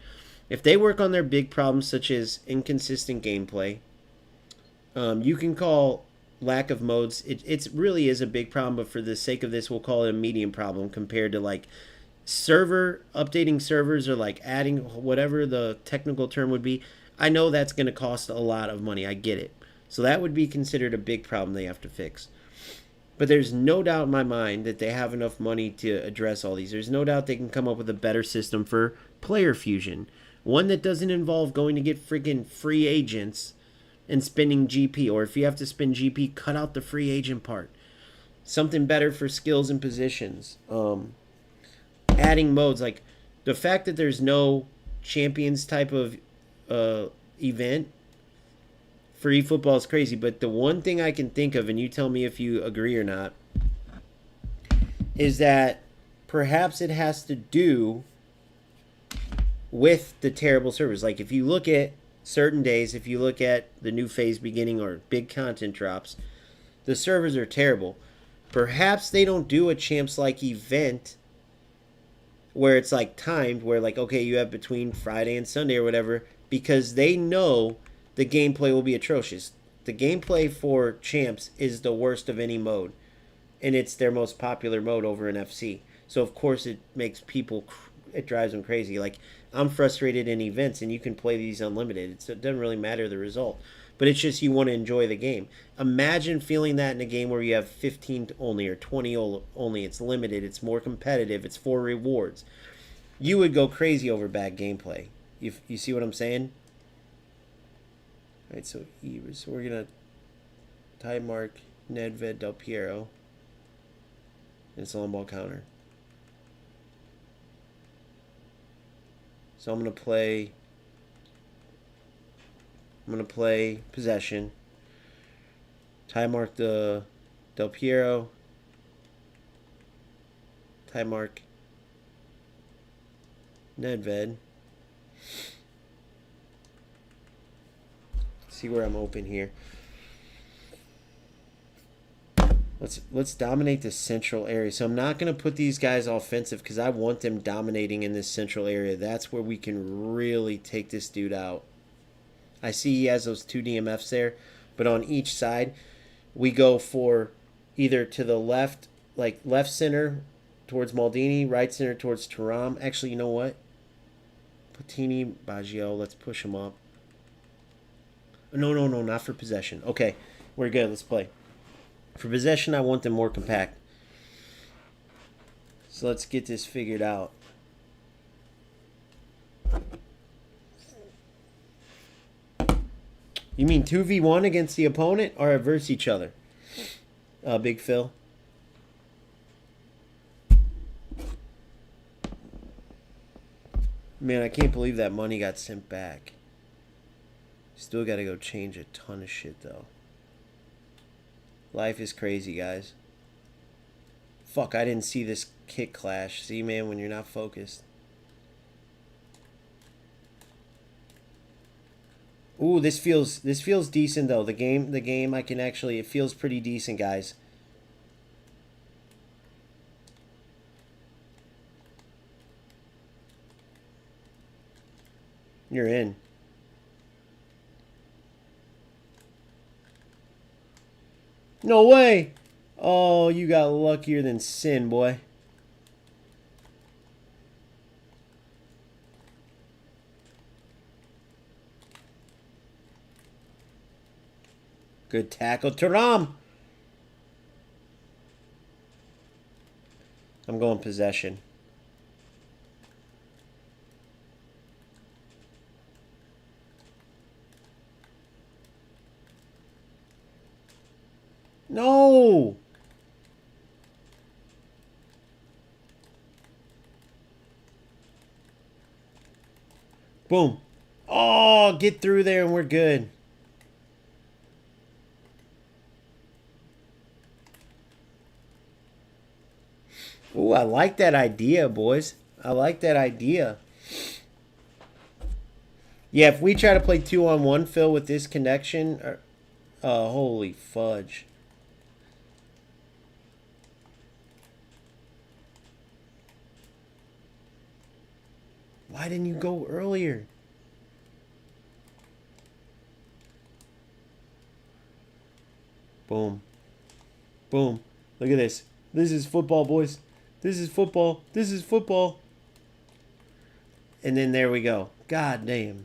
if they work on their big problems such as inconsistent gameplay, you can call lack of modes. It really is a big problem, but for the sake of this, we'll call it a medium problem compared to like updating servers or like adding whatever the technical term would be. I know that's going to cost a lot of money. I get it. So that would be considered a big problem they have to fix. But there's no doubt in my mind that they have enough money to address all these. There's no doubt they can come up with a better system for player fusion. One that doesn't involve going to get freaking free agents and spending GP. Or if you have to spend GP, cut out the free agent part. Something better for skills and positions. Adding modes. Like the fact that there's no champions type of event for eFootball is crazy, but the one thing I can think of, and you tell me if you agree or not, is that perhaps it has to do with the terrible servers. Like if you look at certain days, if you look at the new phase beginning or big content drops, the servers are terrible. Perhaps they don't do a champs-like event where it's like timed, where like, okay, you have between Friday and Sunday or whatever, because they know the gameplay will be atrocious. The gameplay for champs is the worst of any mode, and it's their most popular mode over in FC. So of course it makes people, it drives them crazy. Like I'm frustrated in events, and you can play these unlimited. It doesn't really matter the result, but it's just you want to enjoy the game. Imagine feeling that in a game where you have 15 only or 20 only. It's limited. It's more competitive. It's for rewards. You would go crazy over bad gameplay. You see what I'm saying? All right, so we're going to tie mark Nedved Del Piero. And it's a long ball counter. So I'm going to play possession. Tie mark the Del Piero. Tie mark Nedved. See where I'm open here. Let's dominate the central area. So I'm not going to put these guys offensive because I want them dominating in this central area. That's where we can really take this dude out. I see he has those 2 DMFs there, but on each side, we go for either to the left, like left center towards Maldini, right center towards Thuram. Actually, you know what? Platini, Baggio. Let's push him up. No, not for possession. Okay, we're good. Let's play. For possession, I want them more compact. So let's get this figured out. You mean 2v1 against the opponent or versus each other? Big Phil. Man, I can't believe that money got sent back. Still got to go change a ton of shit, though. Life is crazy, guys. Fuck, I didn't see this kick clash. See, man, when you're not focused. Ooh, this feels decent, though. The game, I can actually... It feels pretty decent, guys. You're in. No way! Oh, you got luckier than sin, boy. Good tackle. Thuram! I'm going possession. No! Boom. Oh, get through there and we're good. Ooh, I like that idea, boys. I like that idea. Yeah, if we try to play 2-on-1, Phil, with this connection... holy fudge. Why didn't you go earlier? Boom. Boom. Look at this. This is football, boys. This is football. This is football. And then there we go. God damn.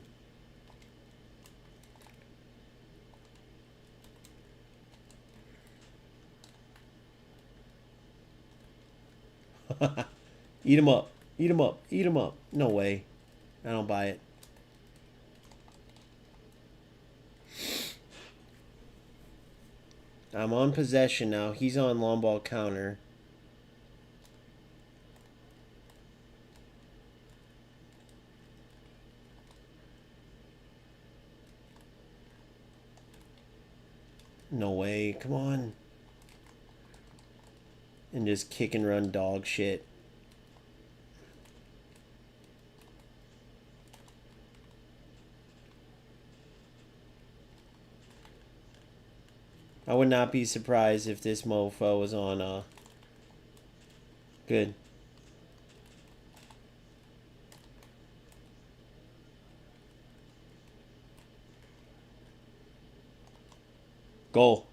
Eat him up. Eat him up. Eat him up. No way. I don't buy it. I'm on possession now. He's on long ball counter. No way. Come on. And just kick and run dog shit. I would not be surprised if this mofo was on good. Goal.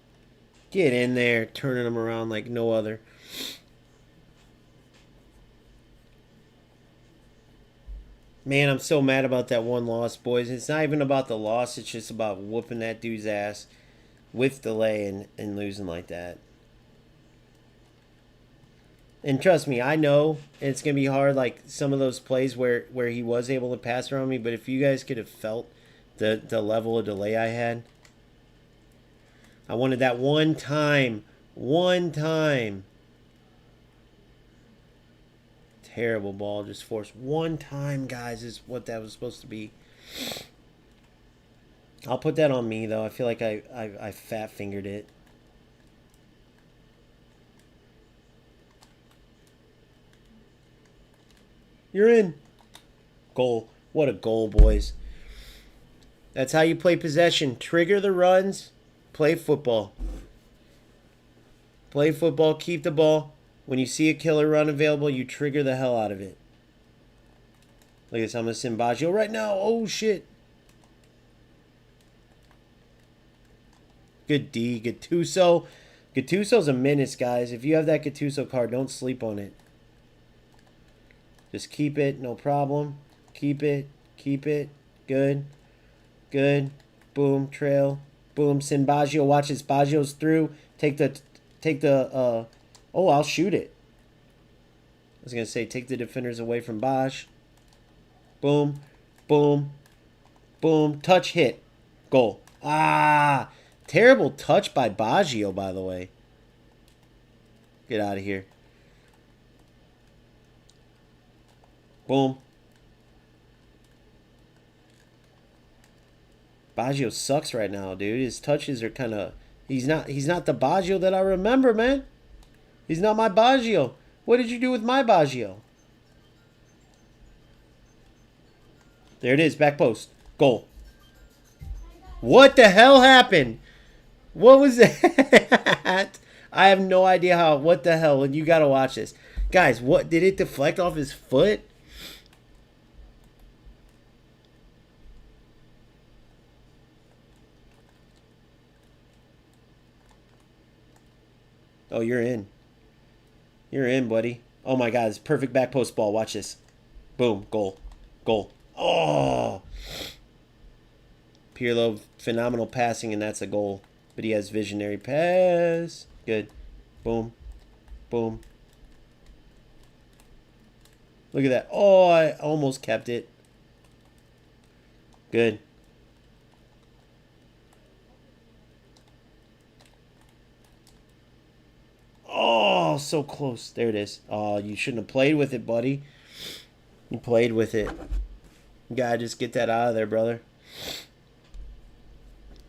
Get in there, turning them around like no other. Man, I'm so mad about that one loss, boys. It's not even about the loss. It's just about whooping that dude's ass with delay and losing like that. And trust me, I know it's going to be hard, like some of those plays where he was able to pass around me. But if you guys could have felt the level of delay I had. I wanted that one time. One time. Terrible ball. Just forced one time, guys, is what that was supposed to be. I'll put that on me, though. I feel like I fat-fingered it. You're in. Goal. What a goal, boys. That's how you play possession. Trigger the runs. Play football. Play football. Keep the ball. When you see a killer run available, you trigger the hell out of it. Look at this. I'm going to send Baggio right now. Oh, shit. Good D. Gattuso. Gattuso's a menace, guys. If you have that Gattuso card, don't sleep on it. Just keep it. No problem. Keep it. Keep it. Good. Good. Boom. Trail. Boom. Send Baggio. Watch this. Baggio's through. Take the, oh, I'll shoot it. I was going to say, take the defenders away from Bosch. Boom. Boom. Boom. Touch, hit. Goal. Ah. Terrible touch by Baggio, by the way. Get out of here. Boom. Baggio sucks right now, dude. His touches are kind of... He's not the Baggio that I remember, man. He's not my Baggio. What did you do with my Baggio? There it is. Back post. Goal. What the hell happened? What was that? I have no idea how. What the hell? You got to watch this. Guys, what? Did it deflect off his foot? Oh, you're in. You're in, buddy. Oh, my God. It's perfect back post ball. Watch this. Boom. Goal. Goal. Oh. Pirlo, phenomenal passing, and that's a goal. But he has visionary pass. Good. Boom. Boom. Look at that. Oh, I almost kept it. Good. Oh, so close. There it is. Oh, you shouldn't have played with it, buddy. You played with it. You gotta just get that out of there, brother.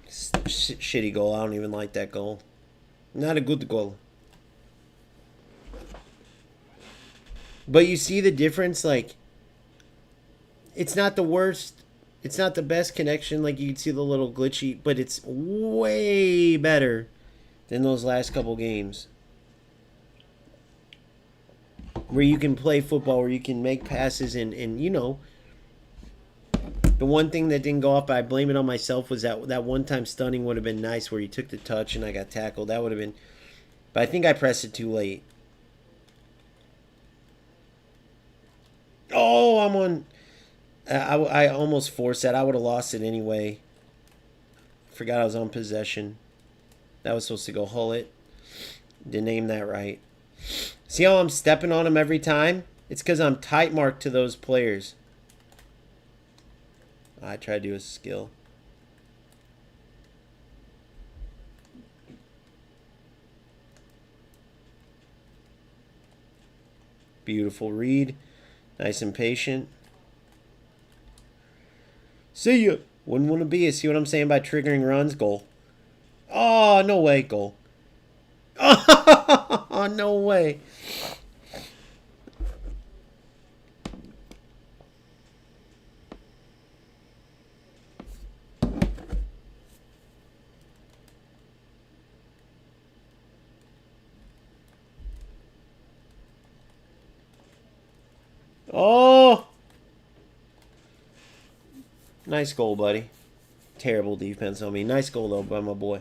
Shitty goal. I don't even like that goal. Not a good goal. But you see the difference? Like, it's not the worst. It's not the best connection. Like, you can see the little glitchy. But it's way better than those last couple games. Where you can play football, where you can make passes, and you know, the one thing that didn't go off, I blame it on myself, was that one time stunning would have been nice where he took the touch and I got tackled. That would have been, but I think I pressed it too late. Oh, I'm on. I almost forced that. I would have lost it anyway. Forgot I was on possession. That was supposed to go Hull it. Didn't aim that right. See how I'm stepping on them every time? It's because I'm tight marked to those players. I try to do a skill. Beautiful read. Nice and patient. See ya. Wouldn't want to be. See what I'm saying by triggering runs? Goal. Oh, no way. Goal. Oh, no way. Oh! Nice goal, buddy. Terrible defense on me. Nice goal, though, by my boy.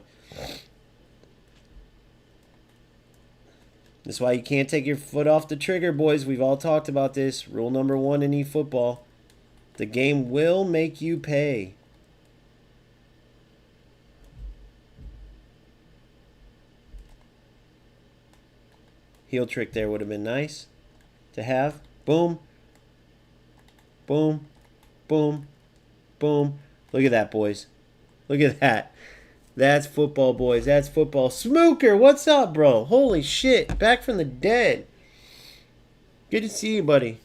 That's why you can't take your foot off the trigger, boys. We've all talked about this. Rule number 1 in eFootball. The game will make you pay. Heel trick there would have been nice to have. Boom. Boom. Boom. Boom. Look at that, boys. Look at that. That's football, boys. That's football. Smooker, what's up, bro? Holy shit. Back from the dead. Good to see you, buddy.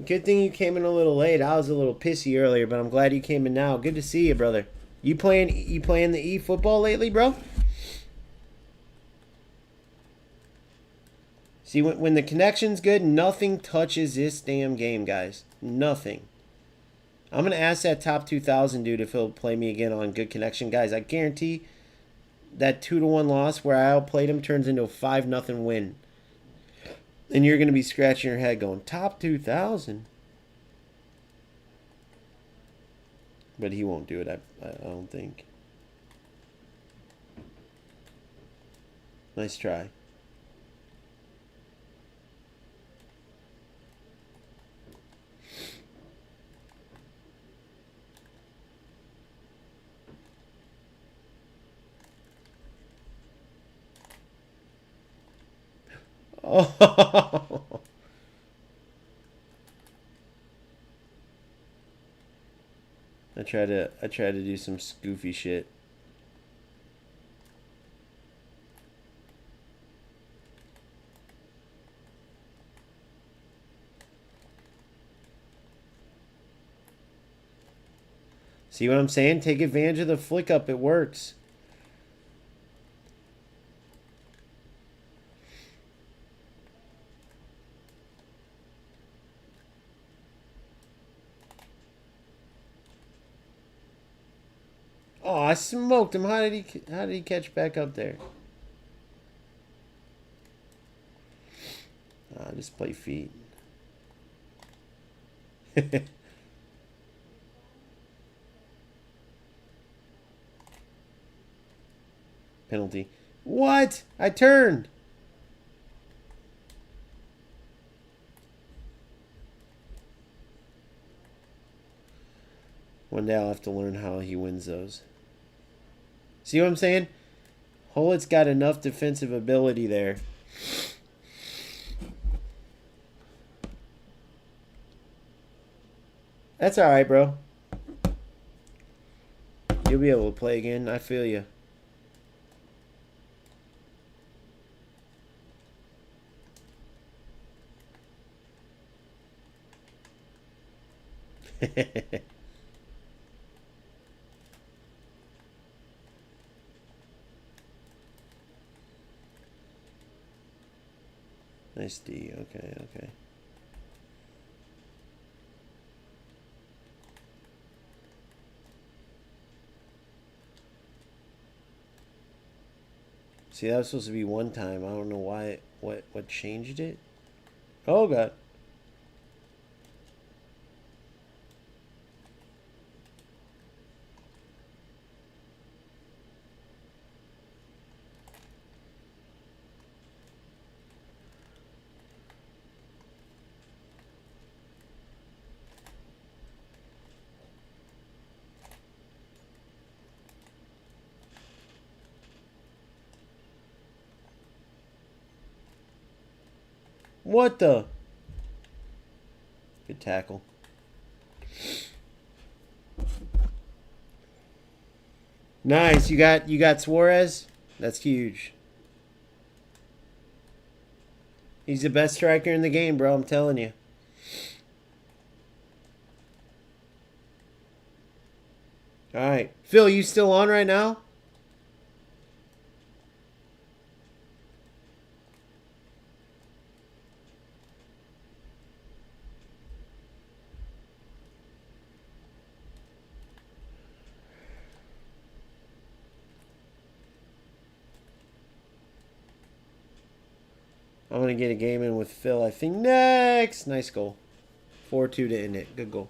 Good thing you came in a little late. I was a little pissy earlier, but I'm glad you came in now. Good to see you, brother. You playing the eFootball lately, bro? See, when the connection's good, nothing touches this damn game, guys. Nothing. I'm going to ask that top 2,000 dude if he'll play me again on good connection. Guys, I guarantee that 2-1 loss where I outplayed him turns into a 5-0 win. And you're going to be scratching your head going, top 2,000? But he won't do it, I don't think. Nice try. Oh. I try to do some goofy shit. See what I'm saying? Take advantage of the flick up. It works. Oh, I smoked him. How did he catch back up there? Just play feet. Penalty. What? I turned. One day I'll have to learn how he wins those. See what I'm saying? Hullet's got enough defensive ability there. That's all right, bro. You'll be able to play again. I feel you. Nice D. Okay, okay. See, that was supposed to be one time. I don't know why. What changed it? Oh God. What the? Good tackle. Nice. You got Suarez? That's huge. He's the best striker in the game, bro. I'm telling you. All right. Phil, you still on right now? I'm going to get a game in with Phil, I think, next. Nice goal. 4-2 to end it. Good goal.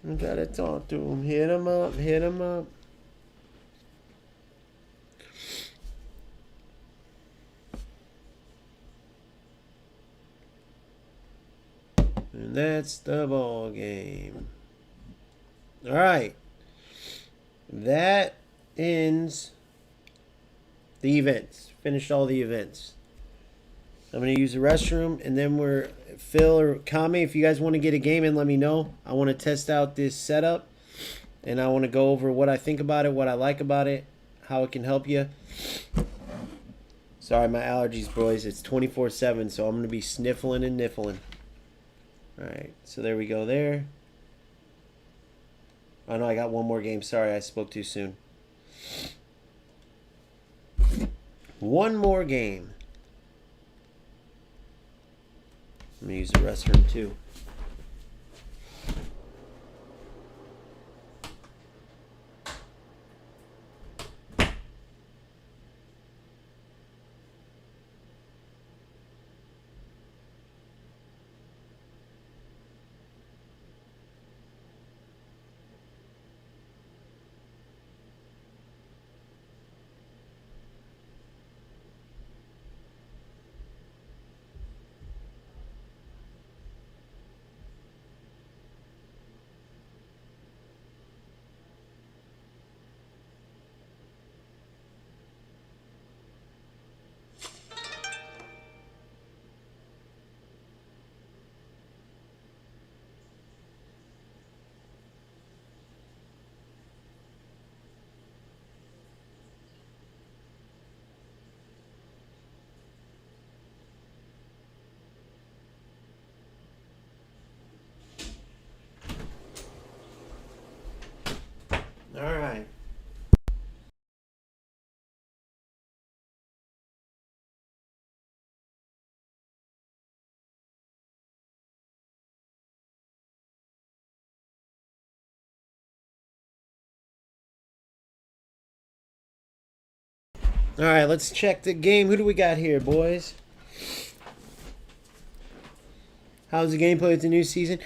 I gotta talk to him. Hit him up. Hit him up. And that's the ball game. All right. That ends the events. Finished all the events. I'm going to use the restroom, and then Phil or Kami, if you guys want to get a game in, let me know. I want to test out this setup, and I want to go over what I think about it, what I like about it, how it can help you. Sorry, my allergies, boys. It's 24/7, so I'm going to be sniffling and niffling. All right, so there we go there. Oh, no, I got one more game. Sorry, I spoke too soon. One more game. I'm going to use the restroom, too. All right, let's check the game. Who do we got here, boys? How's the gameplay with the new season?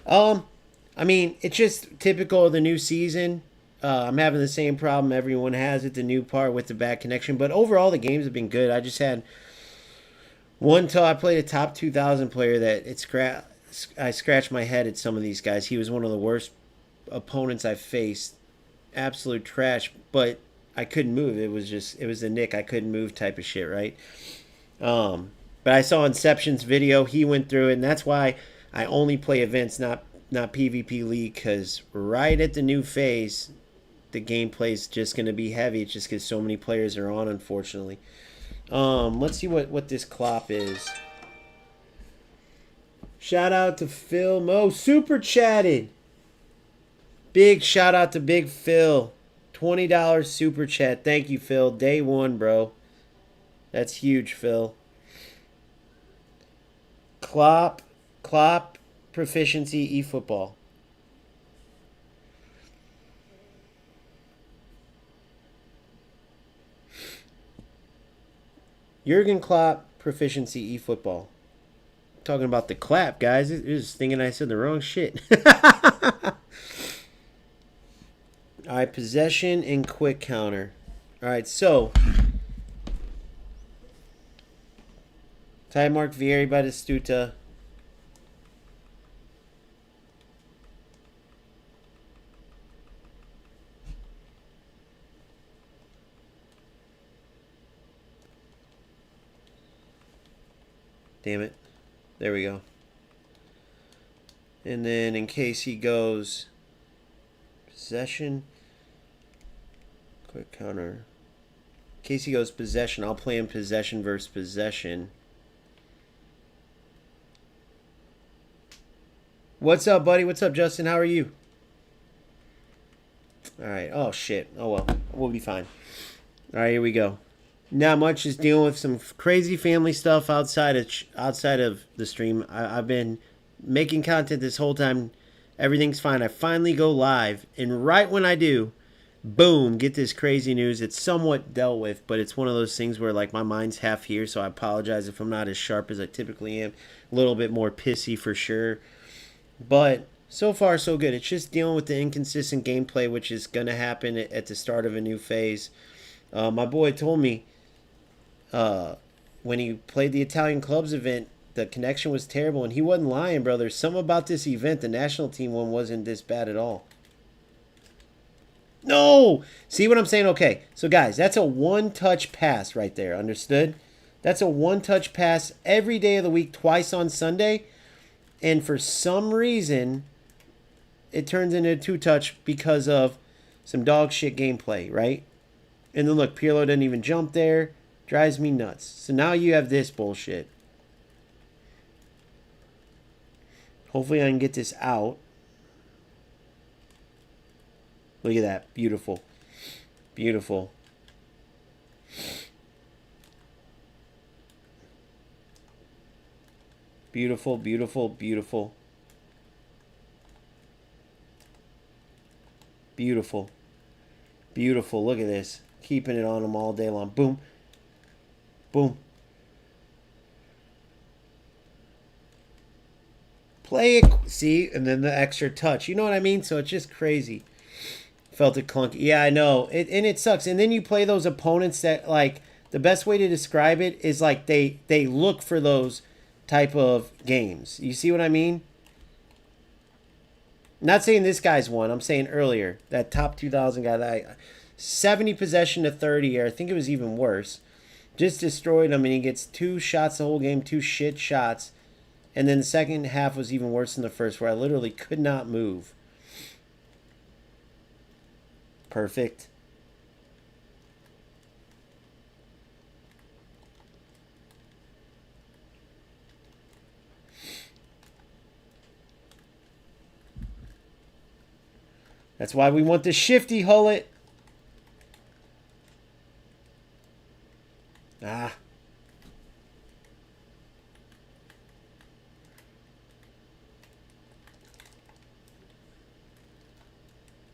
I mean, it's just typical of the new season. I'm having the same problem everyone has at the new part with the bad connection. But overall, the games have been good. I just had one till I played a top 2,000 player that I scratched my head at some of these guys. He was one of the worst opponents I faced. Absolute trash, but I couldn't move. It was the Nick I couldn't move type of shit, right? But I saw Inception's video. He went through it, and that's why I only play events, not PvP League, because right at the new phase, the gameplay is just going to be heavy. It's just because so many players are on, unfortunately. Let's see what this Klopp is. Shout out to Phil Mo. Super chatted. Big shout out to Big Phil. $20 super chat. Thank you, Phil. Day one, bro. That's huge, Phil. Klopp proficiency eFootball. Jurgen Klopp proficiency eFootball. Talking about the clap, guys. It was thinking I said the wrong shit. All right, possession and quick counter. All right, so Ty Mark Vieri Batistuta. Damn it. There we go. And then in case he goes possession, quick counter. In case he goes possession, I'll play him possession versus possession. What's up, buddy? What's up, Justin? How are you? All right. Oh, shit. Oh, well. We'll be fine. All right, here we go. Not much, just dealing with some crazy family stuff outside of the stream. I've been making content this whole time. Everything's fine. I finally go live, and right when I do, boom, get this crazy news. It's somewhat dealt with, but it's one of those things where like my mind's half here, so I apologize if I'm not as sharp as I typically am. A little bit more pissy for sure. But so far, so good. It's just dealing with the inconsistent gameplay, which is going to happen at the start of a new phase. My boy told me when he played the Italian clubs event, the connection was terrible, and he wasn't lying, bro. There's something about this event, the national team one, wasn't this bad at all. No! See what I'm saying? Okay, so guys, that's a one-touch pass right there, understood? That's a one-touch pass every day of the week, twice on Sunday, and for some reason, it turns into a two-touch because of some dog shit gameplay, right? And then look, Pirlo didn't even jump there. Drives me nuts. So now you have this bullshit. Hopefully I can get this out. Look at that. Beautiful. Beautiful. Beautiful, beautiful, beautiful. Beautiful. Beautiful. Look at this. Keeping it on them all day long. Boom. Boom. Play it. See? And then the extra touch. You know what I mean? So it's just crazy. Felt it clunky. Yeah, I know. And it sucks. And then you play those opponents that, like, the best way to describe it is, like, they look for those type of games. You see what I mean? Not saying this guy's one. I'm saying earlier. That top 2,000 guy. That 70 possession to 30. Or I think it was even worse. Just destroyed him, and he gets 2 shots the whole game, 2 shit shots. And then the second half was even worse than the first, where I literally could not move. Perfect. That's why we want the shifty hullet. Ah.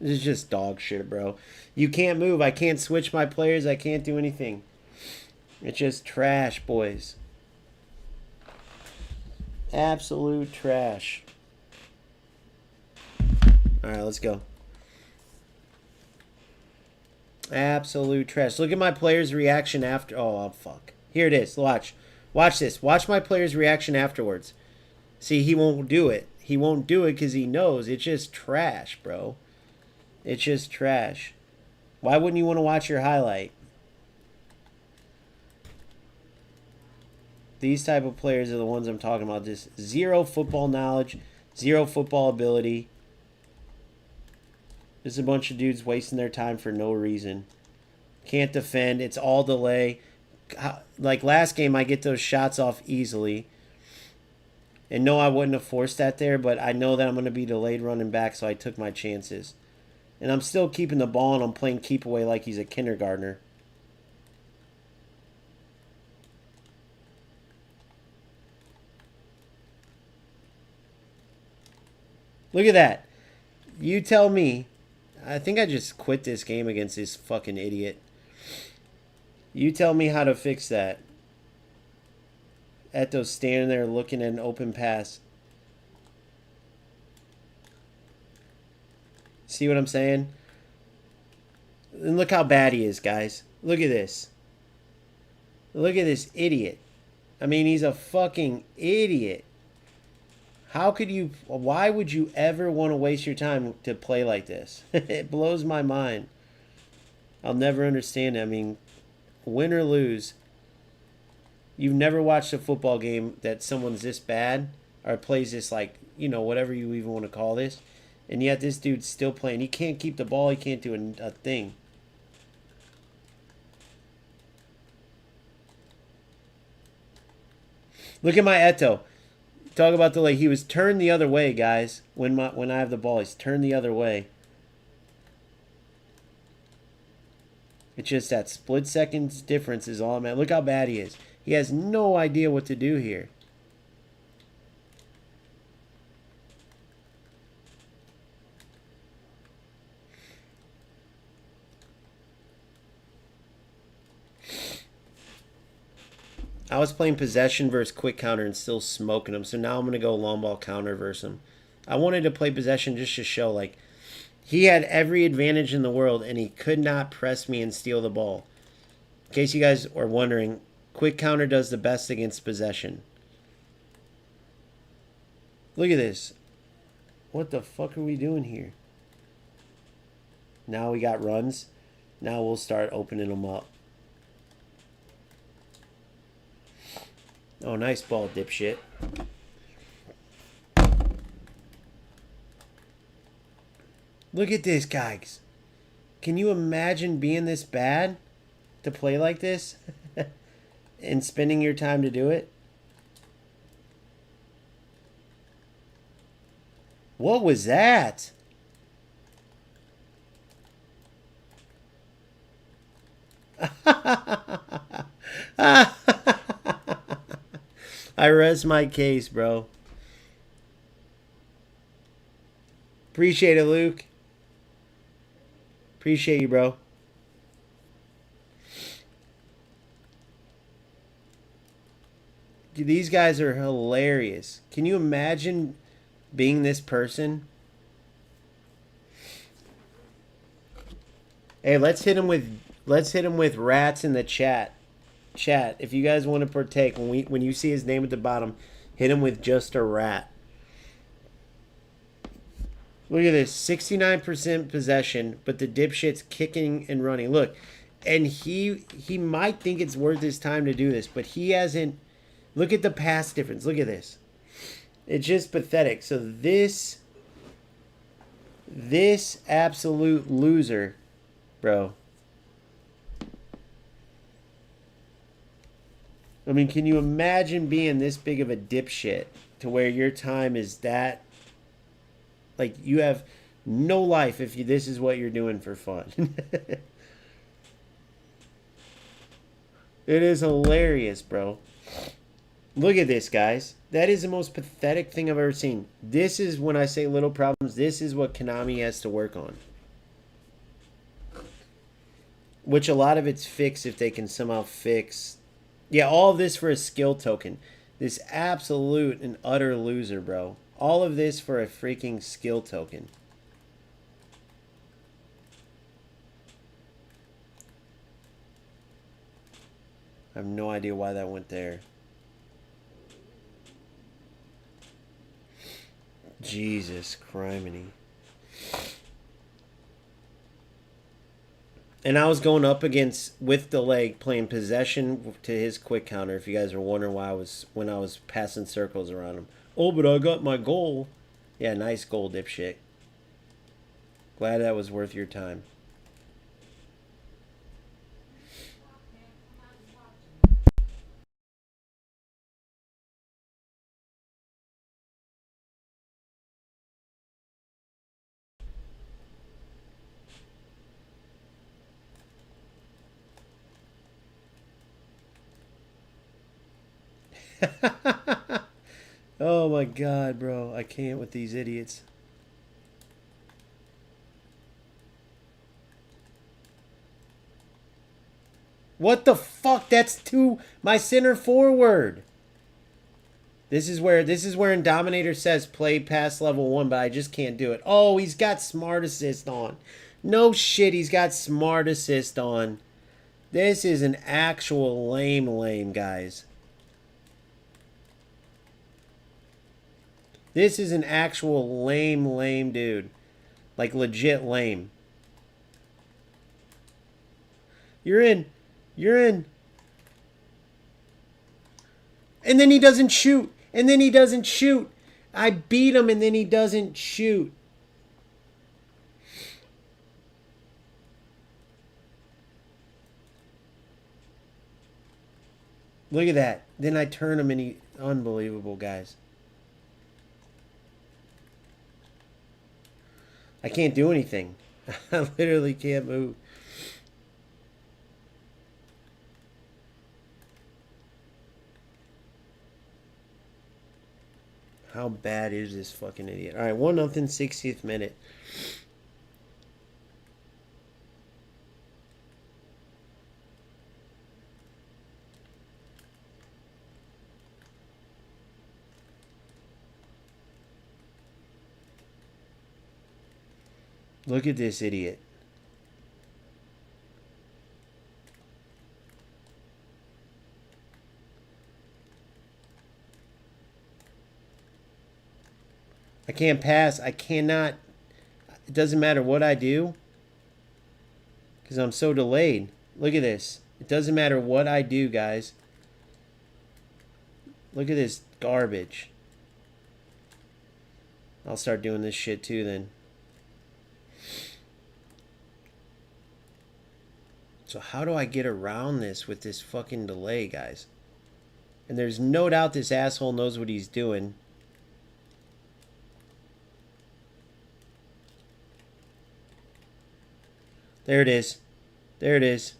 This is just dog shit, bro. You can't move. I can't switch my players. I can't do anything. It's just trash, boys. Absolute trash. Alright, let's go. Absolute trash. Look at my player's reaction after. Oh, fuck. Here it is. Watch. Watch this. Watch my player's reaction afterwards. See, he won't do it. He won't do it because he knows. It's just trash, bro. It's just trash. Why wouldn't you want to watch your highlight? These type of players are the ones I'm talking about. Just zero football knowledge, zero football ability. Just a bunch of dudes wasting their time for no reason. Can't defend. It's all delay. Like last game, I get those shots off easily. And no, I wouldn't have forced that there, but I know that I'm going to be delayed running back, so I took my chances. And I'm still keeping the ball, and I'm playing keep away like he's a kindergartner. Look at that. You tell me. I think I just quit this game against this fucking idiot. You tell me how to fix that. Eto's standing there looking at an open pass. See what I'm saying? And look how bad he is, guys. Look at this. Look at this idiot. I mean, he's a fucking idiot. How could you... Why would you ever want to waste your time to play like this? It blows my mind. I'll never understand it. I mean, win or lose, you've never watched a football game that someone's this bad or plays this, like, you know, whatever you even want to call this. And yet this dude's still playing. He can't keep the ball. He can't do a thing. Look at my Eto. Talk about delay. He was turned the other way, guys. When I have the ball, he's turned the other way. It's just that split seconds difference is all I'm at. Look how bad he is. He has no idea what to do here. I was playing possession versus quick counter and still smoking him. So now I'm going to go long ball counter versus him. I wanted to play possession just to show, like, he had every advantage in the world and he could not press me and steal the ball. In case you guys are wondering, quick counter does the best against possession. Look at this. What the fuck are we doing here? Now we got runs. Now we'll start opening them up. Oh, nice ball, dipshit. Look at this, guys. Can you imagine being this bad to play like this and spending your time to do it? What was that? I rest my case, bro. Appreciate it, Luke. Appreciate you, bro. Dude, these guys are hilarious. Can you imagine being this person? Hey, let's hit him with rats in the chat. Chat, if you guys want to partake, when you see his name at the bottom, hit him with just a rat. Look at this, 69% possession, but the dipshit's kicking and running. Look, and he might think it's worth his time to do this, but he hasn't. Look at the pass difference. Look at this. It's just pathetic. So this absolute loser, bro. I mean, can you imagine being this big of a dipshit to where your time is that, like, you have no life if this is what you're doing for fun. It is hilarious, bro. Look at this, guys. That is the most pathetic thing I've ever seen. This is when I say little problems. This is what Konami has to work on. Which a lot of it's fixed if they can somehow fix Yeah, all of this for a skill token. This absolute and utter loser, bro. All of this for a freaking skill token. I have no idea why that went there. Jesus criminy. And I was going up against, with the leg, playing possession to his quick counter. If you guys were wondering why when I was passing circles around him. Oh, but I got my goal. Yeah, nice goal, dipshit. Glad that was worth your time. Oh my god, bro. I can't with these idiots. What the fuck? That's my center forward. This is where Dominator says play past level 1, but I just can't do it. Oh, he's got smart assist on. No shit, he's got smart assist on. This is an actual lame, guys. This is an actual lame dude. Like legit lame. You're in. You're in. And then he doesn't shoot. And then he doesn't shoot. I beat him and then he doesn't shoot. Look at that. Then I turn him and he... Unbelievable, guys. I can't do anything. I literally can't move. How bad is this fucking idiot? All right, 1-0, 60th minute. Look at this idiot. I can't pass. I cannot. It doesn't matter what I do because I'm so delayed. Look at this. It doesn't matter what I do, guys. Look at this garbage. I'll start doing this shit too then. So how do I get around this with this fucking delay, guys? And there's no doubt this asshole knows what he's doing. There it is. There it is.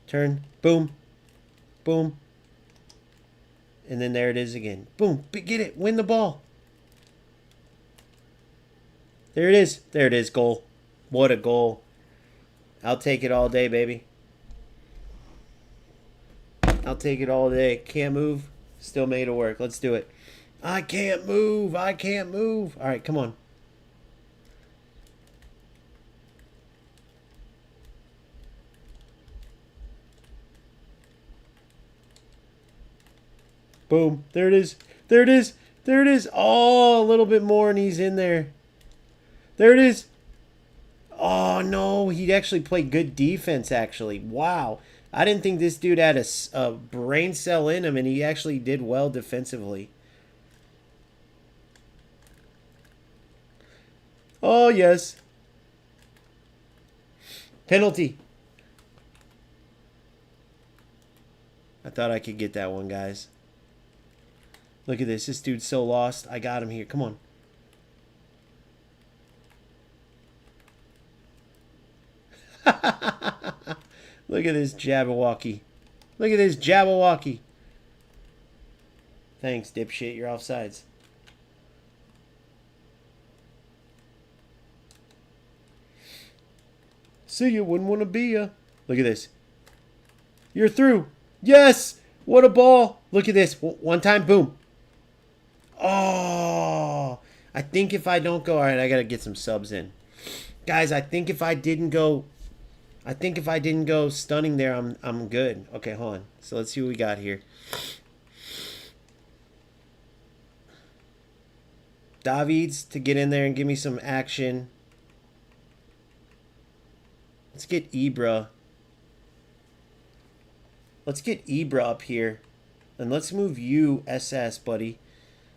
Turn. Boom. Boom. And then there it is again. Boom. Get it. Win the ball. There it is. There it is. Goal. What a goal. I'll take it all day, baby. I'll take it all day. Can't move. Still made it work. Let's do it. I can't move. I can't move. All right, come on. Boom. There it is. There it is. There it is. Oh, a little bit more and he's in there. There it is. Oh, no. He actually played good defense, actually. Wow. I didn't think this dude had a brain cell in him, and he actually did well defensively. Oh, yes. Penalty. I thought I could get that one, guys. Look at this. This dude's so lost. I got him here. Come on. Look at this Jabberwocky. Look at this Jabberwocky. Thanks, dipshit. You're offsides. See ya. Wouldn't want to be ya. Look at this. You're through. Yes! What a ball! Look at this. One time, boom. Oh! I think if I don't go... Alright, I gotta get some subs in. Guys, I think if I didn't go... stunning there, I'm good. Okay, hold on. So let's see what we got here. Davids to get in there and give me some action. Let's get Ibra. Let's get Ibra up here. And let's move you SS, buddy.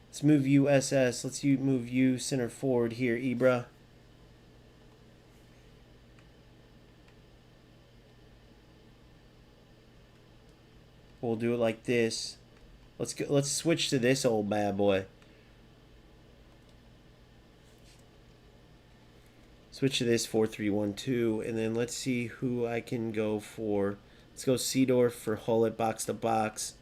Let's move you SS. Let's move you center forward here, Ibra. We'll do it like this. Let's switch to this old bad boy. Switch to this 4-3-1-2, and then let's see who I can go for. Let's go Seedorf for Hullet box to box.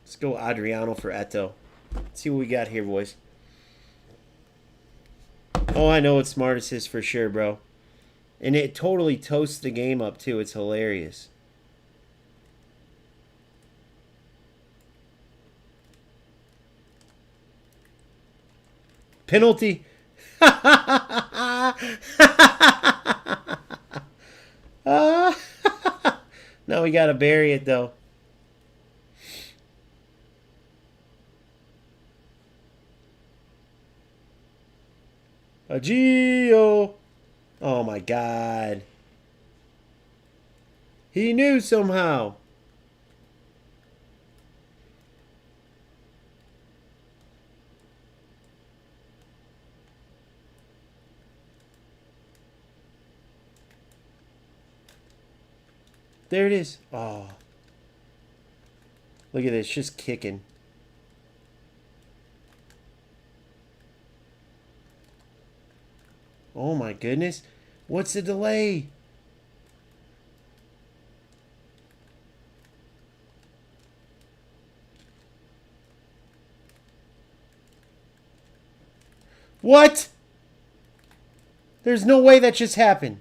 Let's go Adriano for Eto. Let's see what we got here, boys. Oh, I know it's Smart Assist for sure, bro. And it totally toasts the game up, too. It's hilarious. Penalty. Now we got to bury it, though. Agio. Oh, my God. He knew somehow. There it is. Oh. Look at this. Just kicking. Oh my goodness. What's the delay? What? There's no way that just happened.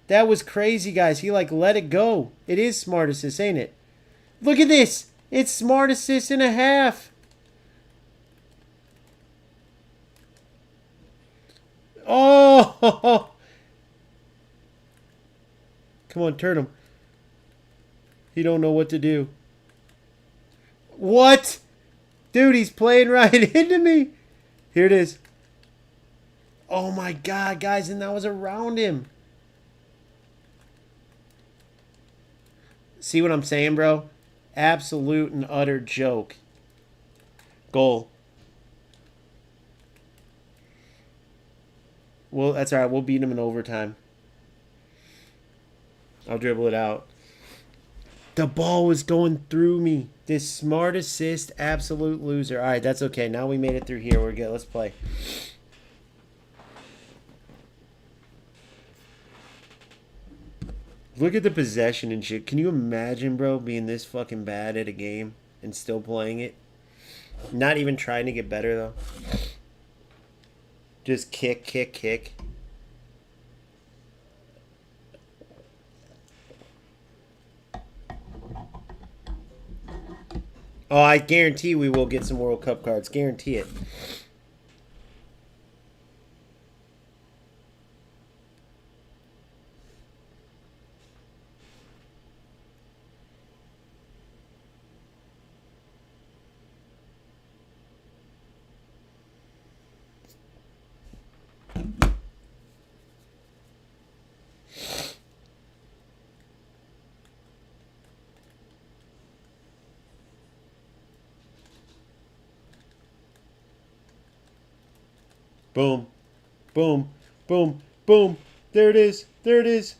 That was crazy, guys. He, like, let it go. It is Smart Assist, ain't it? Look at this. It's Smart Assist and a half. Oh! Come on, turn him. He don't know what to do. What? Dude, he's playing right into me. Here it is. Oh, my God, guys. And that was around him. See what I'm saying, bro? Absolute and utter joke. Goal. Well, that's all right. We'll beat him in overtime. I'll dribble it out. The ball was going through me. This Smart Assist, absolute loser. All right, that's okay. Now we made it through here. We're good. Let's play. Look at the possession and shit. Can you imagine, bro, being this fucking bad at a game and still playing it? Not even trying to get better, though. Just kick, kick, kick. Oh, I guarantee we will get some World Cup cards. Guarantee it. Boom. Boom. Boom. Boom. There it is. There it is.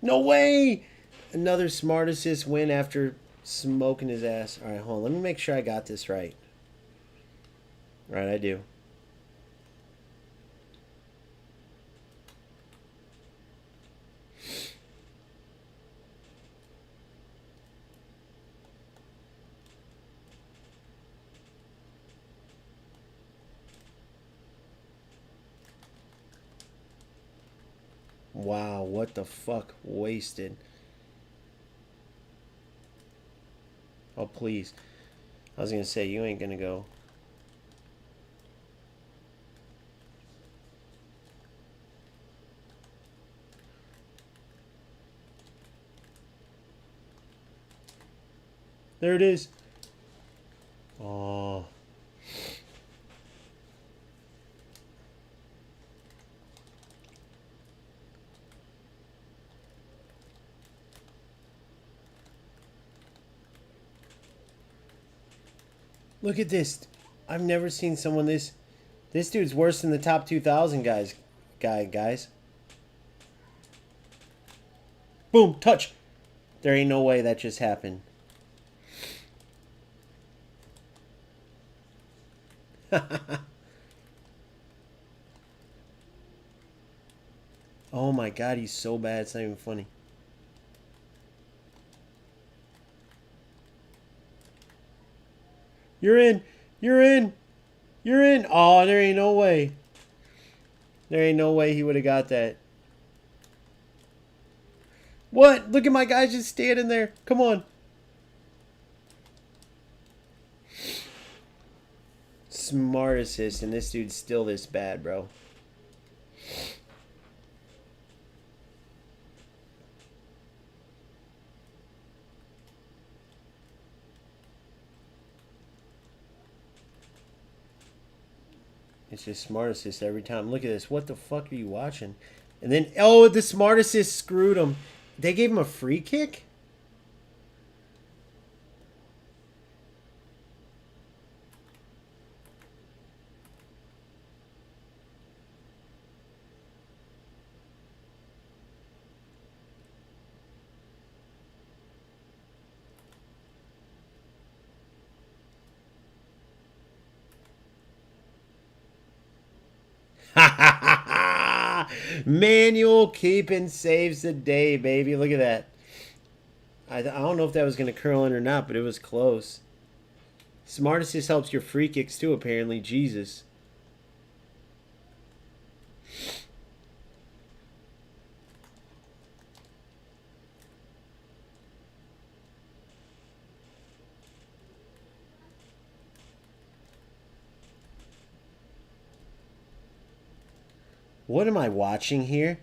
No way! Another Smart Assist win after smoking his ass. All right, hold on. Let me make sure I got this right. All right, I do. Wow, what the fuck? Wasted. Oh, please. I was going to say, you ain't going to go. There it is. Oh. Look at this. I've never seen someone this... This dude's worse than the top 2,000 guys. Boom, touch. There ain't no way that just happened. Oh my god, he's so bad, it's not even funny. You're in! You're in! You're in! Oh, there ain't no way. There ain't no way he would have got that. What? Look at my guy just standing there. Come on. Smart assist, and this dude's still this bad, bro. It's just smart assist every time. Look at this. What the fuck are you watching? And then, oh, the smart assist screwed him. They gave him a free kick? Manual keeping saves the day, baby. Look at that. I don't know if that was going to curl in or not, but it was close. Smart assist helps your free kicks too, apparently. Jesus. What am I watching here?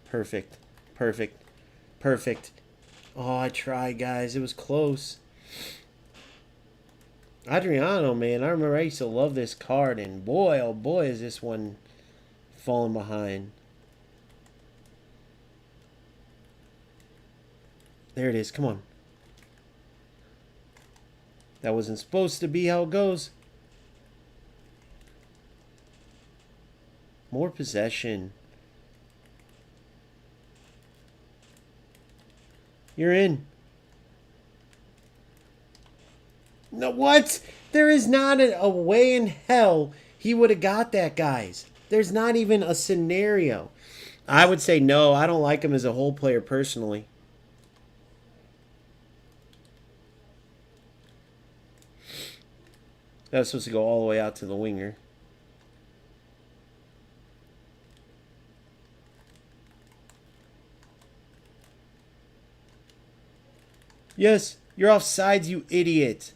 Perfect. Perfect. Perfect. Oh, I tried, guys. It was close. Adriano, man. I remember I used to love this card, and boy, oh boy, is this one falling behind. There it is. Come on. That wasn't supposed to be how it goes. More possession. You're in. No, what? There is not a way in hell he would have got that, guys. There's not even a scenario. I would say no. I don't like him as a whole player personally. That was supposed to go all the way out to the winger. Yes, you're offsides, you idiot.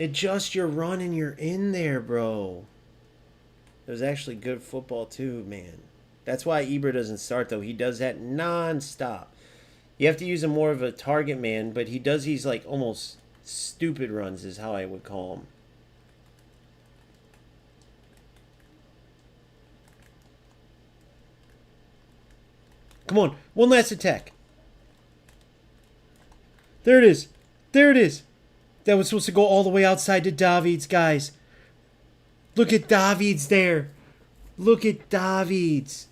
Adjust your run and you're in there, bro. It was actually good football too, man. That's why Ibra doesn't start, though. He does that non-stop. You have to use him more of a target man, but he does these like almost stupid runs is how I would call them. Come on. One last attack. There it is. There it is. That was supposed to go all the way outside to Davids, guys. Look at Davids there. Look at Davids.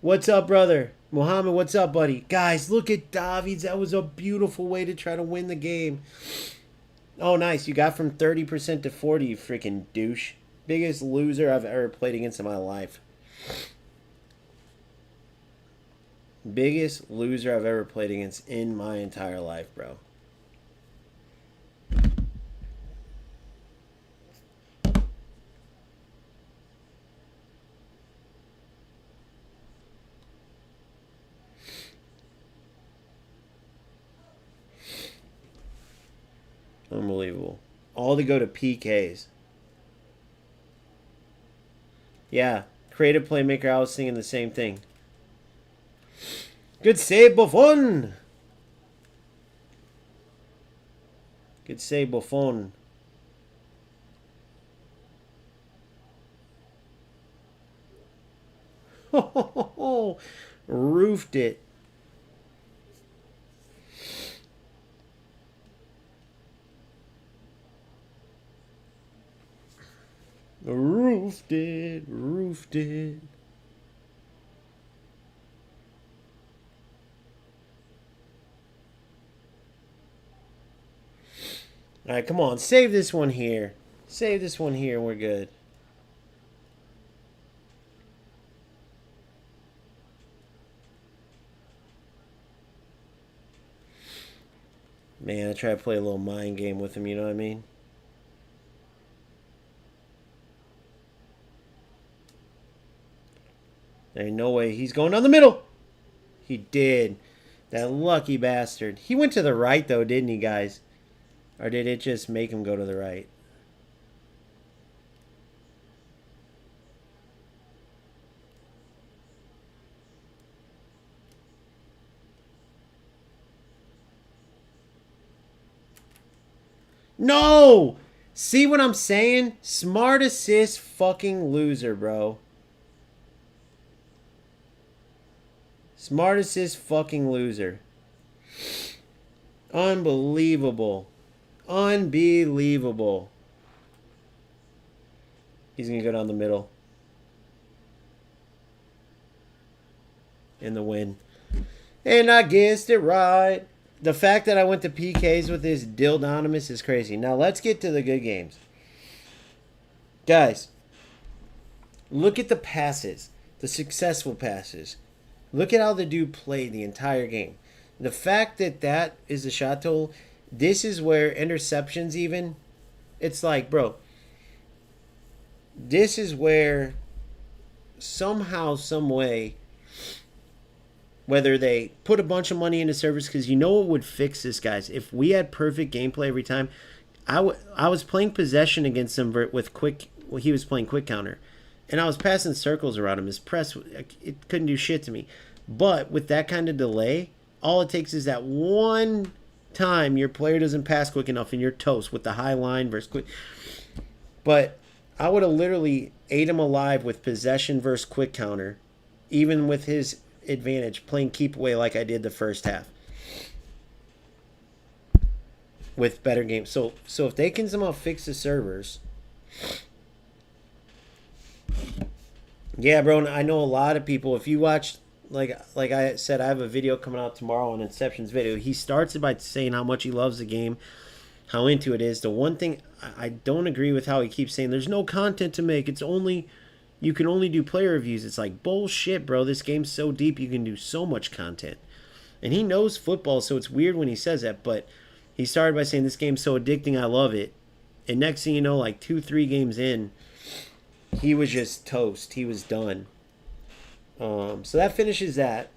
What's up, brother? Mohammed, what's up, buddy? Guys, look at Davids. That was a beautiful way to try to win the game. Oh, nice. You got from 30% to 40, you freaking douche. Biggest loser I've ever played against in my life. Biggest loser I've ever played against in my entire life, bro. Unbelievable. All to go to PKs. Yeah. Creative playmaker, I was thinking the same thing. Good save, Buffon. Good save, Buffon. Roofed it. Roofed it. Roofed it. All right, come on. Save this one here. Save this one here and we're good. Man, I try to play a little mind game with him, you know what I mean? There ain't no way. He's going down the middle. He did. That lucky bastard. He went to the right, though, didn't he, guys? Or did it just make him go to the right? No! See what I'm saying? Smart assist fucking loser, bro. Smart assist fucking loser. Unbelievable. Unbelievable. He's going to go down the middle. In the win. And I guessed it right. The fact that I went to PKs with this Dildonimus is crazy. Now let's get to the good games. Guys, look at the passes. The successful passes. Look at how the dude played the entire game. The fact that that is the shot total, this is where interceptions even, it's like, bro, this is where somehow, some way, whether they put a bunch of money into servers, because you know what would fix this, guys? If we had perfect gameplay every time, I was playing possession against him with quick, well, he was playing quick counter. And I was passing circles around him. His press, it couldn't do shit to me. But with that kind of delay, all it takes is that one time your player doesn't pass quick enough and you're toast with the high line versus quick. But I would have literally ate him alive with possession versus quick counter, even with his advantage, playing keep away like I did the first half. With better games. So if they can somehow fix the servers. Yeah, bro, I know a lot of people, if you watch, like I said, I have a video coming out tomorrow on Inception's video. He starts it by saying how much he loves the game, how into it is. The one thing I don't agree with how he keeps saying there's no content to make. It's only, you can only do player reviews. It's like, bullshit, bro. This game's so deep, you can do so much content. And he knows football, so it's weird when he says that, but he started by saying this game's so addicting, I love it. And next thing you know, like 2-3 games in, he was just toast. He was done. So that finishes that.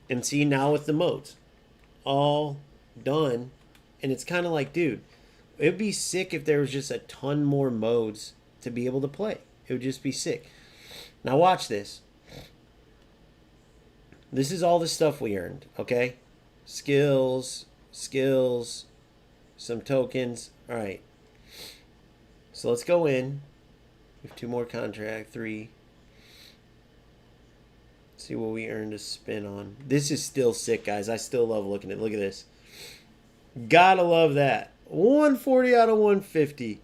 And see, now with the modes. All done. And it's kind of like, dude, it would be sick if there was just a ton more modes to be able to play. It would just be sick. Now watch this. This is all the stuff we earned, okay? Skills, some tokens. All right. So let's go in. We have 2 more contract, 3. See what we earned a spin on. This is still sick, guys. I still love looking at it. Look at this. Gotta love that. 140 out of 150.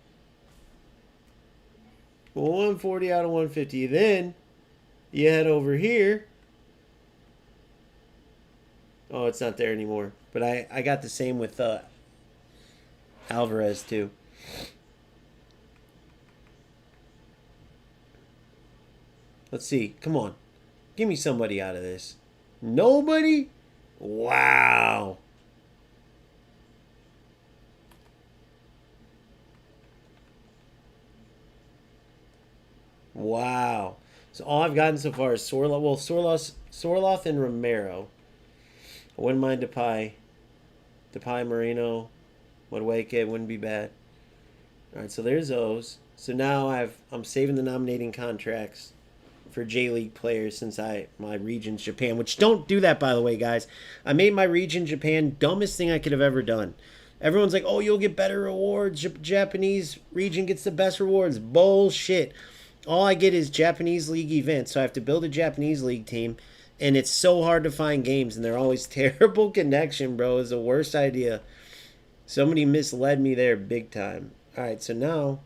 140 out of 150. Then you head over here. Oh, it's not there anymore. But I got the same with Alvarez too. Let's see. Come on. Give me somebody out of this. Nobody? Wow. Wow. So all I've gotten so far is Sorloth. Well, Sorloth and Romero. I wouldn't mind Depay. Depay, Moreno, Madueke wouldn't be bad. All right, so there's those. So now I'm saving the nominating contracts for J League players since my region's Japan, which don't do that, by the way, guys. I made my region Japan dumbest thing I could have ever done. Everyone's like, oh, you'll get better rewards. Japanese region gets the best rewards. Bullshit. All I get is Japanese League events, so I have to build a Japanese League team, and it's so hard to find games, and they're always terrible connection, bro. It's the worst idea. Somebody misled me there big time. All right, so now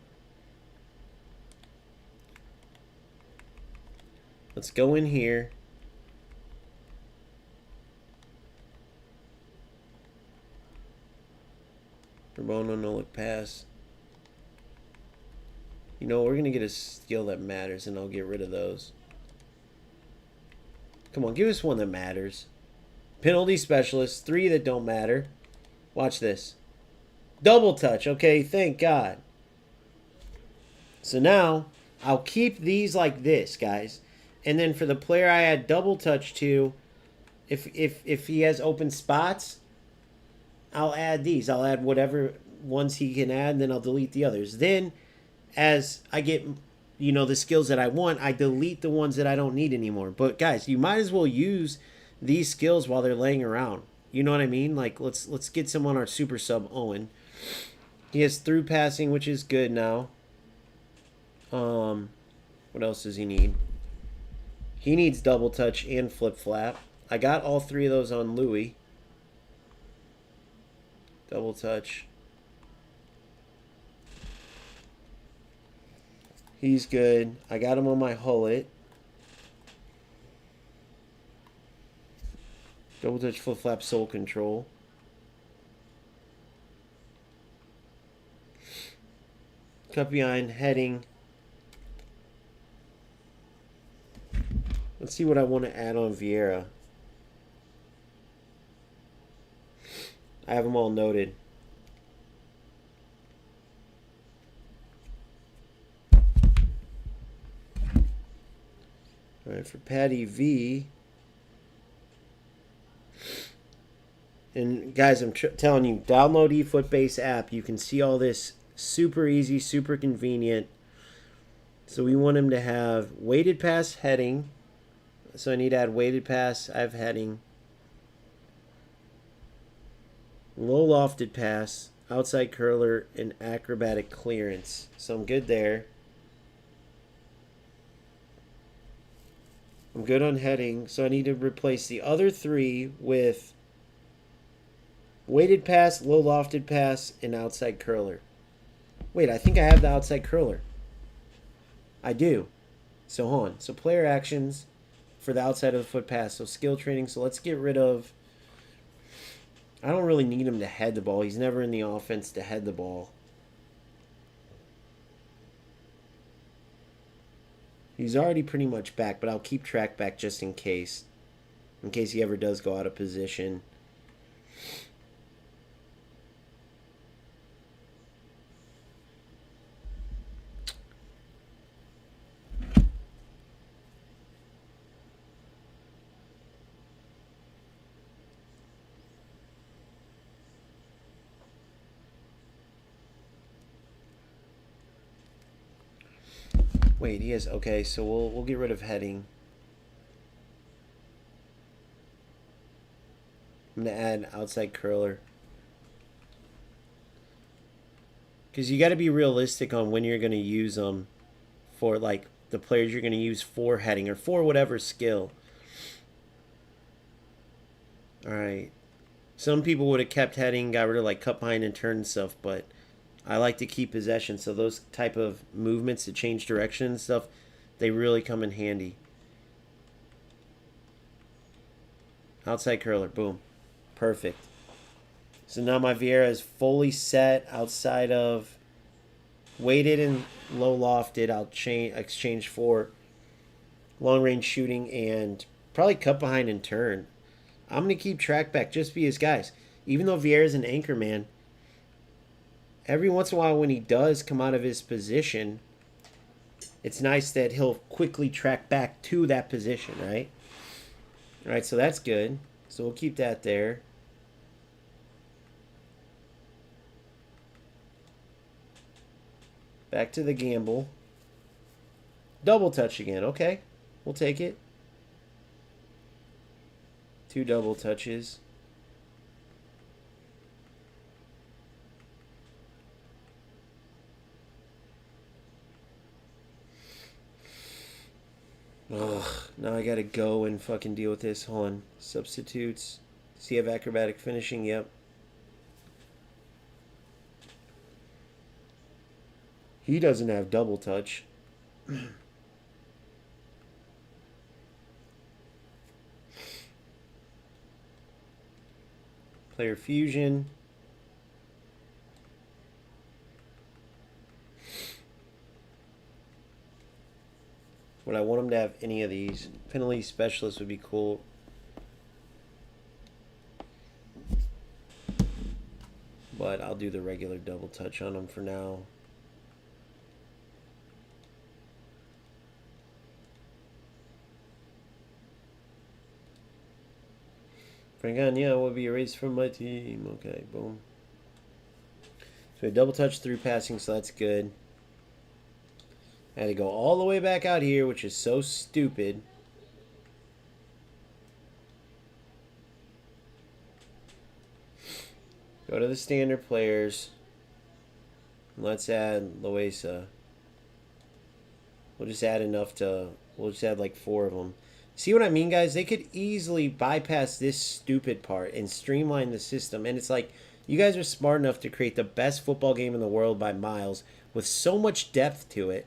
let's go in here. Rabono, no look pass. You know, we're going to get a skill that matters, and I'll get rid of those. Come on, give us one that matters. Penalty specialist, 3 that don't matter. Watch this. Double touch. Okay, thank God. So now, I'll keep these like this, guys. And then for the player I add double touch to, if he has open spots, I'll add these. I'll add whatever ones he can add, and then I'll delete the others. Then, as I get, you know, the skills that I want, I delete the ones that I don't need anymore. But guys, you might as well use these skills while they're laying around. You know what I mean? Like, let's get some on our super sub Owen. He has through passing, which is good now. What else does he need? He needs double touch and flip flap. I got all 3 of those on Louis. Double touch. He's good. I got him on my Hullet. Double touch, flip flap, soul control. Cut behind, heading. Let's see what I want to add on Vieira. I have them all noted. All right, for Patty V. And guys, I'm telling you, download eFootbase app. You can see all this super easy, super convenient. So we want him to have weighted pass, heading. So I need to add weighted pass. I have heading. Low lofted pass, outside curler, and acrobatic clearance. So I'm good there. I'm good on heading, so I need to replace the other 3 with weighted pass, low lofted pass, and outside curler. Wait, I think I have the outside curler. I do. So hold on. So player actions for the outside of the foot pass. So skill training. So let's get rid of... I don't really need him to head the ball. He's never in the offense to head the ball. He's already pretty much back, but I'll keep track back just in case. In case he ever does go out of position. Wait, he has... Okay, so we'll get rid of heading. I'm going to add outside curler. Because you got to be realistic on when you're going to use them for, like, the players you're going to use for heading or for whatever skill. Alright. Some people would have kept heading, got rid of, like, cut behind and turn and stuff, but... I like to keep possession, so those type of movements to change direction and stuff, they really come in handy. Outside curler, boom. Perfect. So now my Vieira is fully set outside of weighted and low lofted. I'll exchange for long range shooting and probably cut behind and turn. I'm going to keep track back just because, guys, even though Vieira's an anchor man, every once in a while when he does come out of his position, it's nice that he'll quickly track back to that position, right? All right, so that's good. So we'll keep that there. Back to the gamble. Double touch again. Okay, we'll take it. 2 double touches. Ugh, now I gotta go and fucking deal with this. Hold on. Substitutes. Does he have acrobatic finishing? Yep. He doesn't have double touch. Player fusion. Would I want him to have any of these? Penalty specialist would be cool. But I'll do the regular double touch on him for now. Frangania will be erased from my team. Okay, boom. So we double touch through passing, so that's good. I had to go all the way back out here, which is so stupid. Go to the standard players. Let's add Loesa. We'll just add enough to... We'll just add like 4 of them. See what I mean, guys? They could easily bypass this stupid part and streamline the system. And it's like, you guys are smart enough to create the best football game in the world by miles with so much depth to it.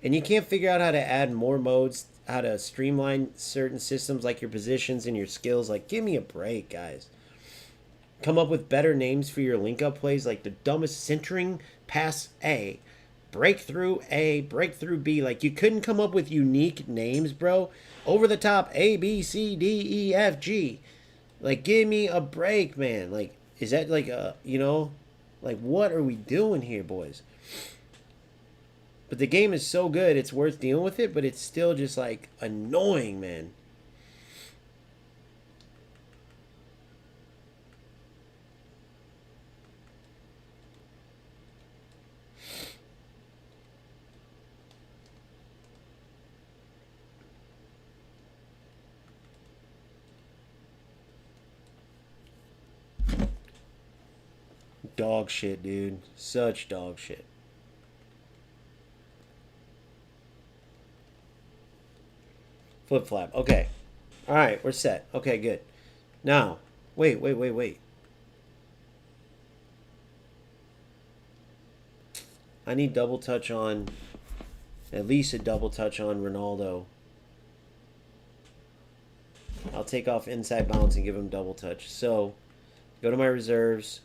And you can't figure out how to add more modes, how to streamline certain systems like your positions and your skills. Like, give me a break, guys. Come up with better names for your link-up plays, like the dumbest centering pass A, breakthrough A, breakthrough B. Like, you couldn't come up with unique names, bro. Over the top, A, B, C, D, E, F, G. Like, give me a break, man. Like, is that like a, you know, like, what are we doing here, boys? But the game is so good, it's worth dealing with it, but it's still just, like, annoying, man. Dog shit, dude. Such dog shit. Flip flap. Okay. Alright, we're set. Okay, good. Now, wait. I need double touch on, at least a double touch on Ronaldo. I'll take off inside bounce and give him double touch. So, go to my reserves.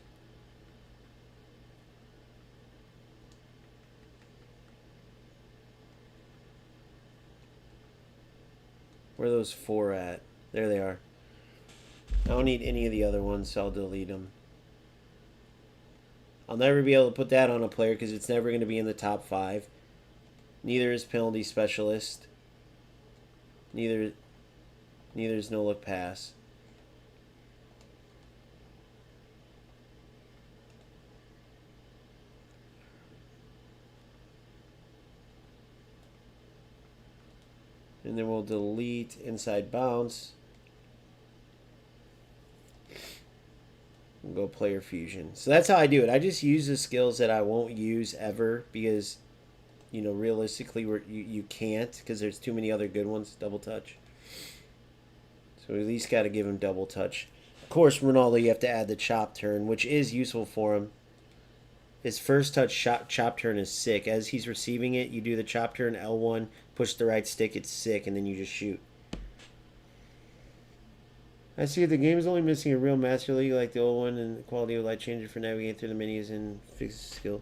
Where are those 4 at? There they are. I don't need any of the other ones, so I'll delete them. I'll never be able to put that on a player because it's never going to be in the top 5. Neither is penalty specialist. Neither is no look pass. And then we'll delete inside bounce. We'll go player fusion. So that's how I do it. I just use the skills that I won't use ever because, you know, realistically you can't because there's too many other good ones. Double touch. So we at least got to give him double touch. Of course, Ronaldo, you have to add the chop turn, which is useful for him. His first touch chop turn is sick. As he's receiving it, you do the chop turn, L1, push the right stick, it's sick, and then you just shoot. I see the game is only missing a real Master League like the old one and the quality of light changer for navigating through the menus and fix the skill.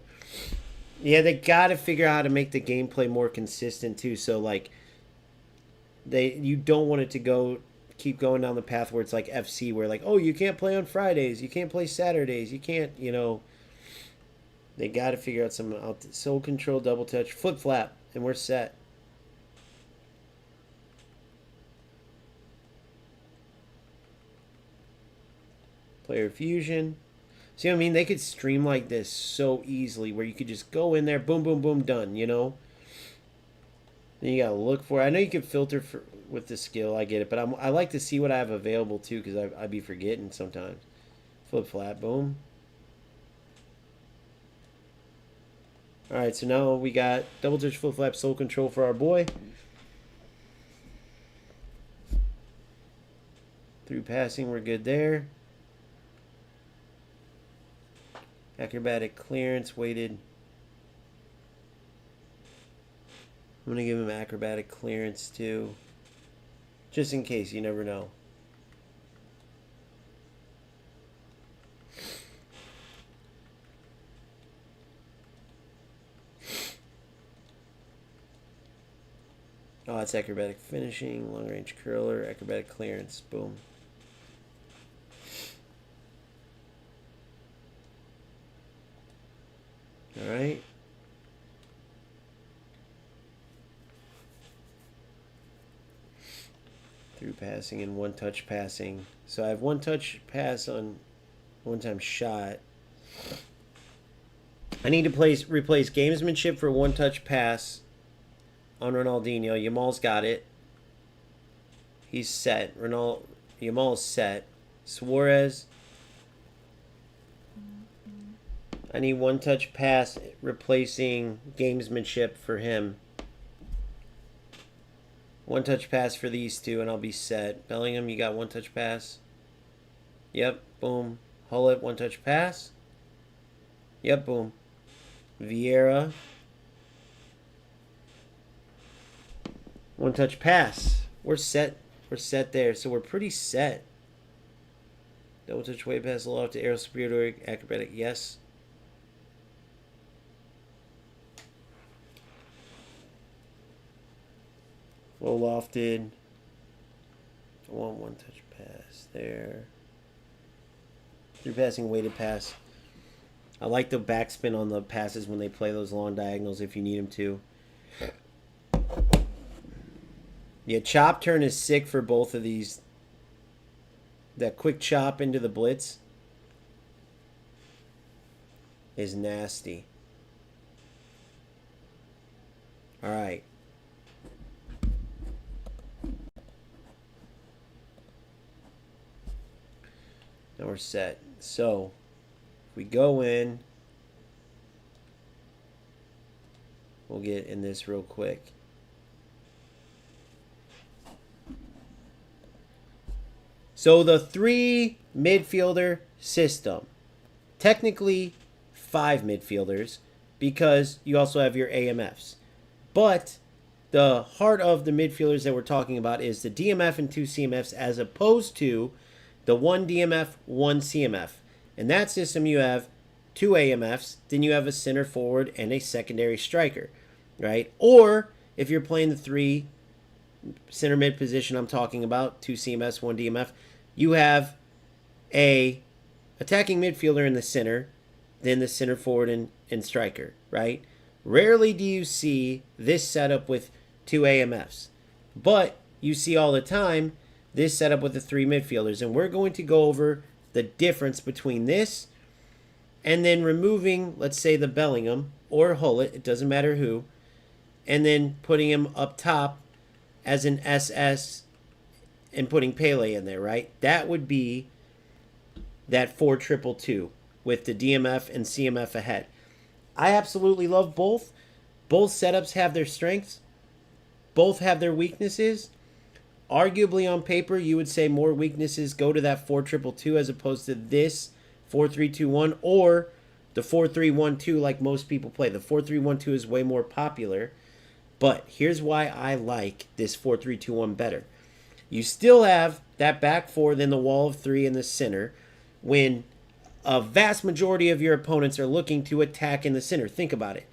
Yeah, they got to figure out how to make the gameplay more consistent too. So like, you don't want it to keep going down the path where it's like FC, where like, oh, you can't play on Fridays, you can't play Saturdays, you can't, you know. They got to figure out some soul control, double touch, flip flap. and we're set. Player fusion. See what I mean? They could stream like this so easily where you could just go in there, boom, boom, boom, done, you know? Then you gotta look for it. I know you can filter for, with the skill, I get it, but I like to see what I have available too because I be forgetting sometimes. Flip flat, boom. Alright, so now we got double touch flip flap soul control for our boy. Through passing, we're good there. Acrobatic clearance, weighted. I'm going to give him acrobatic clearance too. Just in case, you never know. Oh, it's acrobatic finishing, long range curler, acrobatic clearance, boom. All right. Through passing and one touch passing. So I have one touch pass on one time shot. I need to replace gamesmanship for one touch pass on Ronaldinho. Yamal's got it. He's set. Yamal's set. Suarez. I need one touch pass replacing gamesmanship for him. One touch pass for these two and I'll be set. Bellingham, you got one touch pass? Yep, boom. Hullet, one touch pass? Yep, boom. Vieira. One touch pass. We're set. We're set there. So we're pretty set. Double touch way pass aloft to aerial superior acrobatic. Yes. Low lofted. I want one touch pass there. Through passing, weighted pass. I like the backspin on the passes when they play those long diagonals if you need them to. Yeah, chop turn is sick for both of these. That quick chop into the blitz is nasty. All right. Now we're set. So, if we go in, we'll get in this real quick. So the 3 midfielder system, technically 5 midfielders because you also have your AMFs. But the heart of the midfielders that we're talking about is the DMF and 2 CMFs as opposed to the 1 DMF, 1 CMF. In that system, you have 2 AMFs, then you have a center forward and a secondary striker, right? Or if you're playing the 3 center mid position I'm talking about, 2 CMFs, 1 DMF, you have a attacking midfielder in the center, then the center forward and striker, right? Rarely do you see this setup with 2 AMFs, but you see all the time this setup with the 3 midfielders, and we're going to go over the difference between this and then removing, let's say, the Bellingham or Hullet, it doesn't matter who, and then putting him up top as an SS and putting Pele in there, right? That would be that 4-2-2 with the DMF and CMF ahead. I absolutely love both. Both setups have their strengths. Both have their weaknesses. Arguably on paper, you would say more weaknesses go to that 4-2-2 as opposed to this 4-3-2-1 or the 4-3-1-2 like most people play. The 4-3-1-2 is way more popular, but here's why I like this 4-3-2-1 better. You still have that back 4, then the wall of 3 in the center when a vast majority of your opponents are looking to attack in the center. Think about it.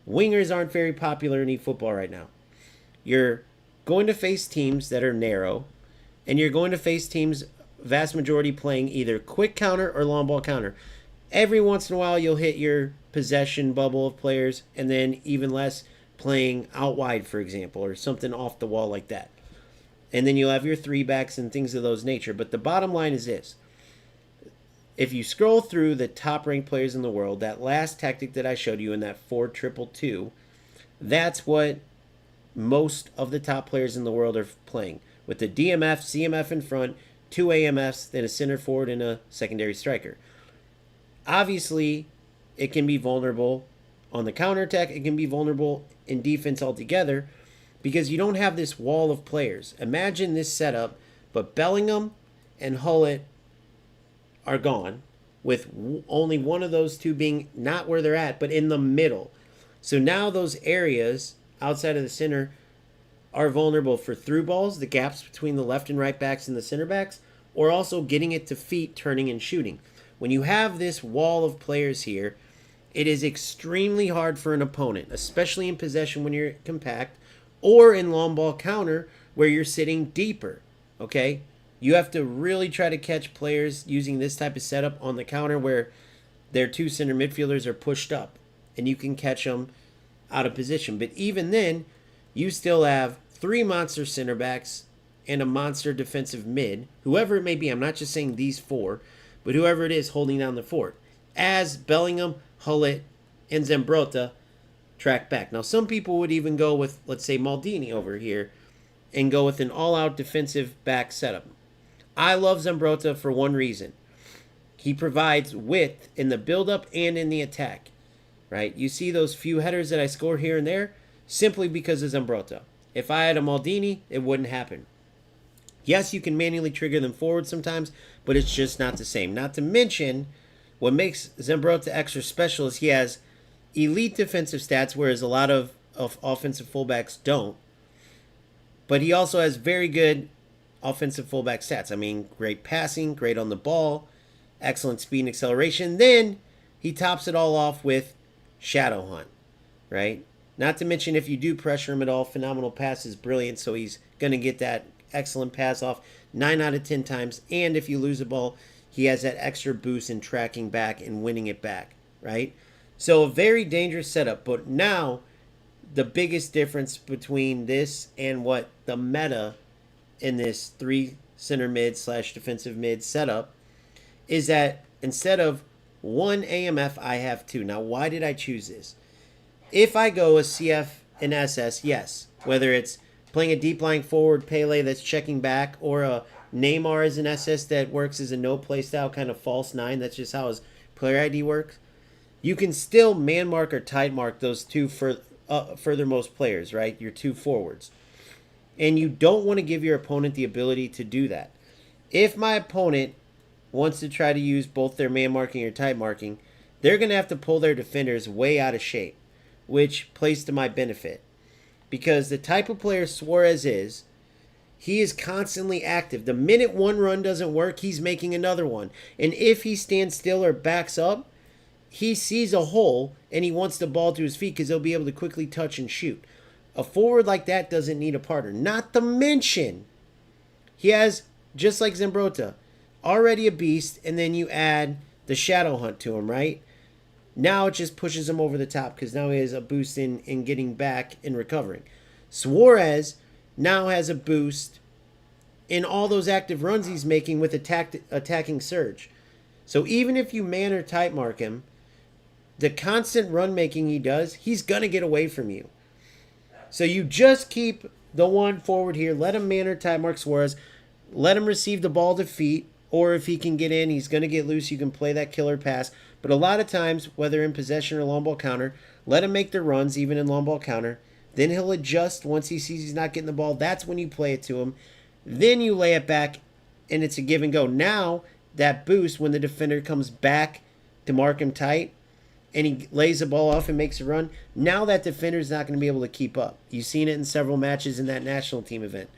Wingers aren't very popular in eFootball right now. You're going to face teams that are narrow, and you're going to face teams, vast majority, playing either quick counter or long ball counter. Every once in a while, you'll hit your possession bubble of players, and then even less playing out wide, for example, or something off the wall like that. And then you'll have your 3-backs and things of those nature. But the bottom line is this. If you scroll through the top-ranked players in the world, that last tactic that I showed you in that 4-2-2, that's what most of the top players in the world are playing. With the DMF, CMF in front, 2 AMFs, then a center forward and a secondary striker. Obviously, it can be vulnerable on the counterattack. It can be vulnerable in defense altogether because you don't have this wall of players. Imagine this setup, but Bellingham and Hullet are gone, with only one of those two being not where they're at, but in the middle. So now those areas outside of the center are vulnerable for through balls, the gaps between the left and right backs and the center backs, or also getting it to feet, turning and shooting. When you have this wall of players here, it is extremely hard for an opponent, especially in possession when you're compact, or in long ball counter where you're sitting deeper, okay? You have to really try to catch players using this type of setup on the counter where their 2 center midfielders are pushed up, and you can catch them out of position. But even then, you still have 3 monster center backs and a monster defensive mid, whoever it may be. I'm not just saying these 4, but whoever it is holding down the fort, as Bellingham, Hullet, and Zambrotta track back. Now, some people would even go with, let's say, Maldini over here and go with an all-out defensive back setup. I love Zambrotta for one reason. He provides width in the build-up and in the attack, right? You see those few headers that I score here and there simply because of Zambrotta. If I had a Maldini, it wouldn't happen. Yes, you can manually trigger them forward sometimes, but it's just not the same. Not to mention, what makes Zambrotta extra special is he has elite defensive stats, whereas a lot of offensive fullbacks don't. But he also has very good offensive fullback stats. I mean, great passing, great on the ball, excellent speed and acceleration. Then he tops it all off with Shadow Hunt, right? Not to mention, if you do pressure him at all, phenomenal pass is brilliant, so he's going to get that excellent pass off 9 out of 10 times. And if you lose a ball, he has that extra boost in tracking back and winning it back, right? So a very dangerous setup. But now, the biggest difference between this and what the meta in this 3 center mid / defensive mid setup is that instead of 1 AMF, I have 2. Now, why did I choose this? If I go a CF and SS, yes, whether it's playing a deep lying forward Pele that's checking back, or a Neymar as an SS that works as a no play style kind of false 9, that's just how his player ID works, you can still man mark or tight mark those 2 furthermost players, right? Your 2 forwards. And you don't want to give your opponent the ability to do that. If my opponent wants to try to use both their man marking or tight marking, they're going to have to pull their defenders way out of shape, which plays to my benefit. Because the type of player Suarez is, he is constantly active. The minute one run doesn't work, he's making another one. And if he stands still or backs up, he sees a hole and he wants the ball to his feet because he'll be able to quickly touch and shoot. A forward like that doesn't need a partner. Not to mention, he has, just like Zambrotta, already a beast, and then you add the Shadow Hunt to him, right? Now it just pushes him over the top because now he has a boost in getting back and recovering. Suarez now has a boost in all those active runs he's making with attacking surge. So even if you man or tight mark him, the constant run making he does, he's going to get away from you. So you just keep the one forward here. Let him man or tight mark Suarez. Let him receive the ball to feet. Or if he can get in, he's going to get loose. You can play that killer pass. But a lot of times, whether in possession or long ball counter, let him make the runs, even in long ball counter. Then he'll adjust once he sees he's not getting the ball. That's when you play it to him. Then you lay it back, and it's a give and go. Now, that boost, when the defender comes back to mark him tight, and he lays the ball off and makes a run, now that defender's not going to be able to keep up. You've seen it in several matches in that national team event.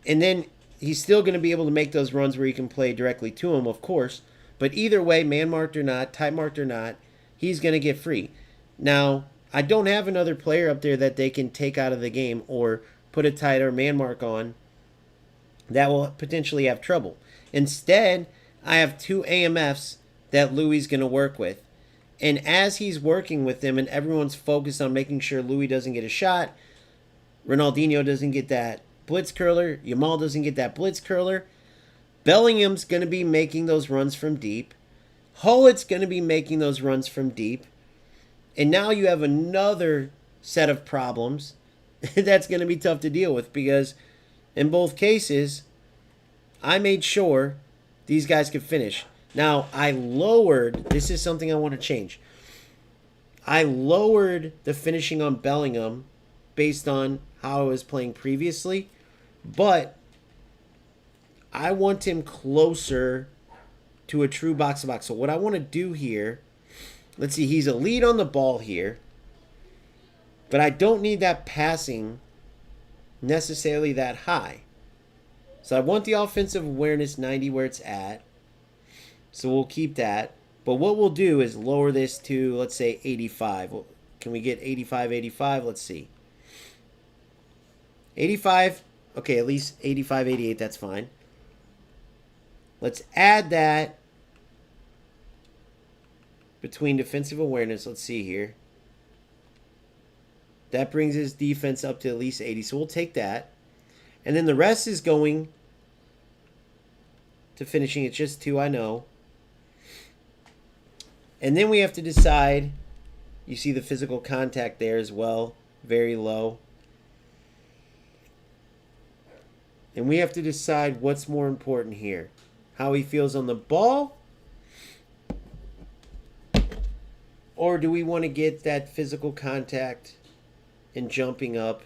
And then he's still going to be able to make those runs where you can play directly to him, of course. But either way, man-marked or not, tight-marked or not, he's going to get free. Now, I don't have another player up there that they can take out of the game or put a tight or man-mark on that will potentially have trouble. Instead, I have 2 AMFs that Louis is going to work with. And as he's working with them and everyone's focused on making sure Louis doesn't get a shot, Ronaldinho doesn't get that blitz curler, Yamal doesn't get that blitz curler, Bellingham's going to be making those runs from deep. Hullett's going to be making those runs from deep. And now you have another set of problems that's going to be tough to deal with, because in both cases, I made sure these guys could finish. Now, I lowered, this is something I want to change. I lowered the finishing on Bellingham based on how I was playing previously, but I want him closer to a true box-to-box. So what I want to do here, let's see, he's a lead on the ball here, but I don't need that passing necessarily that high. So I want the offensive awareness 90 where it's at. So we'll keep that. But what we'll do is lower this to, let's say, 85. Can we get 85, 85? Let's see. 85. Okay, at least 85, 88. That's fine. Let's add that between defensive awareness. Let's see here. That brings his defense up to at least 80. So we'll take that. And then the rest is going to finishing. It's just 2, I know. And then we have to decide. You see the physical contact there as well. Very low. And we have to decide what's more important here. How he feels on the ball? Or do we want to get that physical contact and jumping up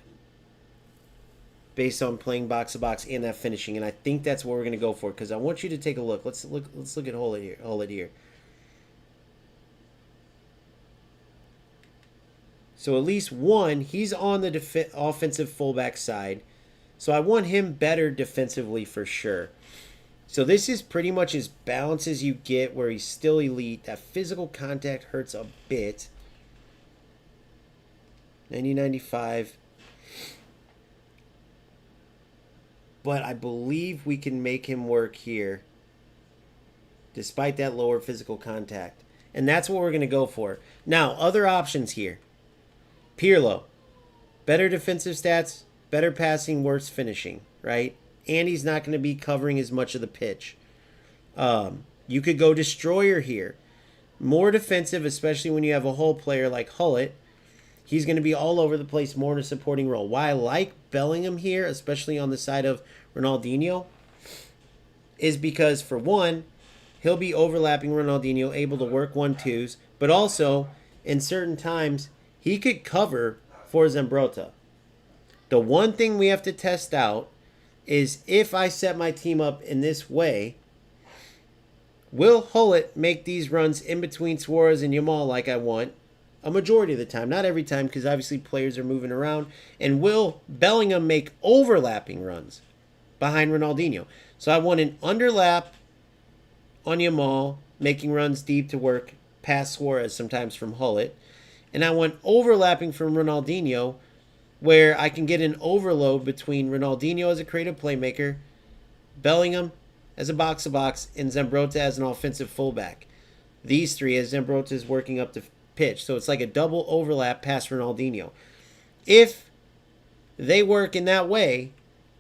based on playing box-to-box and that finishing? And I think that's what we're going to go for, because I want you to take a look. Let's look at Hullet here. So at least one, he's on the offensive fullback side. So I want him better defensively for sure. So this is pretty much as balanced as you get, where he's still elite. That physical contact hurts a bit. 90-95. But I believe we can make him work here, despite that lower physical contact. And that's what we're going to go for. Now, other options here. Pirlo. Better defensive stats, better passing, worse finishing, right? And he's not going to be covering as much of the pitch. You could go Destroyer here. More defensive, especially when you have a whole player like Hullet. He's going to be all over the place, more in a supporting role. Why I like Bellingham here, especially on the side of Ronaldinho, is because, for one, he'll be overlapping Ronaldinho, able to work 1-2s, but also, in certain times, he could cover for Zambrotta. The one thing we have to test out is, if I set my team up in this way, will Hullet make these runs in between Suarez and Yamal like I want? A majority of the time. Not every time, because obviously players are moving around. And will Bellingham make overlapping runs behind Ronaldinho? So I want an underlap on Yamal, making runs deep to work past Suarez, sometimes from Hullet. And I want overlapping from Ronaldinho, where I can get an overload between Ronaldinho as a creative playmaker, Bellingham as a box-to-box, and Zambrotta as an offensive fullback. These three, as Zambrotta is working up the pitch. So it's like a double overlap past Ronaldinho. If they work in that way,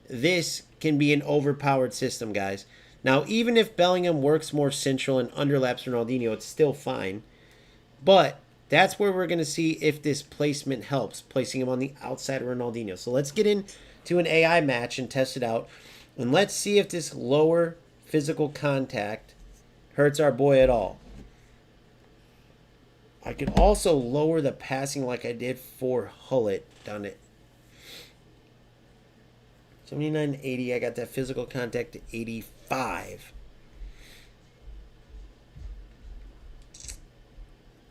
this can be an overpowered system, guys. Now, even if Bellingham works more central and underlaps Ronaldinho, it's still fine. But that's where we're going to see if this placement helps, placing him on the outside of Ronaldinho. So let's get into an AI match and test it out. And let's see if this lower physical contact hurts our boy at all. I could also lower the passing like I did for Hullet down it. 79 to 80. I got that physical contact to 85.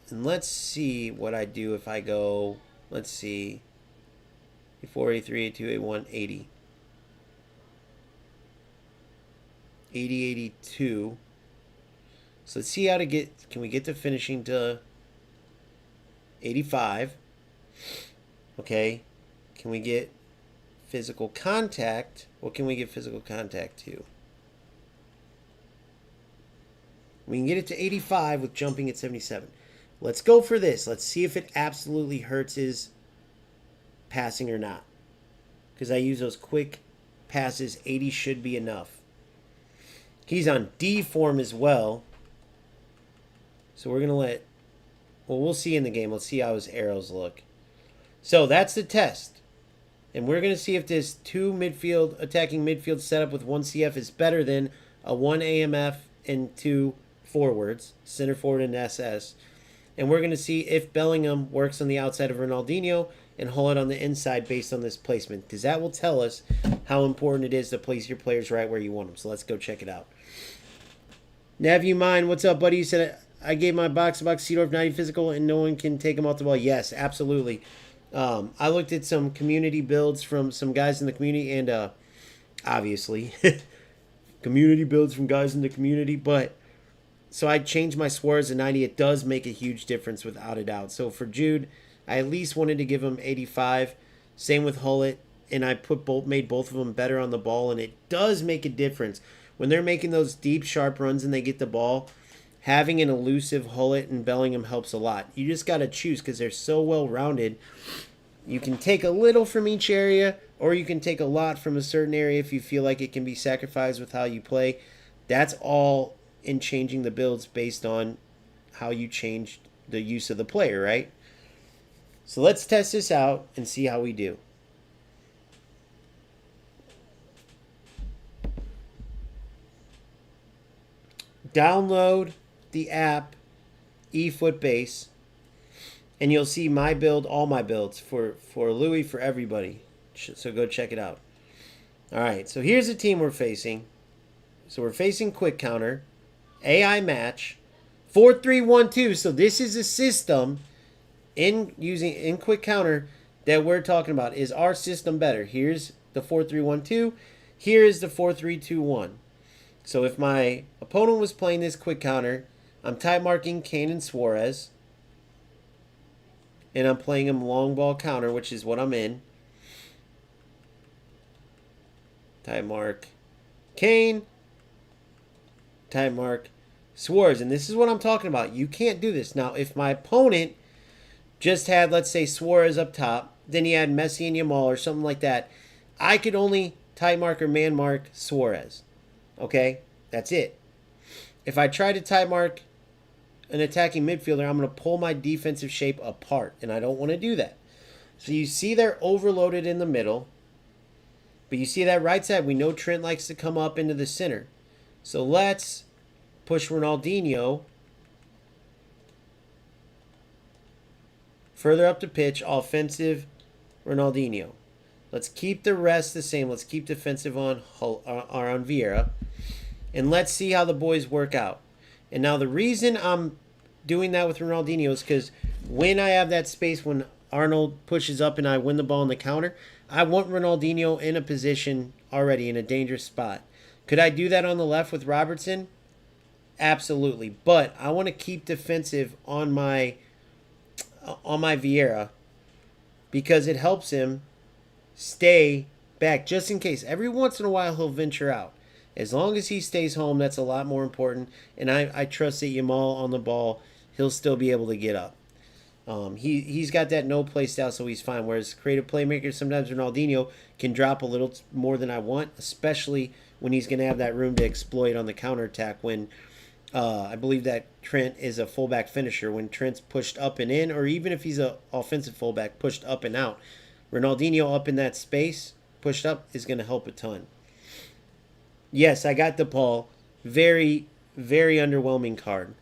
And let's see what I do if I go, let's see, 84, 83, 82, 81, 80. 80, 82. So let's see how to get, can we get the finishing to 85? Okay. Can we get physical contact? What can we get physical contact to? We can get it to 85 with jumping at 77. Let's go for this. Let's see if it absolutely hurts his passing or not. Because I use those quick passes. 80 should be enough. He's on D form as well. So we're going to let... Well, we'll see in the game. Let's see how his arrows look. So that's the test. And we're going to see if this attacking midfield setup with 1 CF is better than a 1 AMF and 2 forwards, center forward and SS. And we're going to see if Bellingham works on the outside of Ronaldinho and Hullet on the inside based on this placement. Because that will tell us how important it is to place your players right where you want them. So let's go check it out. Nav, you mind? What's up, buddy? You said I gave my box-to-box Seedorf 90 physical and no one can take him off the ball. Yes, absolutely. I looked at some community builds from some guys in the community and obviously community builds from guys in the community. But so I changed my Suarez to 90. It does make a huge difference without a doubt. So for Jude, I at least wanted to give him 85. Same with Hullet. And I made both of them better on the ball. And it does make a difference. When they're making those deep, sharp runs and they get the ball, having an elusive Hullet and Bellingham helps a lot. You just got to choose because they're so well-rounded. You can take a little from each area, or you can take a lot from a certain area if you feel like it can be sacrificed with how you play. That's all in changing the builds based on how you changed the use of the player, right? So let's test this out and see how we do. Download the app efootbase and you'll see my build, all my builds for Louis, for everybody. So go check it out. All right, so here's the team we're facing. So we're facing quick counter, AI match, 4-3-1-2. So this is a system in quick counter that we're talking about. Is our system better? Here's the 4-3-1-2. Here is the 4-3-2-1. So if my opponent was playing this quick counter, I'm tight marking Kane and Suarez. And I'm playing him long ball counter, which is what I'm in. Tight mark Kane. Tight mark Suarez. And this is what I'm talking about. You can't do this. Now, if my opponent just had, let's say, Suarez up top, then he had Messi and Yamal or something like that, I could only tight mark or man mark Suarez. Okay? That's it. If I try to tight mark an attacking midfielder, I'm going to pull my defensive shape apart, and I don't want to do that. So you see they're overloaded in the middle, but you see that right side, we know Trent likes to come up into the center. So let's push Ronaldinho further up the pitch, offensive Ronaldinho. Let's keep the rest the same. Let's keep defensive on Vieira. And let's see how the boys work out. And now the reason I'm doing that with Ronaldinho is because when I have that space, when Arnold pushes up and I win the ball on the counter, I want Ronaldinho in a position already in a dangerous spot. Could I do that on the left with Robertson? Absolutely. But I want to keep defensive on my Vieira because it helps him stay back just in case. Every once in a while he'll venture out. As long as he stays home, that's a lot more important. And I trust that Yamal on the ball, he'll still be able to get up. He's got that no play style, so he's fine. Whereas creative playmakers, sometimes Ronaldinho can drop a little more than I want, especially when he's going to have that room to exploit on the counterattack when I believe that Trent is a fullback finisher. When Trent's pushed up and in, or even if he's an offensive fullback, pushed up and out, Ronaldinho up in that space, pushed up, is going to help a ton. Yes, I got DePaul. Very, very underwhelming card.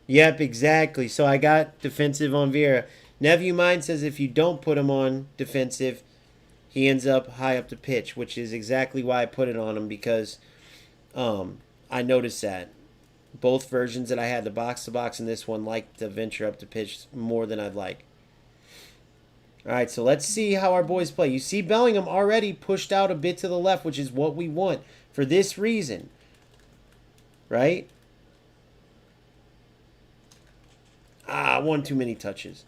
Yep, exactly. So I got defensive on Vieira. Nephew Mine says if you don't put him on defensive, he ends up high up the pitch, which is exactly why I put it on him because I noticed that. Both versions that I had, the box-to-box and this one, like to venture up the pitch more than I'd like. All right, so let's see how our boys play. You see Bellingham already pushed out a bit to the left, which is what we want for this reason, right? One too many touches.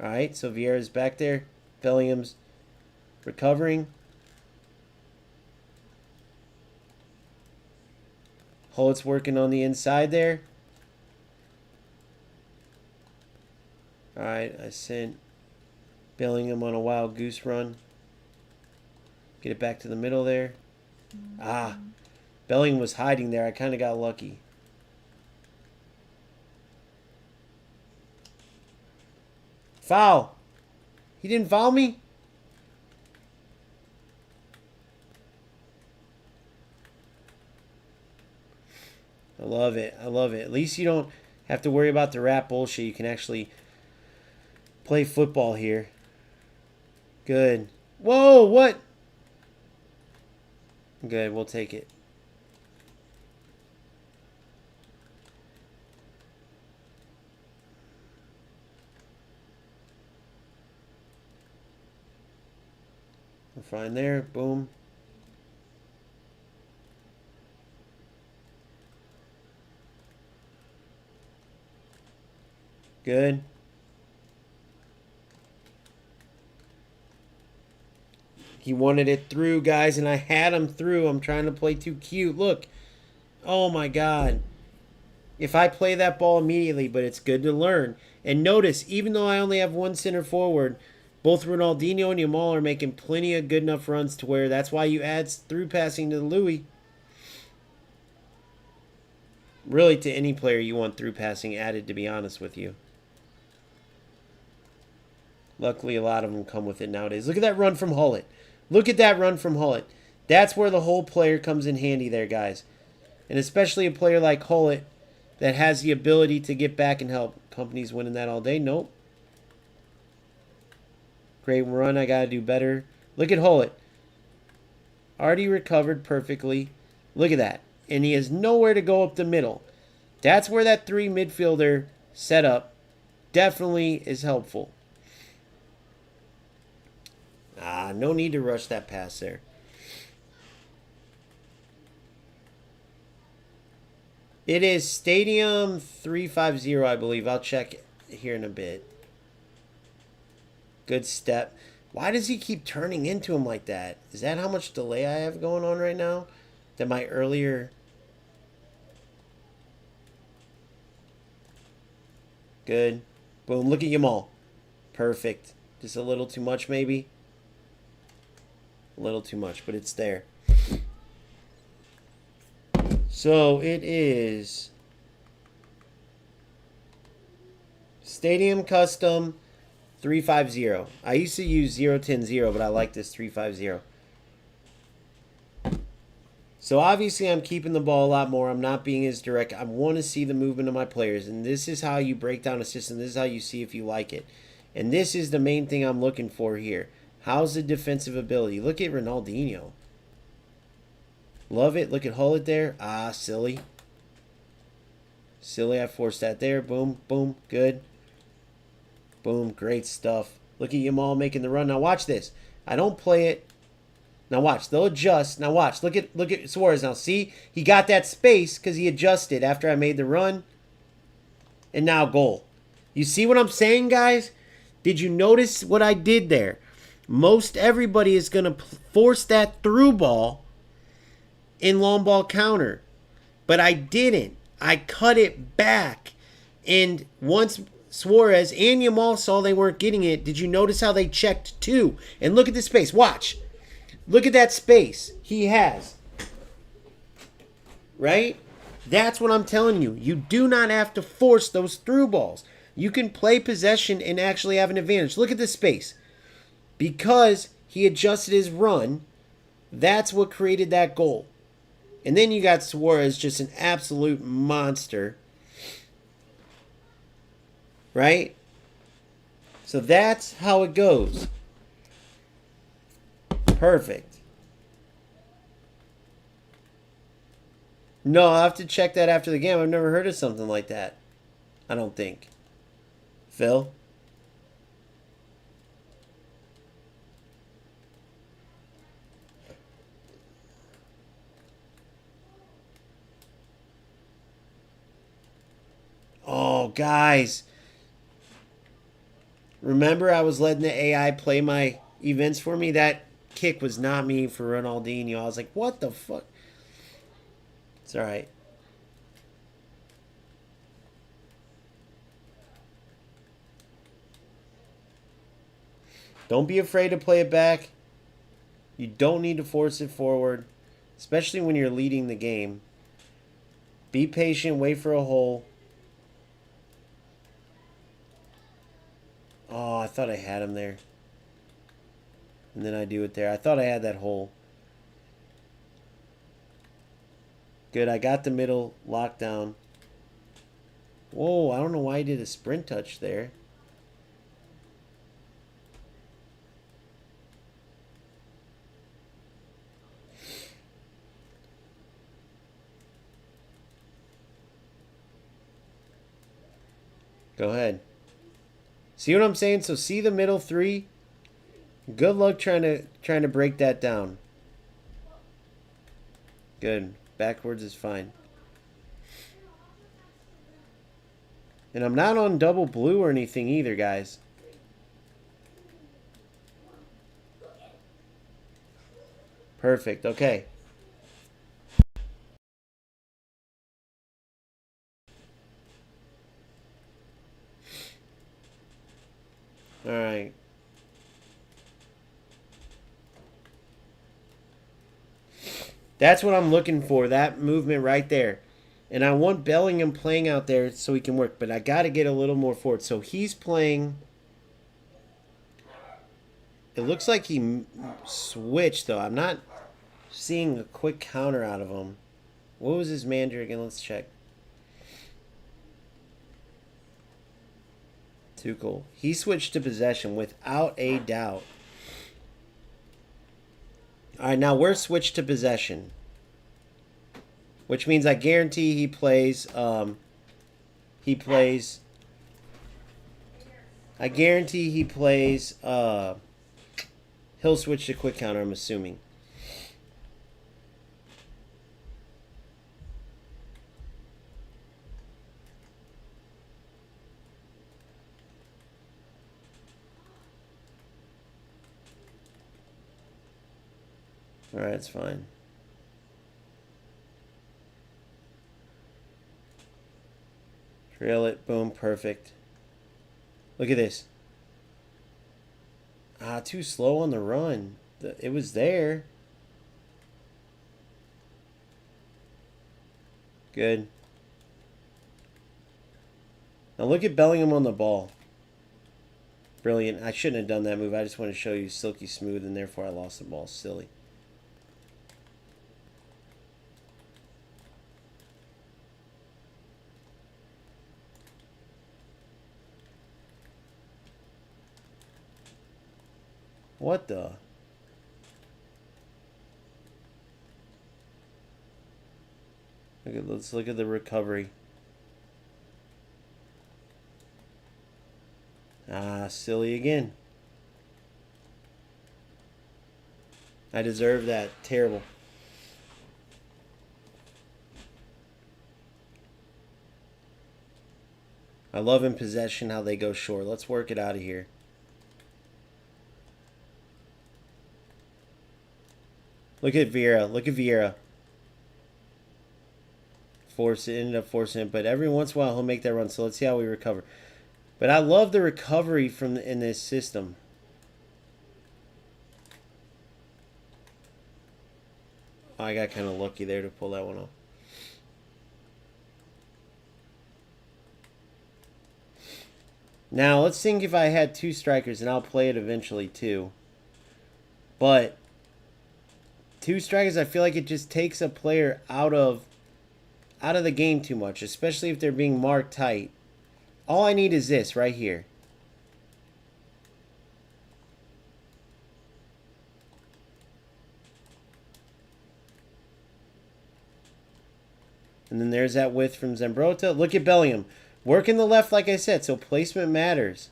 All right, so Vieira's back there. Bellingham's recovering. Holt's working on the inside there. Alright, I sent Bellingham on a wild goose run. Get it back to the middle there. Ah, Bellingham was hiding there. I kind of got lucky. Foul. He didn't foul me? I love it. I love it. At least you don't have to worry about the rap bullshit. You can actually play football here. Good. Whoa, what? Good, we'll take it. We're fine there. Boom. Good. He wanted it through, guys, and I had him through. I'm trying to play too cute. Look. Oh, my God. If I play that ball immediately, but it's good to learn. And notice, even though I only have one center forward, both Ronaldinho and Yamal are making plenty of good enough runs to where that's why you add through passing to Louis. Really, to any player you want through passing added, to be honest with you. Luckily, a lot of them come with it nowadays. Look at that run from Hullet. Look at that run from Hullet. That's where the whole player comes in handy there, guys. And especially a player like Hullet that has the ability to get back and help. Company's winning that all day. Nope. Great run. I got to do better. Look at Hullet. Already recovered perfectly. Look at that. And he has nowhere to go up the middle. That's where that 3 midfielder setup definitely is helpful. No need to rush that pass there. It is Stadium 350, I believe. I'll check here in a bit. Good step. Why does he keep turning into him like that? Is that how much delay I have going on right now? That my earlier... Good. Boom. Look at Yamal. Perfect. Just a little too much, maybe. A little too much, but it's there. So it is Stadium Custom 350. I used to use 010, but I like this 350. So obviously I'm keeping the ball a lot more. I'm not being as direct. I want to see the movement of my players. And this is how you break down a system. This is how you see if you like it. And this is the main thing I'm looking for here. How's the defensive ability? Look at Ronaldinho. Love it. Look at Hullet there. Ah, silly. Silly. I forced that there. Boom. Boom. Good. Boom. Great stuff. Look at Yamal making the run. Now watch this. I don't play it. Now watch. They'll adjust. Now watch. Look at Suarez now. See? He got that space because he adjusted after I made the run. And now goal. You see what I'm saying, guys? Did you notice what I did there? Most everybody is going to force that through ball in long ball counter. But I didn't. I cut it back. And once Suarez and Yamal saw they weren't getting it, did you notice how they checked too? And look at the space. Watch. Look at that space he has. Right? That's what I'm telling you. You do not have to force those through balls. You can play possession and actually have an advantage. Look at this space. Because he adjusted his run, that's what created that goal. And then you got Suarez, just an absolute monster. Right? So that's how it goes. Perfect. No, I'll have to check that after the game. I've never heard of something like that. I don't think. Phil? Oh, guys. Remember I was letting the AI play my events for me? That kick was not me for Ronaldinho. I was like, what the fuck? It's alright. Don't be afraid to play it back. You don't need to force it forward, especially when you're leading the game. Be patient, wait for a hole. Oh, I thought I had him there. And then I do it there. I thought I had that hole. Good, I got the middle locked down. Whoa, I don't know why he did a sprint touch there. Go ahead. See what I'm saying? So see the middle three? Good luck trying to break that down. Good. Backwards is fine. And I'm not on double blue or anything either, guys. Perfect. Okay. All right. That's what I'm looking for, that movement right there. And I want Bellingham playing out there so he can work, but I got to get a little more forward. So he's playing. It looks like he switched, though. I'm not seeing a quick counter out of him. What was his manager again? Let's check. Tuchel. He switched to possession without a doubt. All right, now we're switched to possession, which means I guarantee he plays. I guarantee he plays. He'll switch to quick counter, I'm assuming. All right, it's fine. Trail it. Boom. Perfect. Look at this. Ah, too slow on the run. It was there. Good. Now look at Bellingham on the ball. Brilliant. I shouldn't have done that move. I just want to show you silky smooth, and therefore I lost the ball. Silly. What the? Let's look at the recovery. Ah, silly again. I deserve that. Terrible. I love in possession how they go short. Let's work it out of here. Look at Vieira. Look at Vieira. Ended up forcing it, but every once in a while he'll make that run. So let's see how we recover. But I love the recovery in this system. Oh, I got kind of lucky there to pull that one off. Now let's think if I had two strikers, and I'll play it eventually too. But two strikers, I feel like it just takes a player out of the game too much, especially if they're being marked tight. All I need is this right here. And then there's that width from Zambrotta. Look at Bellingham. Working the left, like I said, so placement matters.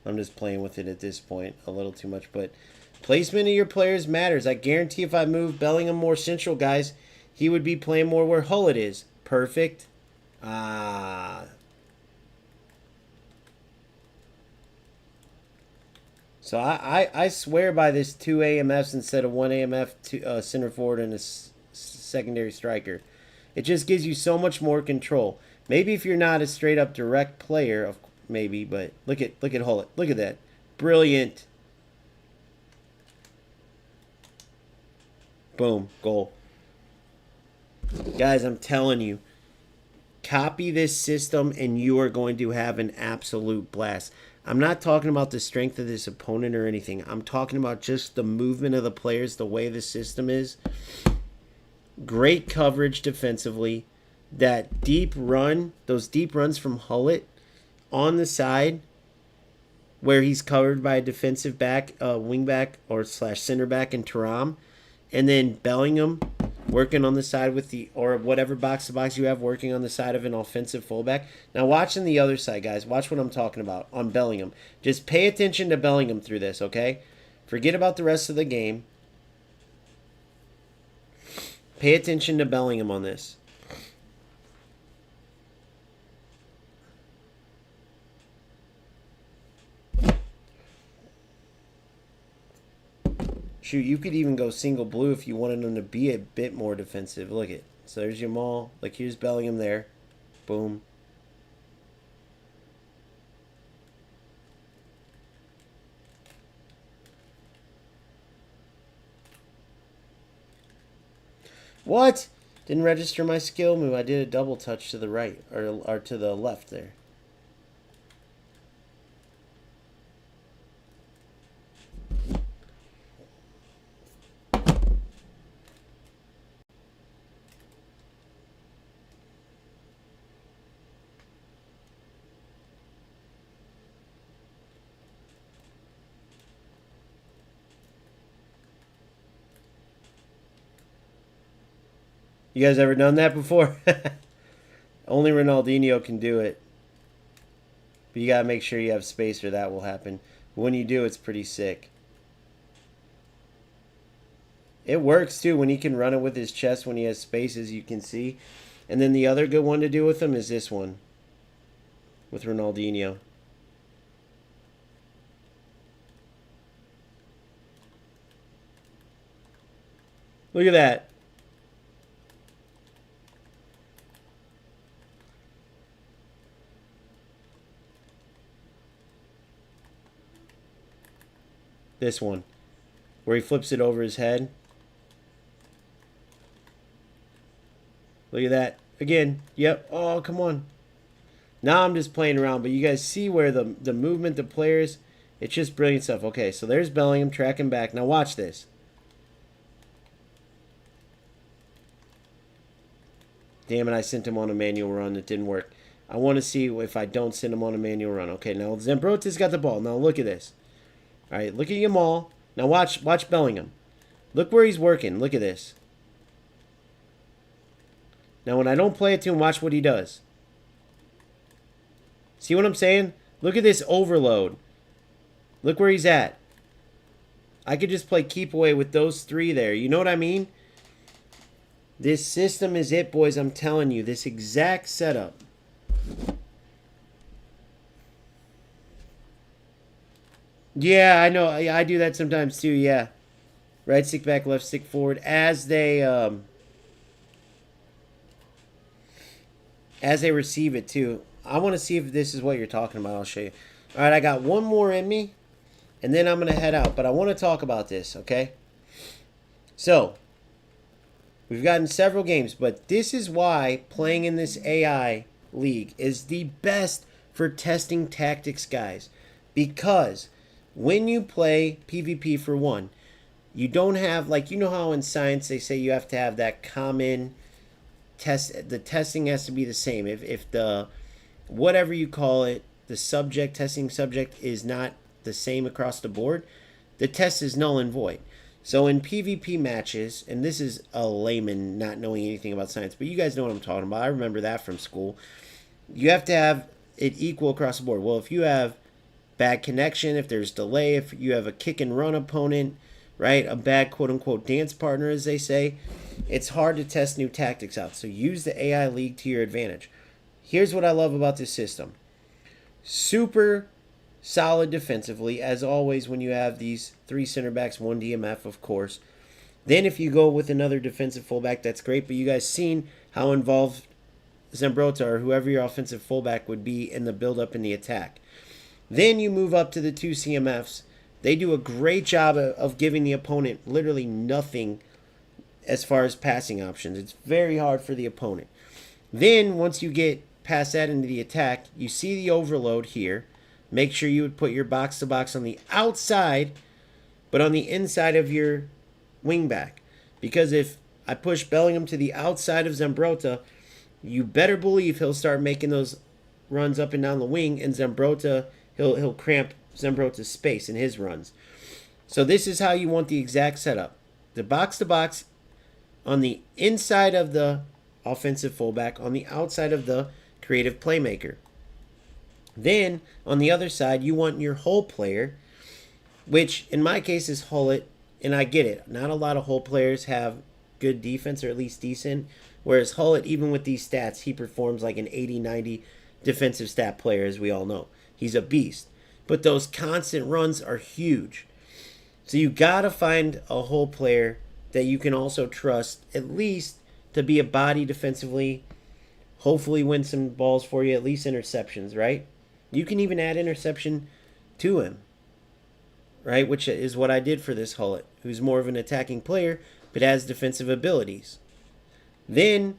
I'm just playing with it at this point a little too much, but placement of your players matters. I guarantee if I move Bellingham more central, guys, he would be playing more where Hullet is. Perfect. Ah. So I swear by this 2 AMFs instead of 1 AMF to center forward and a secondary striker. It just gives you so much more control. Maybe if you're not a straight up direct player, maybe, but look at Hullet. Look at that. Brilliant. Boom, goal. Guys, I'm telling you, copy this system and you are going to have an absolute blast. I'm not talking about the strength of this opponent or anything. I'm talking about just the movement of the players, the way the system is. Great coverage defensively. That deep run, those deep runs from Hullet on the side where he's covered by a defensive back, wing back or / center back in Thuram. And then Bellingham working on the side with or whatever box-to-box you have working on the side of an offensive fullback. Now watching the other side, guys. Watch what I'm talking about on Bellingham. Just pay attention to Bellingham through this, okay? Forget about the rest of the game. Pay attention to Bellingham on this. Shoot, you could even go single blue if you wanted them to be a bit more defensive. Look at. So there's your maul. Like, here's Bellingham there. Boom. What? Didn't register my skill move. I did a double touch to the right. Or to the left there. You guys ever done that before? Only Ronaldinho can do it. But you gotta make sure you have space or that will happen. But when you do, it's pretty sick. It works too when he can run it with his chest when he has space, as you can see. And then the other good one to do with him is this one. With Ronaldinho. Look at that. This one, where he flips it over his head. Look at that. Again. Yep. Oh, come on. Now I'm just playing around, but you guys see where the movement, the players, it's just brilliant stuff. Okay, so there's Bellingham tracking back. Now watch this. Damn it, I sent him on a manual run. It didn't work. I want to see if I don't send him on a manual run. Okay, now Zambrota's got the ball. Now look at this. All right, look at Yamal. Now watch Bellingham. Look where he's working. Look at this. Now when I don't play it to him, watch what he does. See what I'm saying? Look at this overload. Look where he's at. I could just play keep away with those three there. You know what I mean? This system is it, boys. I'm telling you. This exact setup. Yeah, I know. I do that sometimes too, yeah. Right stick back, left stick forward. As they receive it too. I want to see if this is what you're talking about. I'll show you. All right, I got one more in me. And then I'm going to head out. But I want to talk about this, okay? So, we've gotten several games. But this is why playing in this AI league is the best for testing tactics, guys. Because when you play PvP for one, you don't have, like, you know how in science they say you have to have that common test. The testing has to be the same. If the, whatever you call it, the subject, testing subject is not the same across the board, the test is null and void. So in PvP matches, and this is a layman not knowing anything about science, but you guys know what I'm talking about. I remember that from school. You have to have it equal across the board. Well, if you have bad connection, if there's delay, if you have a kick and run opponent, right, a bad quote-unquote dance partner, as they say, it's hard to test new tactics out. So use the AI League to your advantage. Here's what I love about this system. Super solid defensively, as always, when you have these three center backs, one DMF, of course. Then if you go with another defensive fullback, that's great. But you guys seen how involved Zambrotta or whoever your offensive fullback would be in the build-up in the attack. Then you move up to the two CMFs. They do a great job of giving the opponent literally nothing as far as passing options. It's very hard for the opponent. Then once you get past that into the attack, you see the overload here. Make sure you would put your box-to-box on the outside, but on the inside of your wingback. Because if I push Bellingham to the outside of Zambrotta, you better believe he'll start making those runs up and down the wing, and Zambrotta, he'll cramp Zambrotta's space in his runs. So this is how you want the exact setup. The box-to-box on the inside of the offensive fullback, on the outside of the creative playmaker. Then, on the other side, you want your hole player, which in my case is Hullet, and I get it. Not a lot of hole players have good defense, or at least decent, whereas Hullet, even with these stats, he performs like an 80-90 defensive stat player, as we all know. He's a beast. But those constant runs are huge. So you got to find a hole player that you can also trust, at least to be a body defensively, hopefully win some balls for you, at least interceptions, right? You can even add interception to him, right? Which is what I did for this Hullet, who's more of an attacking player, but has defensive abilities. Then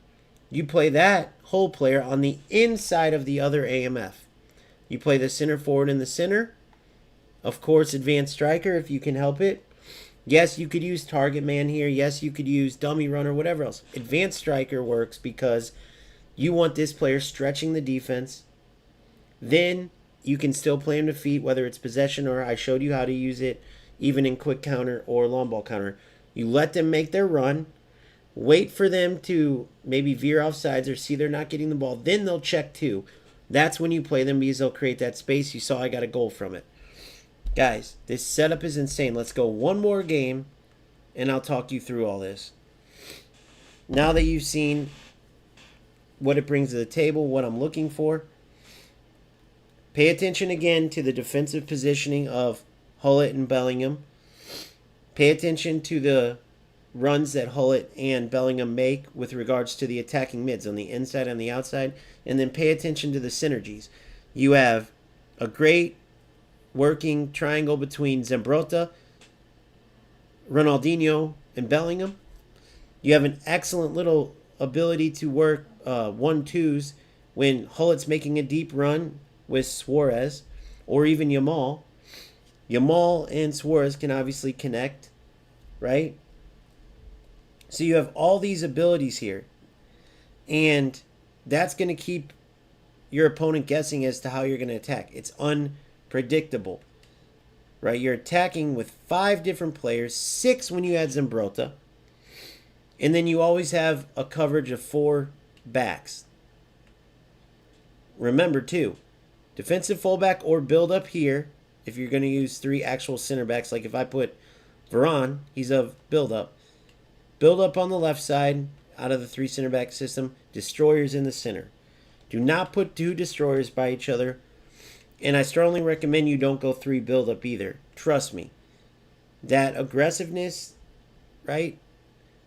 you play that hole player on the inside of the other AMF. You play the center forward in the center. Of course, advanced striker if you can help it. Yes, you could use target man here. Yes, you could use dummy runner, whatever else. Advanced striker works because you want this player stretching the defense. Then you can still play him to feet, whether it's possession or I showed you how to use it, even in quick counter or long ball counter. You let them make their run. Wait for them to maybe veer off sides or see they're not getting the ball. Then they'll check two. That's when you play them because they'll create that space. You saw I got a goal from it. Guys, this setup is insane. Let's go one more game, and I'll talk you through all this. Now that you've seen what it brings to the table, what I'm looking for, pay attention again to the defensive positioning of Hullet and Bellingham. Pay attention to the runs that Hullet and Bellingham make with regards to the attacking mids on the inside and the outside, and then pay attention to the synergies. You have a great working triangle between Zambrotta, Ronaldinho, and Bellingham. You have an excellent little ability to work 1-2s when Hullet's making a deep run with Suarez or even Yamal. Yamal and Suarez can obviously connect, right? So you have all these abilities here. And that's going to keep your opponent guessing as to how you're going to attack. It's unpredictable, right? You're attacking with 5 different players, 6 when you add Zambrotta. And then you always have a coverage of 4 backs. Remember, too, defensive fullback or build up here if you're going to use 3 actual center backs. Like if I put Varane, he's of build up. Build up on the left side out of the 3 center back system. Destroyers in the center. Do not put 2 destroyers by each other. And I strongly recommend you don't go 3 build up either. Trust me. That aggressiveness, right,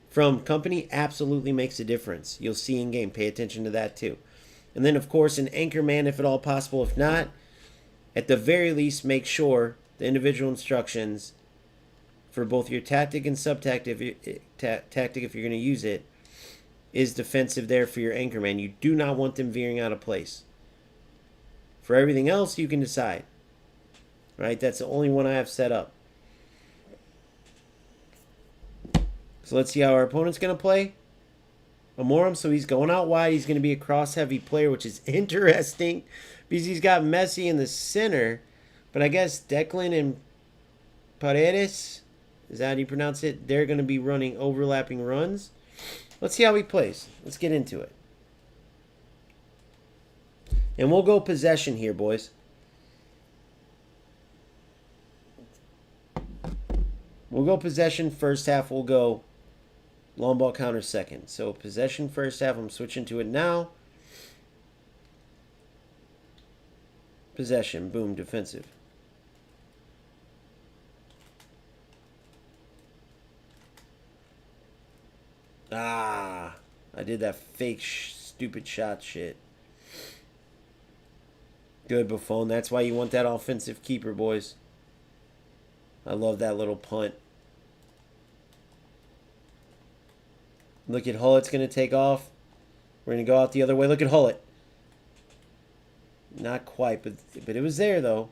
from company absolutely makes a difference. You'll see in game. Pay attention to that too. And then, of course, an anchor man if at all possible. If not, at the very least, make sure the individual instructions for both your tactic and sub-tactic, tactic if you're going to use it, is defensive there for your anchor man. You do not want them veering out of place. For everything else, you can decide. Right? That's the only one I have set up. So let's see how our opponent's going to play. Amorim, so he's going out wide. He's going to be a cross-heavy player, which is interesting because he's got Messi in the center. But I guess Declan and Paredes, is that how you pronounce it? They're going to be running overlapping runs. Let's see how he plays. Let's get into it. And we'll go possession here, boys. We'll go possession first half. We'll go long ball counter second. So possession first half. I'm switching to it now. Possession. Boom. Defensive. I did that fake stupid shot shit. Good, Buffon. That's why you want that offensive keeper, boys. I love that little punt. Look at Hullett's going to take off. We're going to go out the other way. Look at Hullett. Not quite, but it was there, though.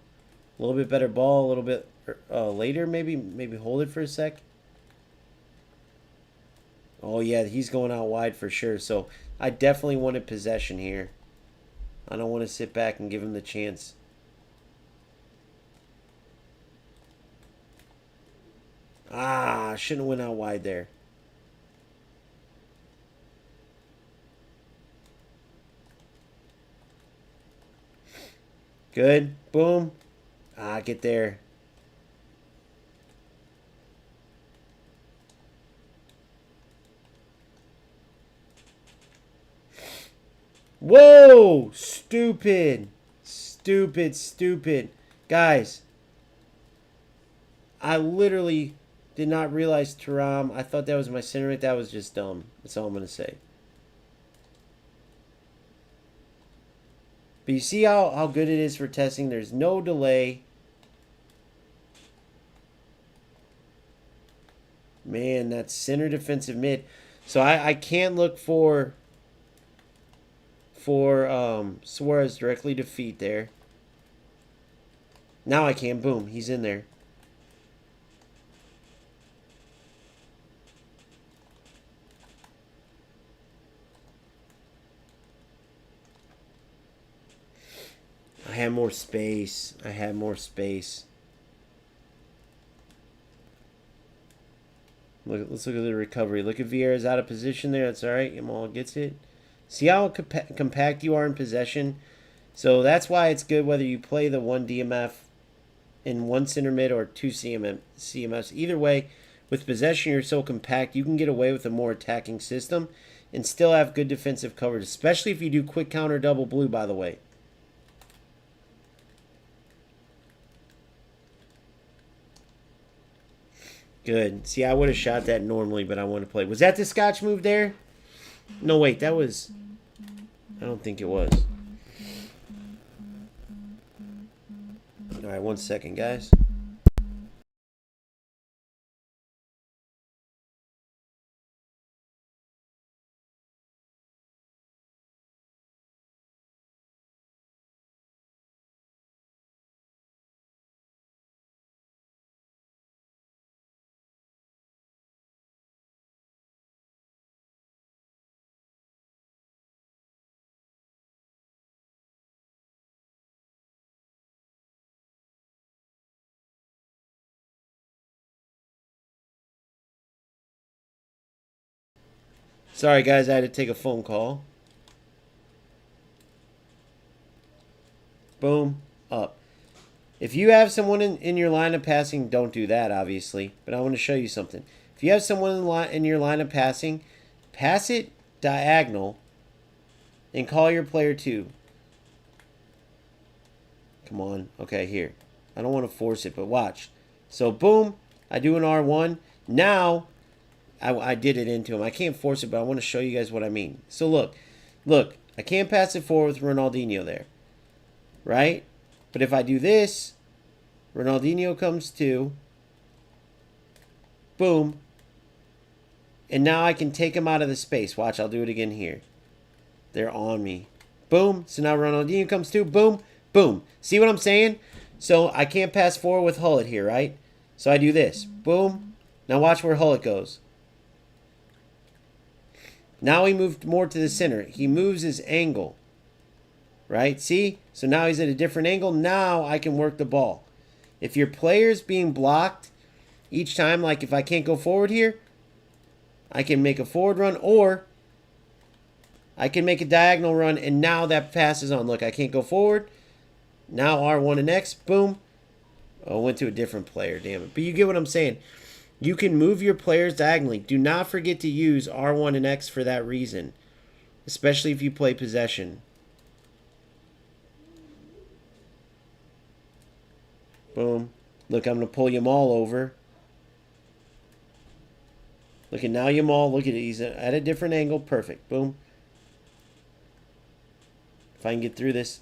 A little bit better ball, a little bit later, maybe hold it for a sec. Oh, yeah, he's going out wide for sure. So I definitely wanted possession here. I don't want to sit back and give him the chance. Ah, shouldn't have went out wide there. Good. Boom. Ah, get there. Whoa! Stupid. Stupid, stupid. Guys, I literally did not realize Thuram. I thought that was my center mid. That was just dumb. That's all I'm going to say. But you see how good it is for testing? There's no delay. Man, that's center defensive mid. So I can't look for Suarez directly to feet there. Now I can. Boom. He's in there. I had more space. I had more space. Let's look at the recovery. Look at Vieira's out of position there. That's all right. Jamal gets it. See how compact you are in possession? So that's why it's good whether you play the one DMF in one center mid or two CMFs. Either way, with possession, you're so compact, you can get away with a more attacking system and still have good defensive coverage, especially if you do quick counter double blue, by the way. Good. See, I would have shot that normally, but I want to play. Was that the Scotch move there? No, wait. That was... I don't think it was. All right, 1 second, guys. Sorry, guys. I had to take a phone call. Boom. Up. If you have someone in your line of passing, don't do that, obviously. But I want to show you something. If you have someone in your line of passing, pass it diagonal and call your player 2. Come on. Okay, here. I don't want to force it, but watch. So, boom. I do an R1. Now, I did it into him. I can't force it, but I want to show you guys what I mean. So, look. Look. I can't pass it forward with Ronaldinho there. Right? But if I do this, Ronaldinho comes to. Boom. And now I can take him out of the space. Watch, I'll do it again here. They're on me. Boom. So now Ronaldinho comes to. Boom. Boom. See what I'm saying? So I can't pass forward with Hullett here, right? So I do this. Boom. Now watch where Hullett goes. Now he moved more to the center. He moves his angle. Right? See? So now he's at a different angle. Now I can work the ball. If your player's being blocked each time, like if I can't go forward here, I can make a forward run, or I can make a diagonal run, and now that passes on. Look, I can't go forward. Now R1 and X, boom. Oh, went to a different player, damn it. But you get what I'm saying. You can move your players diagonally. Do not forget to use R1 and X for that reason, especially if you play possession. Boom. Look, I'm going to pull them all over. Look at now Yamal. Look at it. He's at a different angle. Perfect. Boom. If I can get through this.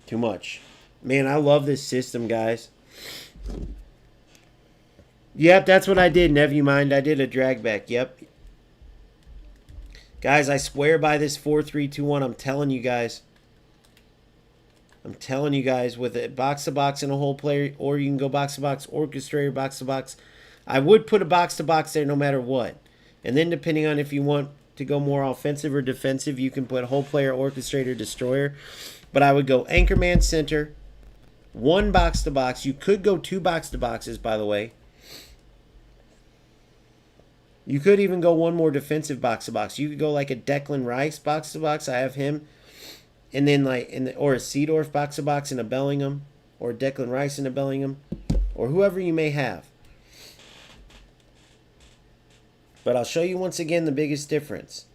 Too much. Man, I love this system, guys. Yep, that's what I did, Nev. You mind? I did a drag back. Yep. Guys, I swear by this 4-3-2-1. I'm telling you guys. I'm telling you guys, with a box-to-box and a whole player, or you can go box-to-box, orchestrator, box-to-box. I would put a box-to-box there no matter what. And then depending on if you want to go more offensive or defensive, you can put whole player, orchestrator, destroyer. But I would go anchorman, center, one box-to-box. You could go two box-to-boxes, by the way. You could even go one more defensive box-to-box. You could go like a Declan Rice box-to-box. I have him. And then or a Seedorf box-to-box and a Bellingham. Or Declan Rice and a Bellingham. Or whoever you may have. But I'll show you once again the biggest difference.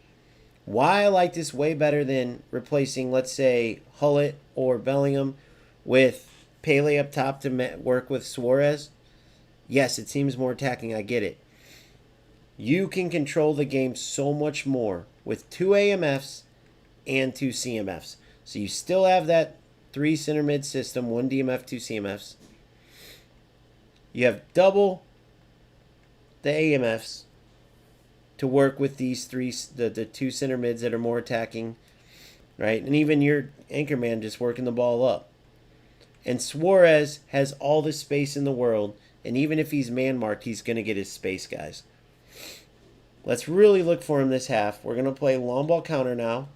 Why I like this way better than replacing, let's say, Hullet or Bellingham with Pele up top to work with Suarez. Yes, it seems more attacking. I get it. You can control the game so much more with 2 AMFs and 2 CMFs. So you still have that 3 center mid system, 1 DMF, 2 CMFs. You have double the AMFs to work with these the 2 center mids that are more attacking, right? And even your anchorman just working the ball up. And Suarez has all the space in the world, and even if he's man-marked, he's going to get his space, guys. Let's really look for him this half. We're going to play long ball counter now.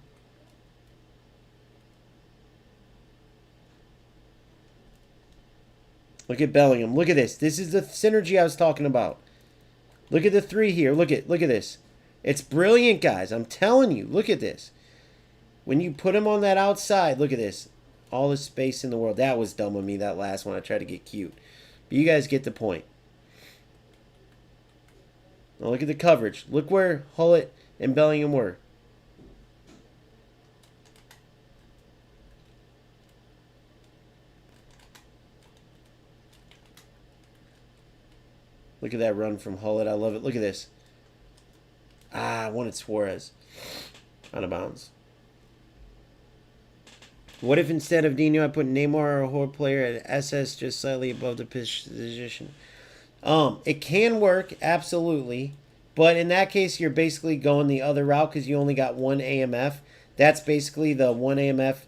Look at Bellingham. Look at this. This is the synergy I was talking about. Look at the 3 here. Look at this. It's brilliant, guys. I'm telling you. Look at this. When you put him on that outside, look at this. All the space in the world. That was dumb of me, that last one. I tried to get cute. But you guys get the point. Now look at the coverage. Look where Hullet and Bellingham were. Look at that run from Hullet. I love it. Look at this. I wanted Suarez. Out of bounds. What if instead of Dino I put Neymar or a whole player at SS just slightly above the position? It can work, absolutely. But in that case, you're basically going the other route because you only got 1 AMF. That's basically the 1 AMF.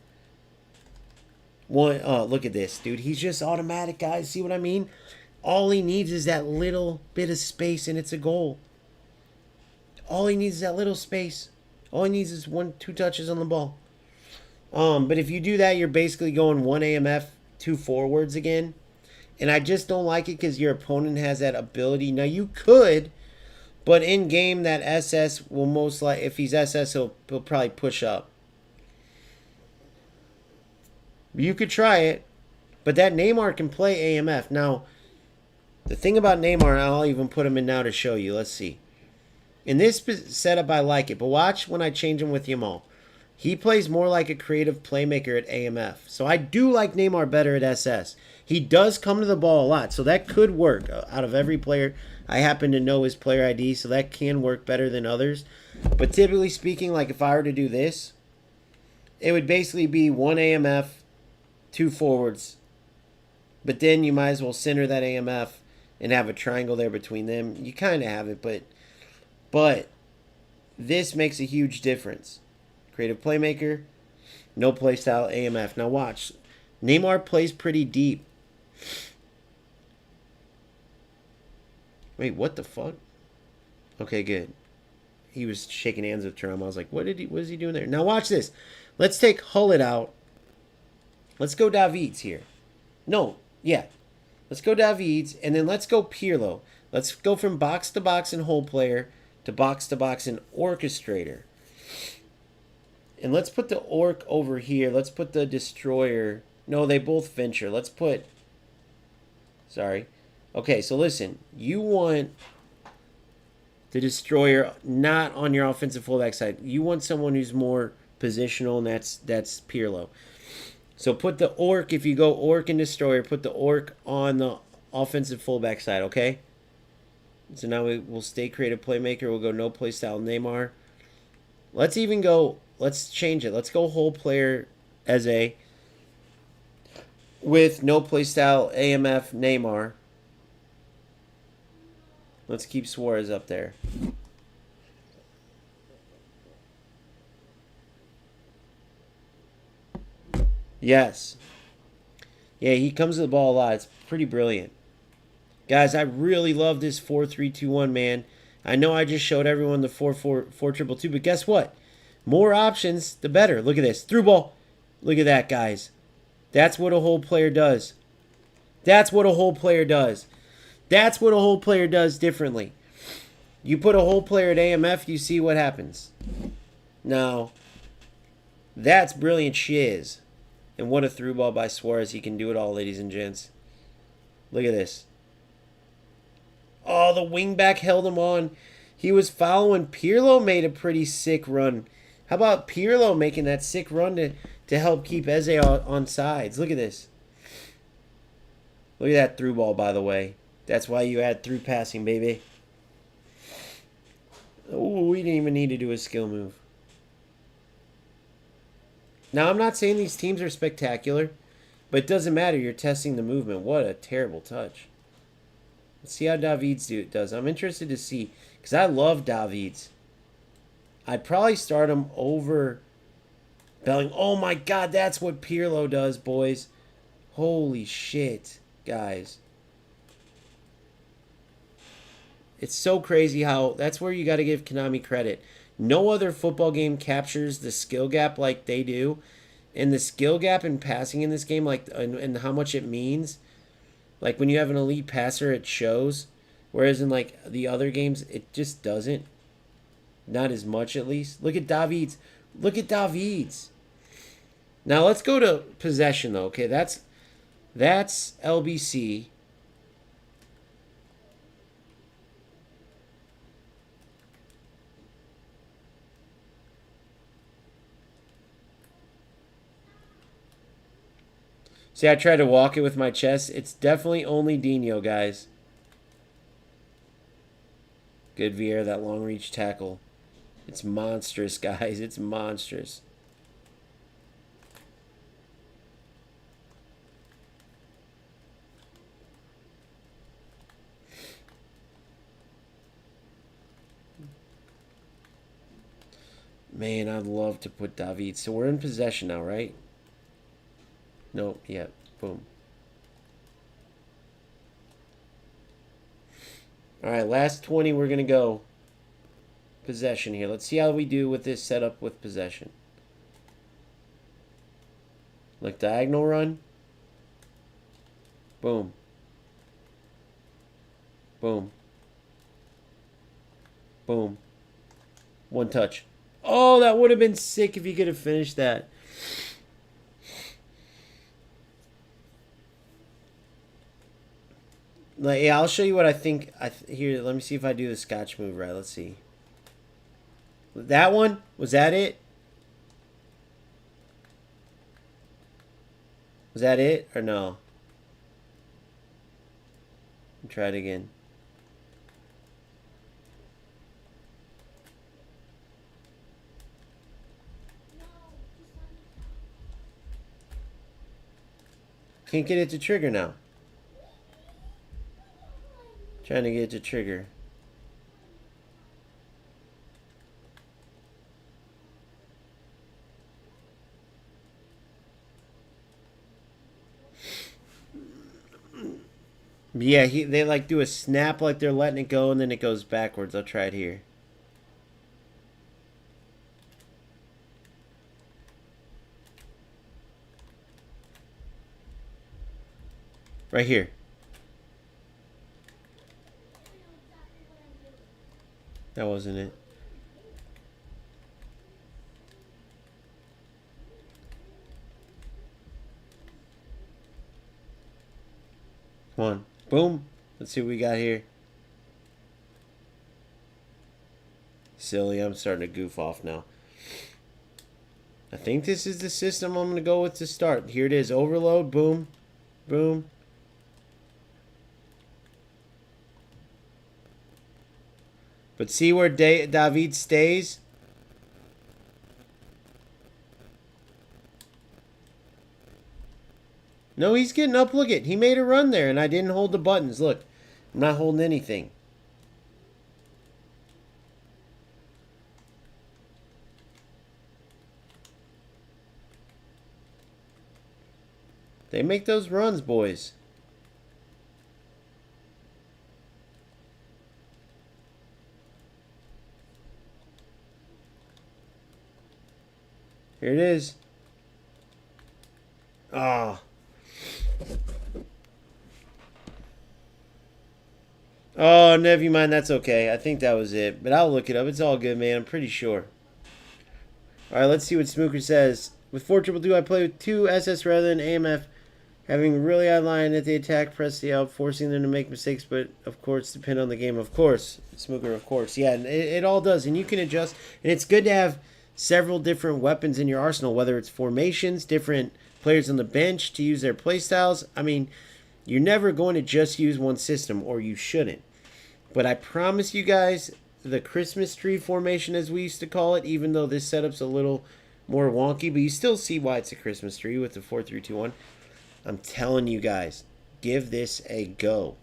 Look at this, dude. He's just automatic, guys. See what I mean? All he needs is that little bit of space, and it's a goal. All he needs is that little space. All he needs is 1-2 touches on the ball. But if you do that, you're basically going 1 AMF, 2 forwards again. And I just don't like it because your opponent has that ability. Now, you could, but in game, that SS will most likely, if he's SS, he'll probably push up. You could try it, but that Neymar can play AMF. Now, the thing about Neymar, I'll even put him in now to show you. Let's see. In this setup, I like it. But watch when I change him with Yamal. He plays more like a creative playmaker at AMF. So I do like Neymar better at SS. He does come to the ball a lot. So that could work. Out of every player, I happen to know his player ID. So that can work better than others. But typically speaking, like if I were to do this, it would basically be 1 AMF, 2 forwards. But then you might as well center that AMF and have a triangle there between them. You kind of have it, but this makes a huge difference. Creative playmaker, no playstyle, AMF. Now watch. Neymar plays pretty deep. Wait, what the fuck? Okay, good. He was shaking hands with Trump. I was like, what is he doing there? Now watch this. Let's take Hullet out. Let's go Davids here. No, yeah. Let's go Davids, and then let's go Pirlo. Let's go from box to box and whole player to box and orchestrator. And let's put the orc over here. Let's put the destroyer. No, they both venture. Let's put... Sorry. Okay, so listen. You want the destroyer not on your offensive fullback side. You want someone who's more positional, and that's Pirlo. So put the orc, if you go orc and destroyer, put the orc on the offensive fullback side, okay? So now we'll stay creative playmaker. We'll go no play style Neymar. Let's even go, let's change it. Let's go whole player as a with no play style AMF Neymar. Let's keep Suarez up there. Yes. Yeah, he comes to the ball a lot. It's pretty brilliant. Guys, I really love this 4-3-2-1, man. I know I just showed everyone the 4-4-4-2-2, but guess what? More options, the better. Look at this. Through ball. Look at that, guys. That's what a whole player does. That's what a whole player does. That's what a whole player does differently. You put a whole player at AMF, you see what happens. Now, that's brilliant shiz. And what a through ball by Suarez. He can do it all, ladies and gents. Look at this. Oh, the wingback held him on. He was following. Pirlo made a pretty sick run. How about Pirlo making that sick run to help keep Eze on sides? Look at this. Look at that through ball, by the way. That's why you add through passing, baby. Oh, we didn't even need to do a skill move. Now, I'm not saying these teams are spectacular, but it doesn't matter. You're testing the movement. What a terrible touch. Let's see how Davids does. I'm interested to see, because I love Davids. I'd probably start him over Bellingham. Oh my God, that's what Pirlo does, boys. Holy shit, guys. It's so crazy how, that's where you got to give Konami credit. No other football game captures the skill gap like they do. And the skill gap in passing in this game, like, and how much it means. Like, when you have an elite passer, it shows. Whereas in, like, the other games, it just doesn't. Not as much, at least. Look at Davids. Look at Davids. Now, let's go to possession, though. Okay, that's LBC. See, I tried to walk it with my chest. It's definitely only Dino, guys. Good Vieira, that long reach tackle. It's monstrous, guys. It's monstrous. Man, I'd love to put David. So we're in possession now, right? Nope, yeah, boom. Alright, last 20, we're going to go possession here. Let's see how we do with this setup with possession. Like diagonal run. Boom. Boom. Boom. One touch. Oh, that would have been sick if you could have finished that. Like, yeah, I'll show you what I think. Here, let me see if I do the Scotch move right. Let's see. That one? Was that it? Was that it or no? Try it again. Can't get it to trigger now. Trying to get it to trigger. Yeah, they like do a snap like they're letting it go and then it goes backwards. I'll try it here. Right here. That wasn't it. Come on. Boom. Let's see what we got here. Silly. I'm starting to goof off now. I think this is the system I'm going to go with to start. Here it is. Overload. Boom. Boom. But see where David stays? No, he's getting up. Look it. He made a run there, and I didn't hold the buttons. Look, I'm not holding anything. They make those runs, boys. Here it is. Ah. Oh, never mind. That's okay. I think that was it. But I'll look it up. It's all good, man. I'm pretty sure. All right, let's see what Smooker says. With 4-2-2, I play with 2 SS rather than AMF. Having really high line at the attack, press the out, forcing them to make mistakes, but of course, depend on the game. Of course, Smooker, of course. Yeah, it all does. And you can adjust. And it's good to have several different weapons in your arsenal, whether it's formations, different players on the bench to use their play styles. I mean, you're never going to just use one system, or you shouldn't. But I promise you guys, the Christmas tree formation, as we used to call it, even though this setup's a little more wonky, but you still see why it's a Christmas tree with the 4-3-2-1. I'm telling you guys, give this a go.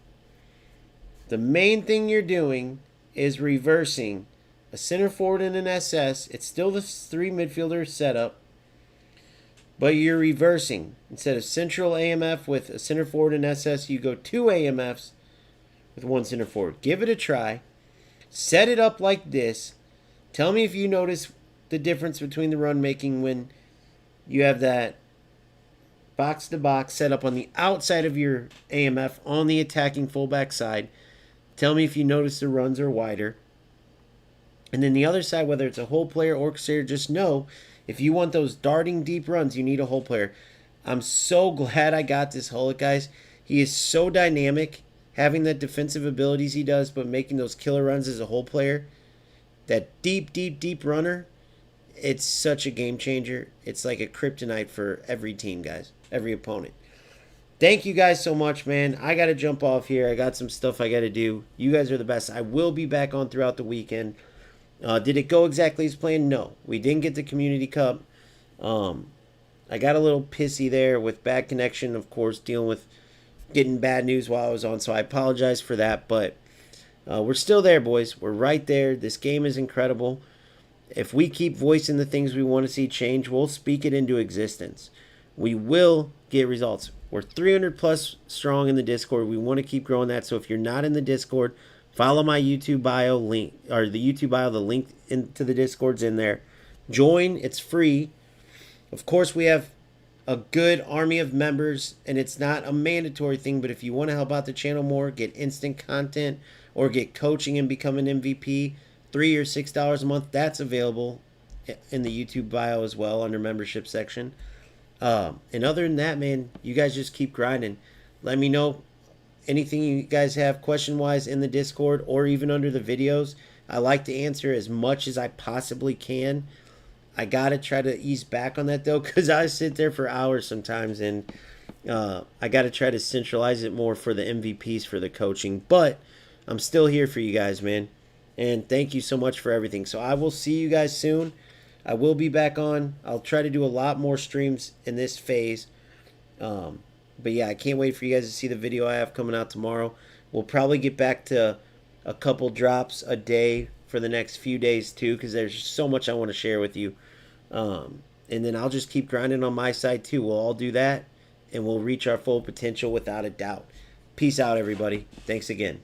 The main thing you're doing is reversing a center forward and an SS. It's still the 3 midfielder setup, but you're reversing. Instead of central AMF with a center forward and SS, you go 2 AMFs with 1 center forward. Give it a try. Set it up like this. Tell me if you notice the difference between the run making when you have that box to box set up on the outside of your AMF on the attacking fullback side. Tell me if you notice the runs are wider. And then the other side, whether it's a whole player or orchestrator, just know if you want those darting deep runs, you need a whole player. I'm so glad I got this Hulk, guys. He is so dynamic, having the defensive abilities he does, but making those killer runs as a whole player. That deep runner, it's such a game changer. It's like a kryptonite for every team, guys. Every opponent. Thank you guys so much, man. I got to jump off here. I got some stuff I got to do. You guys are the best. I will be back on throughout the weekend. Did it go exactly as planned? No. We didn't get the Community Cup. I got a little pissy there with bad connection, of course, dealing with getting bad news while I was on, so I apologize for that, but we're still there, boys. We're right there. This game is incredible. If we keep voicing the things we want to see change, we'll speak it into existence. We will get results. We're 300 plus strong in the Discord. We want to keep growing that. So if you're not in the Discord, follow my YouTube bio link, or the YouTube bio. The link into the Discord's in there. Join. It's free. Of course, we have a good army of members, and it's not a mandatory thing. But if you want to help out the channel more, get instant content, or get coaching and become an MVP, $3 or $6 a month, that's available in the YouTube bio as well under membership section. And other than that, man, you guys just keep grinding. Let me know anything you guys have question-wise in the Discord or even under the videos. I like to answer as much as I possibly can. I got to try to ease back on that, though, because I sit there for hours sometimes, and I got to try to centralize it more for the MVPs for the coaching. But I'm still here for you guys, man. And thank you so much for everything. So I will see you guys soon. I will be back on. I'll try to do a lot more streams in this phase. But yeah, I can't wait for you guys to see the video I have coming out tomorrow. We'll probably get back to a couple drops a day for the next few days too, because there's so much I want to share with you. And then I'll just keep grinding on my side too. We'll all do that, and we'll reach our full potential without a doubt. Peace out, everybody. Thanks again.